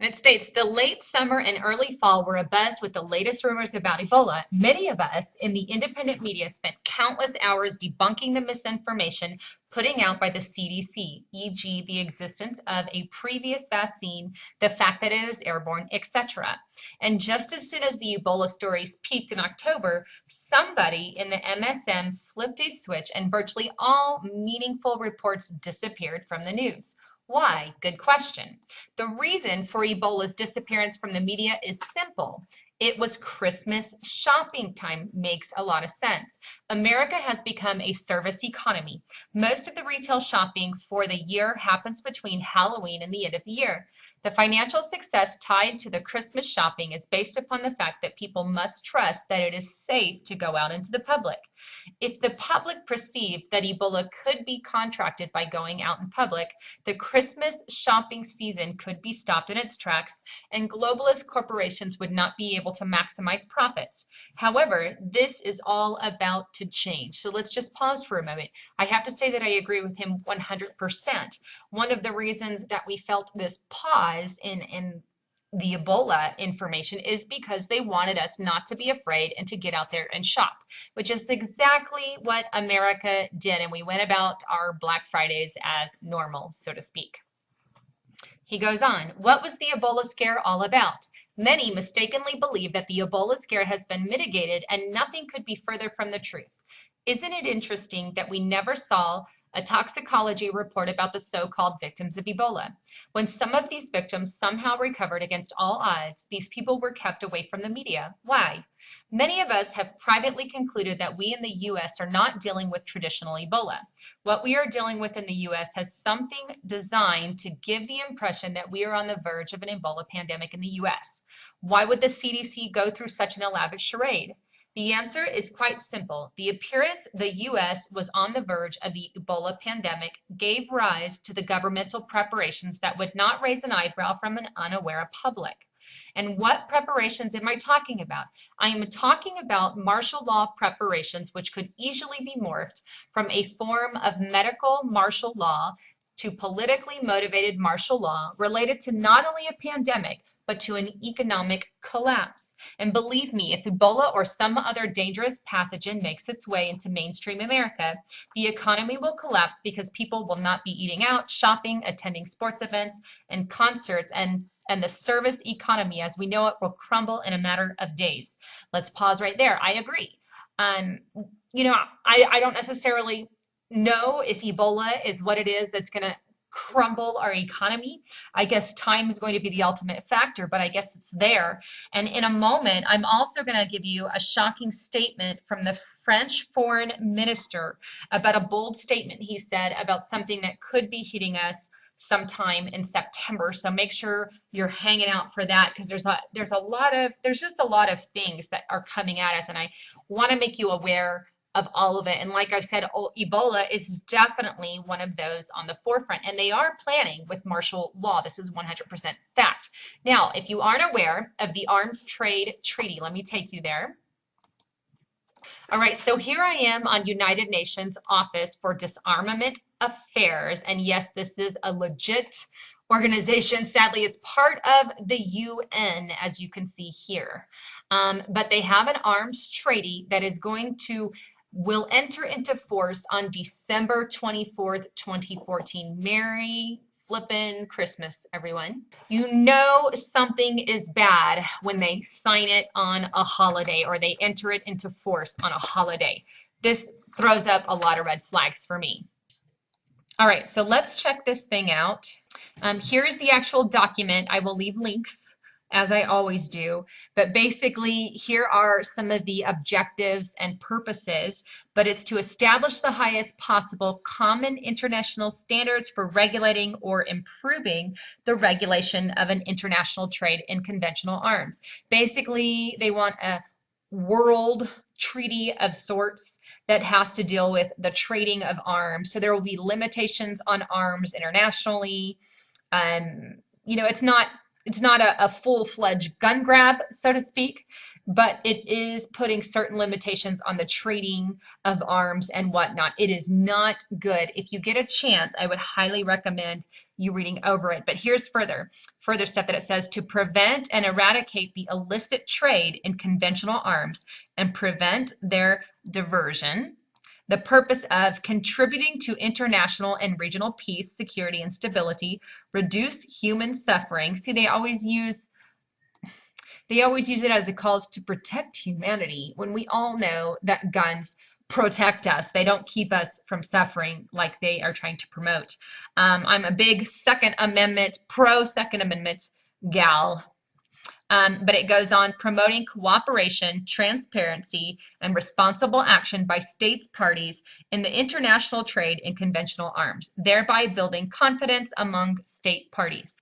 And it states, the late summer and early fall were abuzz with the latest rumors about Ebola. Many of us in the independent media spent countless hours debunking the misinformation putting out by the CDC, e.g. the existence of a previous vaccine, the fact that it is airborne, etc. And just as soon as the Ebola stories peaked in October, somebody in the MSM flipped a switch and virtually all meaningful reports disappeared from the news. Why? Good question. The reason for Ebola's disappearance from the media is simple. It was Christmas shopping time. Makes a lot of sense. America has become a service economy. Most of the retail shopping for the year happens between Halloween and the end of the year. The financial success tied to the Christmas shopping is based upon the fact that people must trust that it is safe to go out into the public. If the public perceived that Ebola could be contracted by going out in public, the Christmas shopping season could be stopped in its tracks and globalist corporations would not be able to maximize profits. However, this is all about to change. So let's just pause for a moment. I have to say that I agree with him 100%. One of the reasons that we felt this pause in the Ebola information is because they wanted us not to be afraid and to get out there and shop, which is exactly what America did. And we went about our Black Fridays as normal, so to speak. He goes on, what was the Ebola scare all about? Many mistakenly believe that the Ebola scare has been mitigated and nothing could be further from the truth. Isn't it interesting that we never saw a toxicology report about the so-called victims of Ebola? When some of these victims somehow recovered against all odds, these people were kept away from the media. Why? Many of us have privately concluded that we in the U.S. are not dealing with traditional Ebola. What we are dealing with in the U.S. has something designed to give the impression that we are on the verge of an Ebola pandemic in the U.S. Why would the CDC go through such an elaborate charade? The answer is quite simple. The appearance the U.S. was on the verge of the Ebola pandemic gave rise to the governmental preparations that would not raise an eyebrow from an unaware public. And what preparations am I talking about? I am talking about martial law preparations, which could easily be morphed from a form of medical martial law to politically motivated martial law related to not only a pandemic, but to an economic collapse. And believe me, if Ebola or some other dangerous pathogen makes its way into mainstream America, the economy will collapse because people will not be eating out, shopping, attending sports events and concerts, and the service economy as we know it will crumble in a matter of days. Let's pause right there. I agree. You know, I don't necessarily know if Ebola is what it is that's going to crumble our economy. I guess time is going to be the ultimate factor, but I guess it's there. And in a moment, I'm also going to give you a shocking statement from the French foreign minister about a bold statement he said about something that could be hitting us sometime in September. So make sure you're hanging out for that, because there's just a lot of things that are coming at us, and I want to make you aware of all of it. And like I said, Ebola is definitely one of those on the forefront, and they are planning with martial law. This is 100% fact. Now, if you aren't aware of the Arms Trade Treaty, let me take you there. All right, so here I am on United Nations Office for Disarmament Affairs, and yes, this is a legit organization. Sadly, it's part of the UN, as you can see here. But they have an arms treaty that is will enter into force on December 24th, 2014. Merry flippin' Christmas, everyone. You know something is bad when they sign it on a holiday or they enter it into force on a holiday. This throws up a lot of red flags for me. All right, so let's check this thing out. Here's the actual document. I will leave links, as I always do, but basically here are some of the objectives and purposes, but it's to establish the highest possible common international standards for regulating or improving the regulation of an international trade in conventional arms. Basically, they want a world treaty of sorts that has to deal with the trading of arms. So there will be limitations on arms internationally. You know, it's not a full-fledged gun grab, so to speak, but it is putting certain limitations on the trading of arms and whatnot. It is not good. If you get a chance, I would highly recommend you reading over it. But here's further stuff that it says: to prevent and eradicate the illicit trade in conventional arms and prevent their diversion. The purpose of contributing to international and regional peace, security, and stability, reduce human suffering. See, they always use it as a cause to protect humanity, when we all know that guns protect us. They don't keep us from suffering like they are trying to promote. I'm a big Second Amendment, pro Second Amendment gal. But it goes on promoting cooperation, transparency, and responsible action by states parties in the international trade in conventional arms, thereby building confidence among state parties.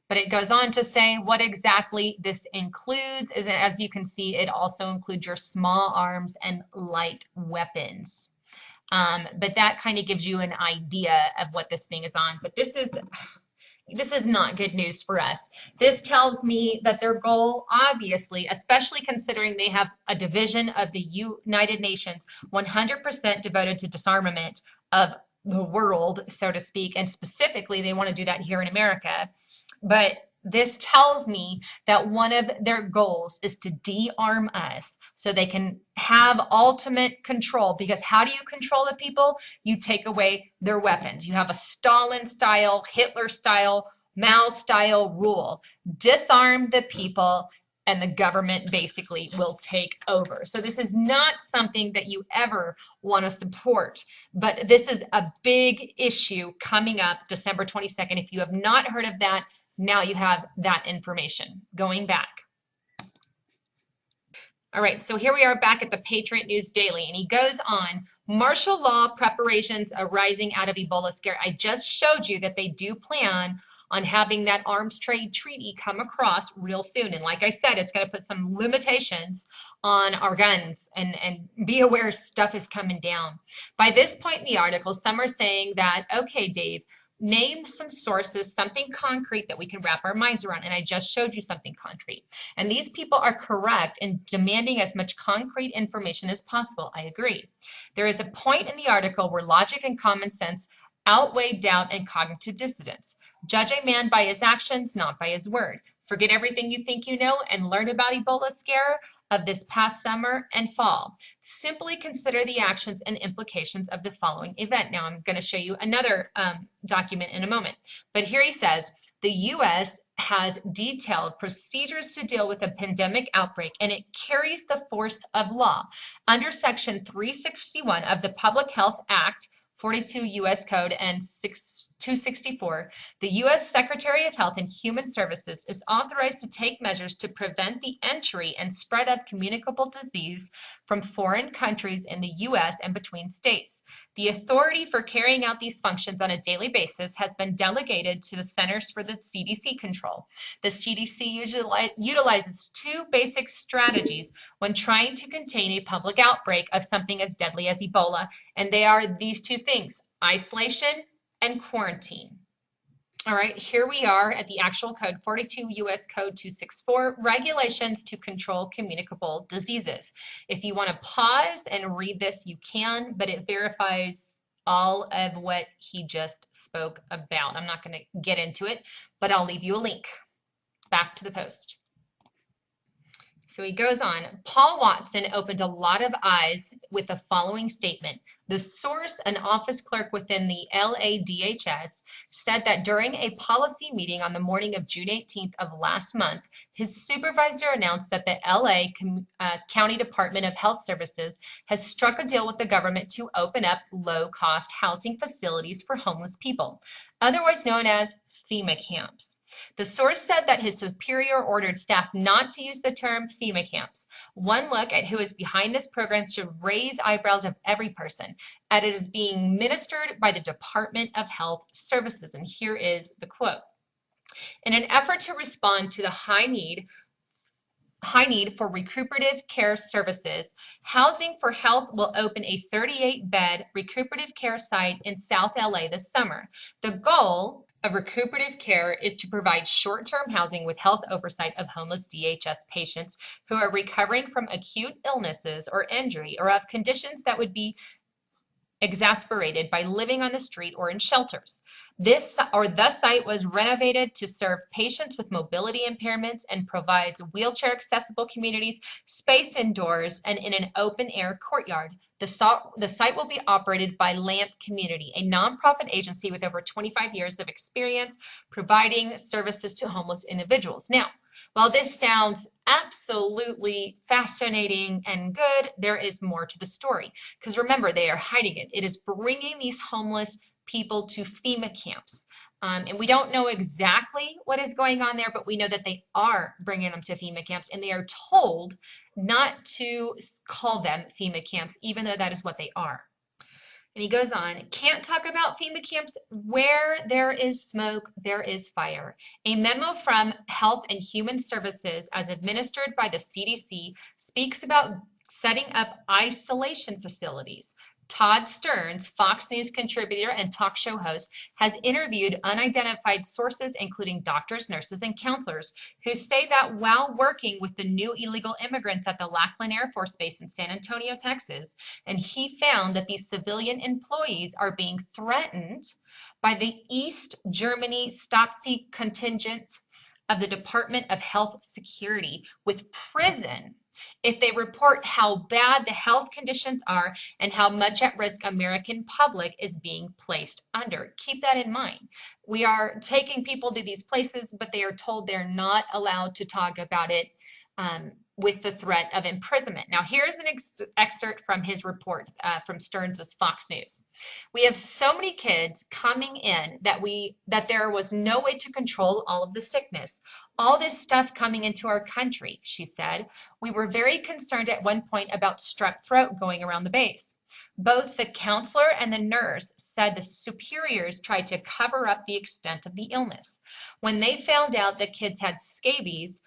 But it goes on to say what exactly this includes is, as you can see, it also includes your small arms and light weapons. But that kind of gives you an idea of what this thing is on. But this is not good news for us. This tells me that their goal, obviously, especially considering they have a division of the United Nations 100% devoted to disarmament of the world, so to speak, and specifically they want to do that here in America. But this tells me that one of their goals is to de-arm us so they can have ultimate control. Because how do you control the people? You take away their weapons. You have a Stalin style, Hitler style, Mao style rule. Disarm the people and the government basically will take over. So this is not something that you ever want to support, but this is a big issue coming up December 22nd. If you have not heard of that, now you have that information. Going back. All right, so here we are back at the Patriot News Daily, and he goes on, martial law preparations arising out of Ebola scare. I just showed you that they do plan on having that arms trade treaty come across real soon. And like I said, it's going to put some limitations on our guns, and be aware stuff is coming down. By this point in the article, some are saying that, okay, Dave, name some sources, something concrete that we can wrap our minds around. And I just showed you something concrete. And these people are correct in demanding as much concrete information as possible. I agree. There is a point in the article where logic and common sense outweigh doubt and cognitive dissonance. Judge a man by his actions, not by his word. Forget everything you think you know and learn about Ebola scare of this past summer and fall. Simply consider the actions and implications of the following event. Now I'm going to show you another document in a moment. But here he says, the U.S. has detailed procedures to deal with a pandemic outbreak, and it carries the force of law. Under Section 361 of the Public Health Act, 42 U.S. Code and 264, the U.S. Secretary of Health and Human Services is authorized to take measures to prevent the entry and spread of communicable disease from foreign countries in the U.S. and between states. The authority for carrying out these functions on a daily basis has been delegated to the Centers for the CDC control. The CDC utilizes two basic strategies when trying to contain a public outbreak of something as deadly as Ebola, and they are these two things: isolation and quarantine. All right, here we are at the actual code, 42 U.S. Code 264, regulations to control communicable diseases. If you want to pause and read this, you can, but it verifies all of what he just spoke about. I'm not going to get into it, but I'll leave you a link. Back to the post. So he goes on, Paul Watson opened a lot of eyes with the following statement. The source, an office clerk within the LADHS, said that during a policy meeting on the morning of June 18th of last month, his supervisor announced that the LA County Department of Health Services has struck a deal with the government to open up low-cost housing facilities for homeless people, otherwise known as FEMA camps. The source said that his superior ordered staff not to use the term FEMA camps. One look at who is behind this program should raise eyebrows of every person, as it is being ministered by the Department of Health Services. And here is the quote. In an effort to respond to the high need for recuperative care services, Housing for Health will open a 38-bed recuperative care site in South LA this summer. The goal of recuperative care is to provide short-term housing with health oversight of homeless DHS patients who are recovering from acute illnesses or injury or of conditions that would be exacerbated by living on the street or in shelters. The site was renovated to serve patients with mobility impairments and provides wheelchair accessible communities, space indoors, and in an open air courtyard. The site will be operated by LAMP Community, a nonprofit agency with over 25 years of experience providing services to homeless individuals. Now, while this sounds absolutely fascinating and good, there is more to the story. Because remember, they are hiding it. It is bringing these homeless people to FEMA camps. And we don't know exactly what is going on there, but we know that they are bringing them to FEMA camps, and they are told not to call them FEMA camps, even though that is what they are. And he goes on, can't talk about FEMA camps. Where there is smoke, there is fire. A memo from Health and Human Services, as administered by the CDC, speaks about setting up isolation facilities. Todd Stearns, Fox News contributor and talk show host, has interviewed unidentified sources, including doctors, nurses, and counselors, who say that while working with the new illegal immigrants at the Lackland Air Force Base in San Antonio, Texas, and he found that these civilian employees are being threatened by the East Germany Stasi contingent of the Department of Health Security with prison if they report how bad the health conditions are and how much at risk American public is being placed under. Keep that in mind. We are taking people to these places, but they are told they're not allowed to talk about it with the threat of imprisonment. Now, here's an excerpt from his report from Stearns' Fox News. We have so many kids coming in that there was no way to control all of the sickness. All this stuff coming into our country, she said. We were very concerned at one point about strep throat going around the base. Both the counselor and the nurse said the superiors tried to cover up the extent of the illness. When they found out the kids had scabies,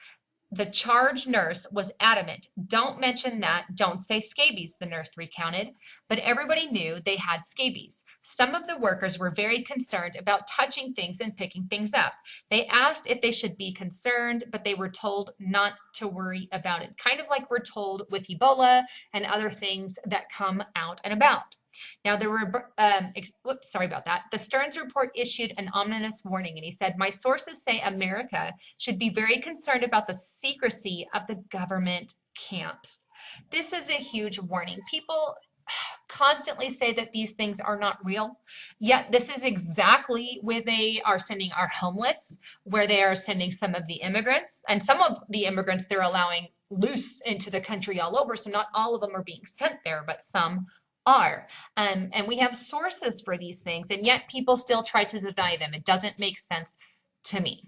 the charge nurse was adamant. Don't mention that. Don't say scabies, the nurse recounted. But everybody knew they had scabies. Some of the workers were very concerned about touching things and picking things up. They asked if they should be concerned, but they were told not to worry about it. Kind of like we're told with Ebola and other things that come out and about. Now, sorry about that. The Stearns report issued an ominous warning, and he said, my sources say America should be very concerned about the secrecy of the government camps. This is a huge warning. People constantly say that these things are not real, yet this is exactly where they are sending our homeless, where they are sending some of the immigrants, and some of the immigrants they're allowing loose into the country all over, so not all of them are being sent there, but some are. And we have sources for these things, and yet people still try to deny them. It doesn't make sense to me.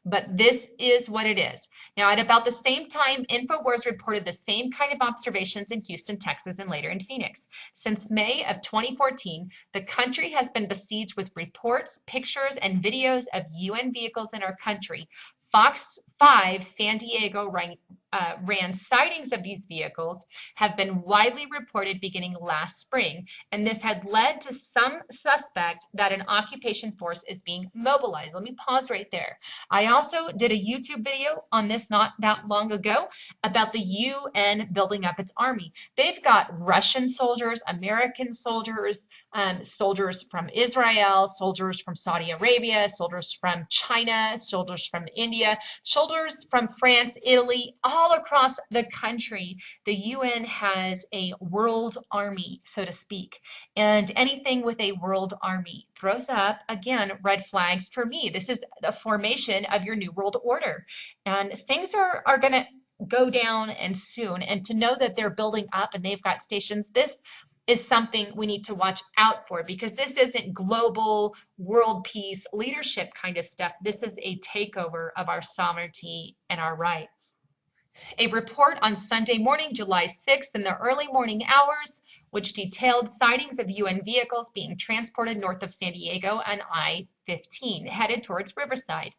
But this is what it is. Now, at about the same time, InfoWars reported the same kind of observations in Houston, Texas, and later in Phoenix. Since May of 2014, the country has been besieged with reports, pictures, and videos of UN vehicles in our country. Fox 5 San Diego ran sightings of these vehicles have been widely reported beginning last spring, and this had led to some suspect that an occupation force is being mobilized. Let me pause right there. I also did a YouTube video on this not that long ago about the UN building up its army. They've got Russian soldiers, American soldiers, soldiers from Israel, soldiers from Saudi Arabia, soldiers from China, soldiers from India, soldiers from France, Italy, all across the country. The UN has a world army, so to speak. And anything with a world army throws up, again, red flags for me. This is the formation of your new world order. And things are going to go down and soon. And to know that they're building up and they've got stations, this is something we need to watch out for, because this isn't global world peace leadership kind of stuff. This is a takeover of our sovereignty and our rights. A report on Sunday morning, July 6th, in the early morning hours, which detailed sightings of UN vehicles being transported north of San Diego and I-15, headed towards Riverside.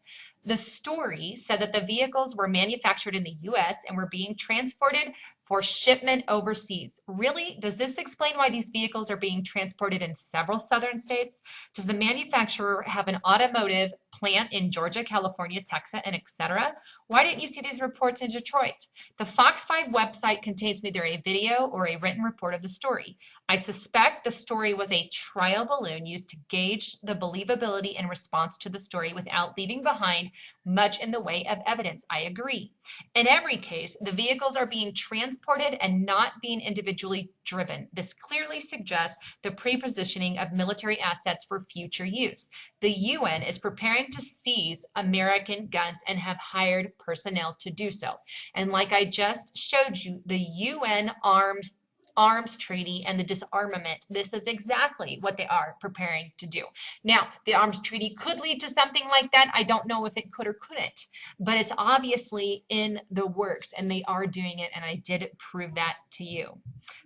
The story said that the vehicles were manufactured in the U.S. and were being transported for shipment overseas. Really? Does this explain why these vehicles are being transported in several southern states? Does the manufacturer have an automotive plant in Georgia, California, Texas, and etc.? Why didn't you see these reports in Detroit? The Fox 5 website contains neither a video or a written report of the story. I suspect the story was a trial balloon used to gauge the believability in response to the story without leaving behind much in the way of evidence. I agree. In every case, the vehicles are being transported and not being individually driven. This clearly suggests the pre-positioning of military assets for future use. The UN is preparing to seize American guns and have hired personnel to do so. And like I just showed you, the UN arms arms treaty and the disarmament. This is exactly what they are preparing to do. Now, the arms treaty could lead to something like that. I don't know if it could or couldn't, but it's obviously in the works, and they are doing it, and I did prove that to you.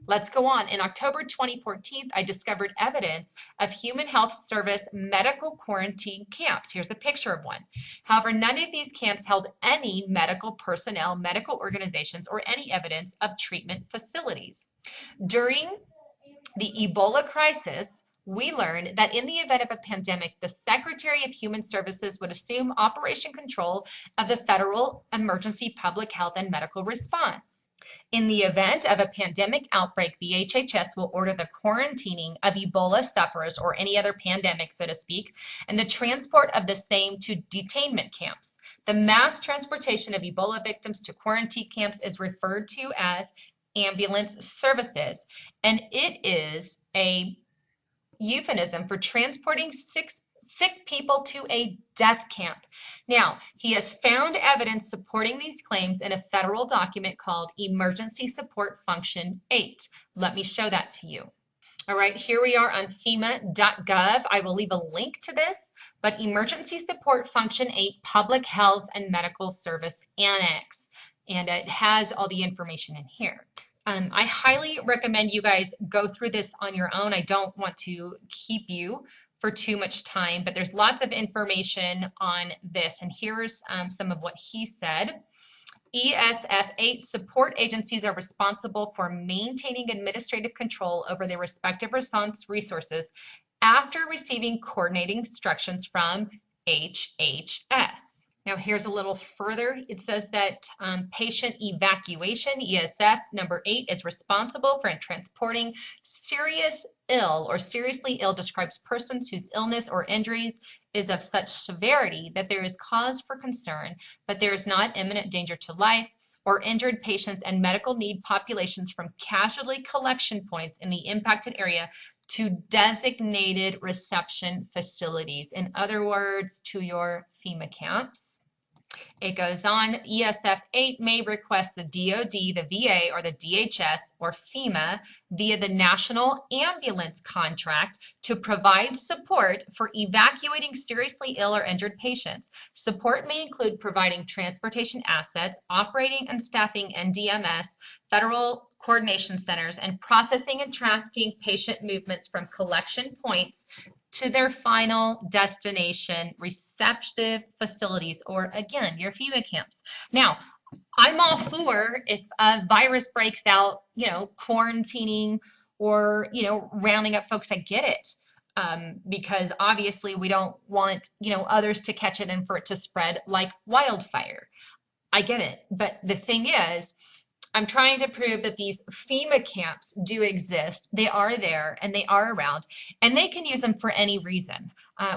Let's go on. In October 2014, I discovered evidence of Human Health Service medical quarantine camps. Here's a picture of one. However, none of these camps held any medical personnel, medical organizations, or any evidence of treatment facilities. During the Ebola crisis, we learned that in the event of a pandemic, the Secretary of Human Services would assume operation control of the federal emergency public health and medical response. In the event of a pandemic outbreak, the HHS will order the quarantining of Ebola sufferers or any other pandemic, so to speak, and the transport of the same to detainment camps. The mass transportation of Ebola victims to quarantine camps is referred to as ambulance services, and it is a euphemism for transporting sick people to a death camp. Now, he has found evidence supporting these claims in a federal document called Emergency Support Function 8. Let me show that to you. All right, here we are on FEMA.gov. I will leave a link to this, but Emergency Support Function 8, Public Health and Medical Service Annex, and it has all the information in here. I highly recommend you guys go through this on your own. I don't want to keep you for too much time, but there's lots of information on this. And here's some of what he said. ESF 8 support agencies are responsible for maintaining administrative control over their respective response resources after receiving coordinating instructions from HHS. Now, here's a little further. It says that patient evacuation, ESF number 8, is responsible for transporting serious ill or seriously ill describes persons whose illness or injuries is of such severity that there is cause for concern, but there is not imminent danger to life, or injured patients and medical need populations from casualty collection points in the impacted area to designated reception facilities. In other words, to your FEMA camps. It goes on, ESF 8 may request the DOD, the VA, or the DHS, or FEMA via the National Ambulance Contract to provide support for evacuating seriously ill or injured patients. Support may include providing transportation assets, operating and staffing NDMS, federal coordination centers, and processing and tracking patient movements from collection points to their final destination receptive facilities, or again, your FEMA camps. Now, I'm all for if a virus breaks out, quarantining or, rounding up folks. I get it. Because obviously we don't want, others to catch it and for it to spread like wildfire. I get it. But the thing is, I'm trying to prove that these FEMA camps do exist. They are there and they are around, and they can use them for any reason.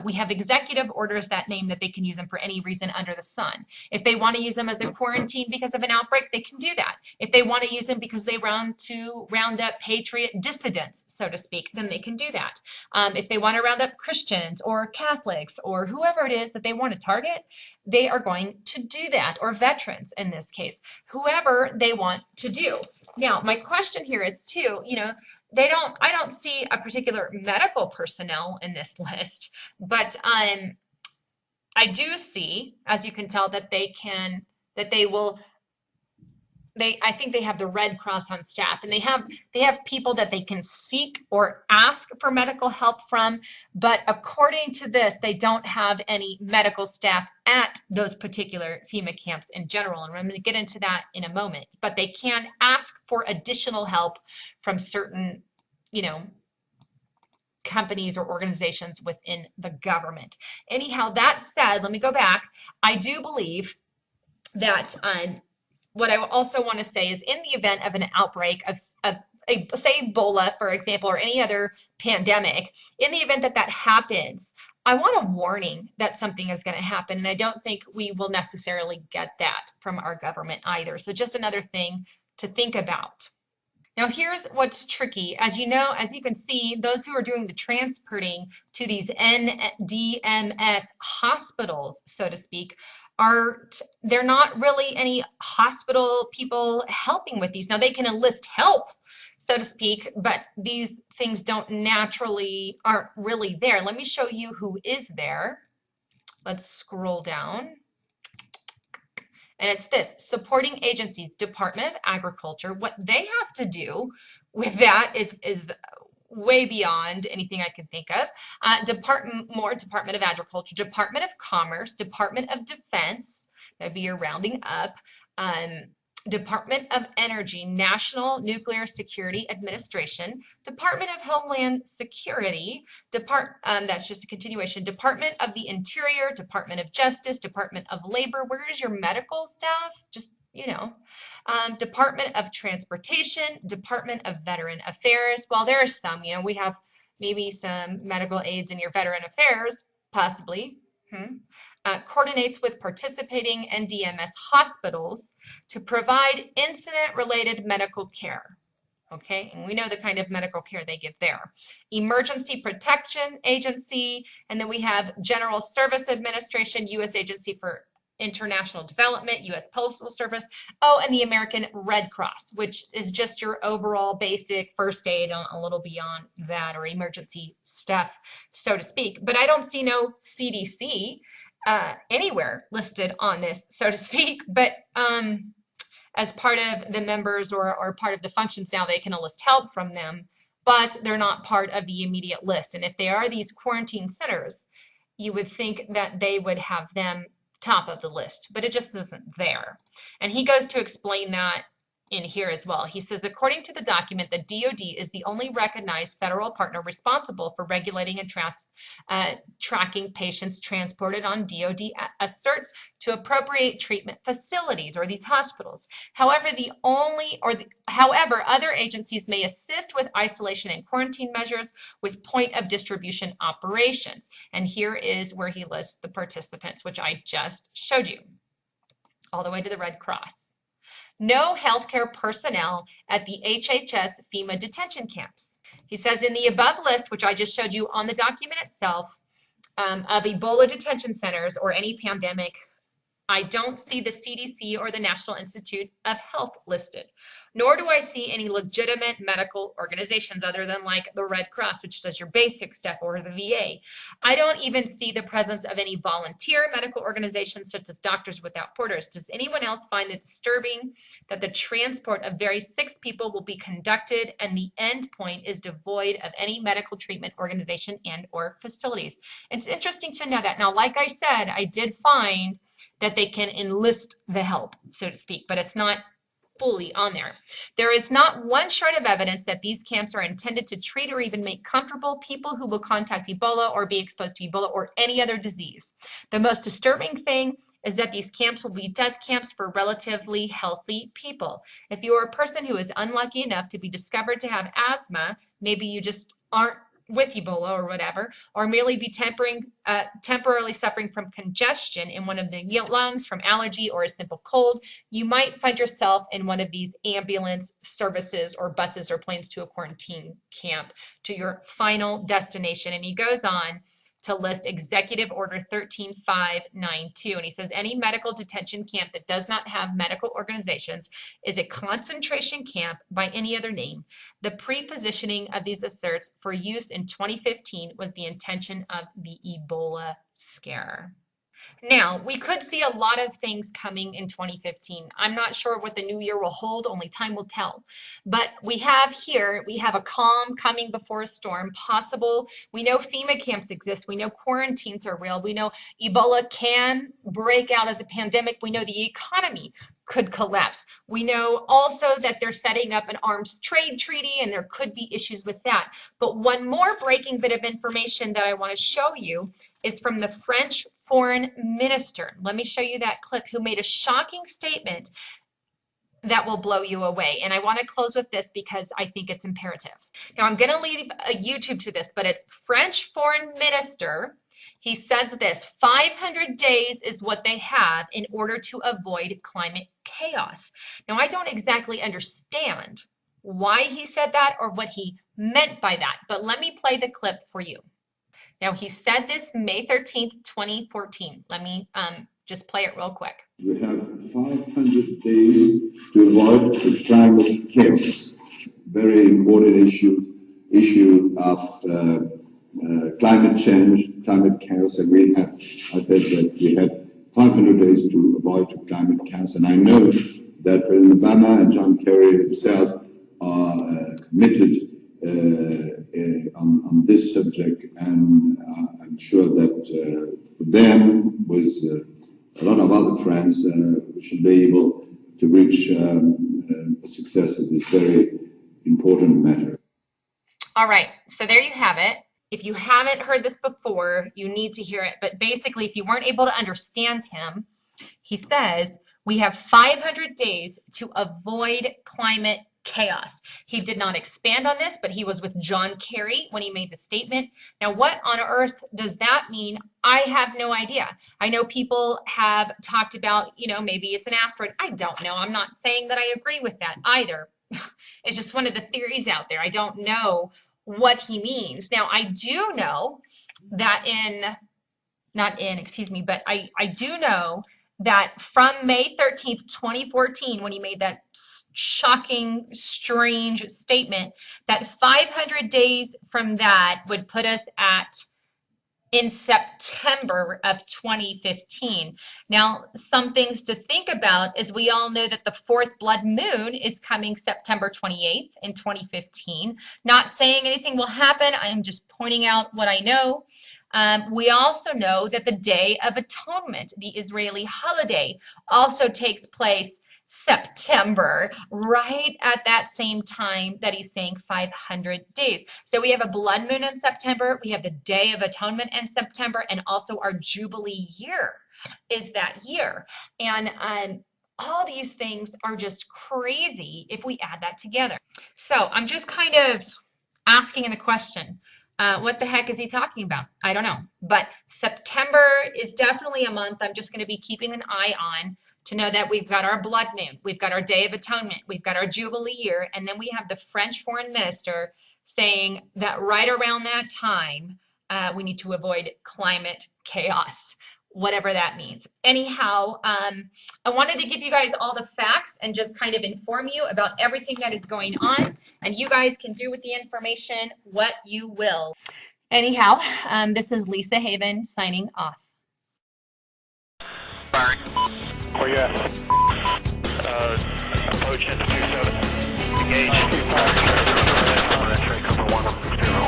We have executive orders that name that they can use them for any reason under the sun. If they want to use them as a quarantine because of an outbreak, they can do that. If they want to use them because they round up patriot dissidents, so to speak, then they can do that. If they want to round up Christians or Catholics or whoever it is that they want to target, they are going to do that, or veterans in this case, whoever they want to do. Now, my question here is too, I don't see a particular medical personnel in this list, but I do see, as you can tell, that I think they have the Red Cross on staff, and they have people that they can seek or ask for medical help from, but according to this, they don't have any medical staff at those particular FEMA camps in general, and I'm going to get into that in a moment, but they can ask for additional help from certain, companies or organizations within the government. Anyhow, that said, let me go back. I do believe that what I also want to say is, in the event of an outbreak of say Ebola, for example, or any other pandemic, in the event that happens, I want a warning that something is going to happen, and I don't think we will necessarily get that from our government either. So just another thing to think about. Now, here's what's tricky. As you know, as you can see, those who are doing the transporting to these NDMS hospitals, so to speak, they're not really any hospital people helping with these. Now, they can enlist help. so to speak, but these things aren't really there. Let me show you who is there. Let's scroll down. And it's this, supporting agencies, Department of Agriculture. What they have to do with that is way beyond anything I can think of. Department of Agriculture, Department of Commerce, Department of Defense, that'd be your rounding up, Department of Energy, National Nuclear Security Administration, Department of Homeland Security, that's just a continuation, Department of the Interior, Department of Justice, Department of Labor. Where is your medical staff? Just, Department of Transportation, Department of Veteran Affairs. Well, there are some, we have maybe some medical aids in your Veteran Affairs, possibly. Coordinates with participating NDMS hospitals to provide incident-related medical care. Okay, and we know the kind of medical care they give there. Emergency Protection Agency, and then we have General Service Administration, U.S. Agency for International Development, U.S. Postal Service, and the American Red Cross, which is just your overall basic first aid, a little beyond that, or emergency stuff, so to speak. But I don't see no CDC anywhere listed on this, so to speak. But as part of the members or part of the functions now, they can enlist help from them, but they're not part of the immediate list. And if they are these quarantine centers, you would think that they would have them top of the list, but it just isn't there. And he goes to explain that in here as well. He says, according to the document, the DoD is the only recognized federal partner responsible for regulating and tracking patients transported on DoD asserts to appropriate treatment facilities or these hospitals. However, however, other agencies may assist with isolation and quarantine measures with point of distribution operations. And here is where he lists the participants, which I just showed you, all the way to the Red Cross. No healthcare personnel at the HHS FEMA detention camps. He says in the above list, which I just showed you on the document itself, of Ebola detention centers or any pandemic, I don't see the CDC or the National Institute of Health listed, nor do I see any legitimate medical organizations other than like the Red Cross, which does your basic stuff, or the VA. I don't even see the presence of any volunteer medical organizations such as Doctors Without Borders. Does anyone else find it disturbing that the transport of very sick people will be conducted and the end point is devoid of any medical treatment organization and or facilities? It's interesting to know that. Now, like I said, I did find that they can enlist the help, so to speak, but it's not fully on there. There is not one shred of evidence that these camps are intended to treat or even make comfortable people who will contact Ebola or be exposed to Ebola or any other disease. The most disturbing thing is that these camps will be death camps for relatively healthy people. If you are a person who is unlucky enough to be discovered to have asthma, maybe you just aren't with Ebola or whatever, or merely be temporarily suffering from congestion in one of the lungs from allergy or a simple cold, you might find yourself in one of these ambulance services or buses or planes to a quarantine camp to your final destination. And he goes on to list Executive Order 13592. And he says any medical detention camp that does not have medical organizations is a concentration camp by any other name. The pre-positioning of these asserts for use in 2015 was the intention of the Ebola scare. Now, we could see a lot of things coming in 2015. I'm not sure what the new year will hold, only time will tell. But we have a calm coming before a storm possible. We know FEMA camps exist. We know quarantines are real. We know Ebola can break out as a pandemic. We know the economy could collapse. We know also that they're setting up an arms trade treaty and there could be issues with that. But one more breaking bit of information that I want to show you is from the French foreign minister. Let me show you that clip, who made a shocking statement that will blow you away. And I want to close with this because I think it's imperative. Now, I'm going to leave a YouTube to this, but it's French foreign minister. He says this: 500 days is what they have in order to avoid climate chaos. Now, I don't exactly understand why he said that or what he meant by that, but let me play the clip for you. Now, he said this May 13th, 2014. Let me just play it real quick. We have 500 days to avoid the climate chaos. very important issue of climate change, climate chaos, and I said that we had 500 days to avoid climate chaos, and I know that President Obama and John Kerry himself are committed on this subject, and I'm sure that for them, with a lot of other friends, we should be able to reach a success of this very important matter. All right, so there you have it. If you haven't heard this before, you need to hear it. But basically, if you weren't able to understand him, he says we have 500 days to avoid climate chaos. He did not expand on this, but he was with John Kerry when he made the statement. Now, what on earth does that mean? I have no idea. I know people have talked about, maybe it's an asteroid. I don't know. I'm not saying that I agree with that either. It's just one of the theories out there. I don't know what he means. Now, I do know that but I do know that from May 13th, 2014, when he made that shocking, strange statement, that 500 days from that would put us in September of 2015. Now, some things to think about is we all know that the fourth blood moon is coming September 28th in 2015. Not saying anything will happen. I am just pointing out what I know. We also know that the Day of Atonement, the Israeli holiday, also takes place September, right at that same time that he's saying 500 days. So we have a blood moon in September, we have the Day of Atonement in September, and also our Jubilee year is that year. And all these things are just crazy if we add that together. So I'm just kind of asking the question, what the heck is he talking about? I don't know. But September is definitely a month I'm just going to be keeping an eye on to know that we've got our blood moon, we've got our Day of Atonement, we've got our Jubilee year, and then we have the French foreign minister saying that right around that time, we need to avoid climate chaos, whatever that means. Anyhow, I wanted to give you guys all the facts and just kind of inform you about everything that is going on, and you guys can do with the information what you will. Anyhow, this is Lisa Haven signing off. Barry. Where you at? Approach into 27. Engage. Cover 1 up 0.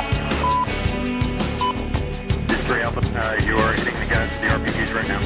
3 Alpha, you are hitting the guys, the RPGs right now.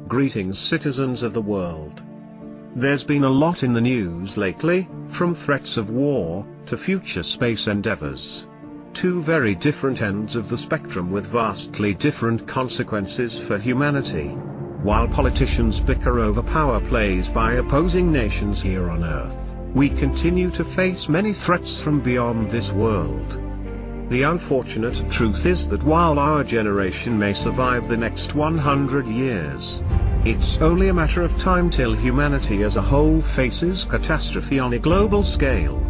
Greetings, citizens of the world. There's been a lot in the news lately, from threats of war, to future space endeavors. Two very different ends of the spectrum with vastly different consequences for humanity. While politicians bicker over power plays by opposing nations here on Earth, we continue to face many threats from beyond this world. The unfortunate truth is that while our generation may survive the next 100 years, it's only a matter of time till humanity as a whole faces catastrophe on a global scale.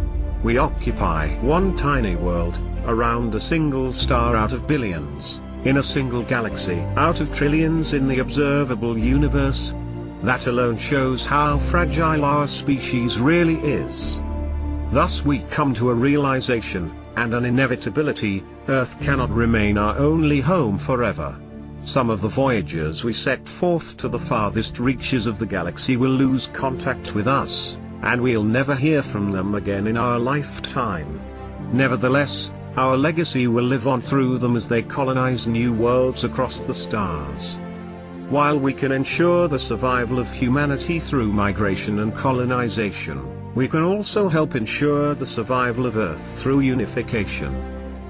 We occupy one tiny world, around a single star out of billions, in a single galaxy out of trillions in the observable universe. That alone shows how fragile our species really is. Thus we come to a realization, and an inevitability: Earth cannot remain our only home forever. some of the voyagers we set forth to the farthest reaches of the galaxy will lose contact with us, and we'll never hear from them again in our lifetime. Nevertheless, our legacy will live on through them as they colonize new worlds across the stars. While we can ensure the survival of humanity through migration and colonization, we can also help ensure the survival of Earth through unification.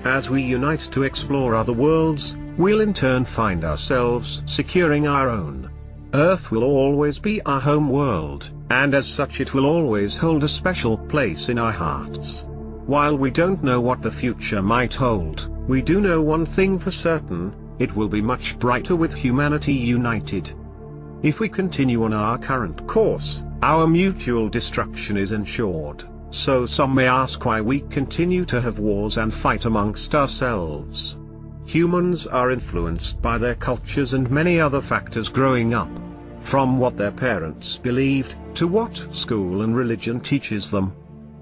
As we unite to explore other worlds, we'll in turn find ourselves securing our own. Earth will always be our home world, and as such it will always hold a special place in our hearts. While we don't know what the future might hold, we do know one thing for certain: it will be much brighter with humanity united. If we continue on our current course, our mutual destruction is ensured. So some may ask why we continue to have wars and fight amongst ourselves. Humans are influenced by their cultures and many other factors growing up. From what their parents believed, to what school and religion teaches them.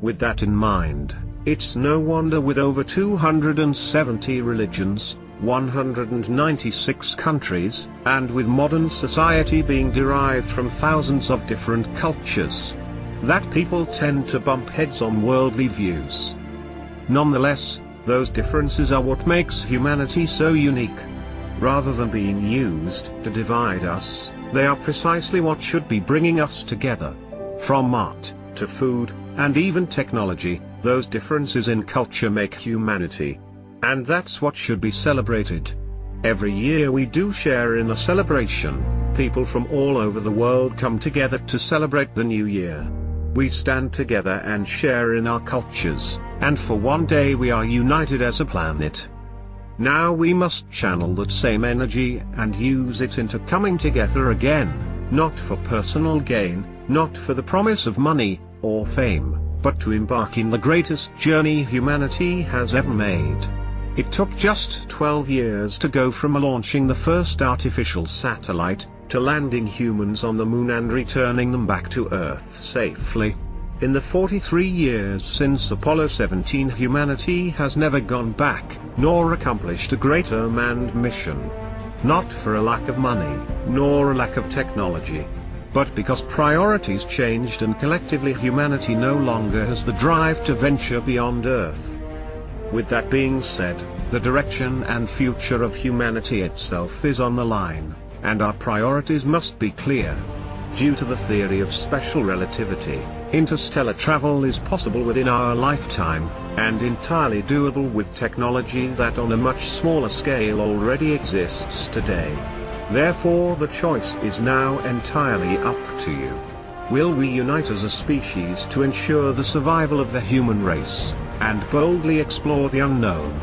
With that in mind, it's no wonder with over 270 religions, 196 countries, and with modern society being derived from thousands of different cultures, that people tend to bump heads on worldly views. Nonetheless, those differences are what makes humanity so unique. Rather than being used to divide us, they are precisely what should be bringing us together. From art, to food, and even technology, those differences in culture make humanity. And that's what should be celebrated. Every year we do share in a celebration. People from all over the world come together to celebrate the new year. We stand together and share in our cultures, and for one day we are united as a planet. Now we must channel that same energy and use it into coming together again, not for personal gain, not for the promise of money or fame, but to embark in the greatest journey humanity has ever made. It took just 12 years to go from launching the first artificial satellite, to landing humans on the moon and returning them back to Earth safely. In the 43 years since Apollo 17, humanity has never gone back, nor accomplished a greater manned mission. Not for a lack of money, nor a lack of technology, but because priorities changed and collectively humanity no longer has the drive to venture beyond Earth. With that being said, the direction and future of humanity itself is on the line, and our priorities must be clear. Due to the theory of special relativity, interstellar travel is possible within our lifetime, and entirely doable with technology that on a much smaller scale already exists today. Therefore the choice is now entirely up to you. Will we unite as a species to ensure the survival of the human race, and boldly explore the unknown?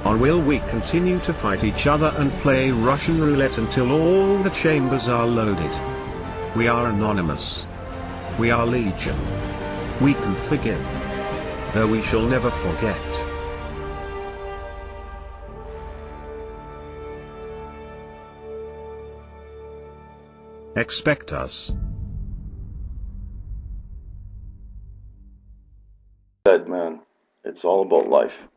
Or will we continue to fight each other and play Russian roulette until all the chambers are loaded? We are anonymous. We are legion. We can forgive, though we shall never forget. Expect us. Said, man, it's all about life.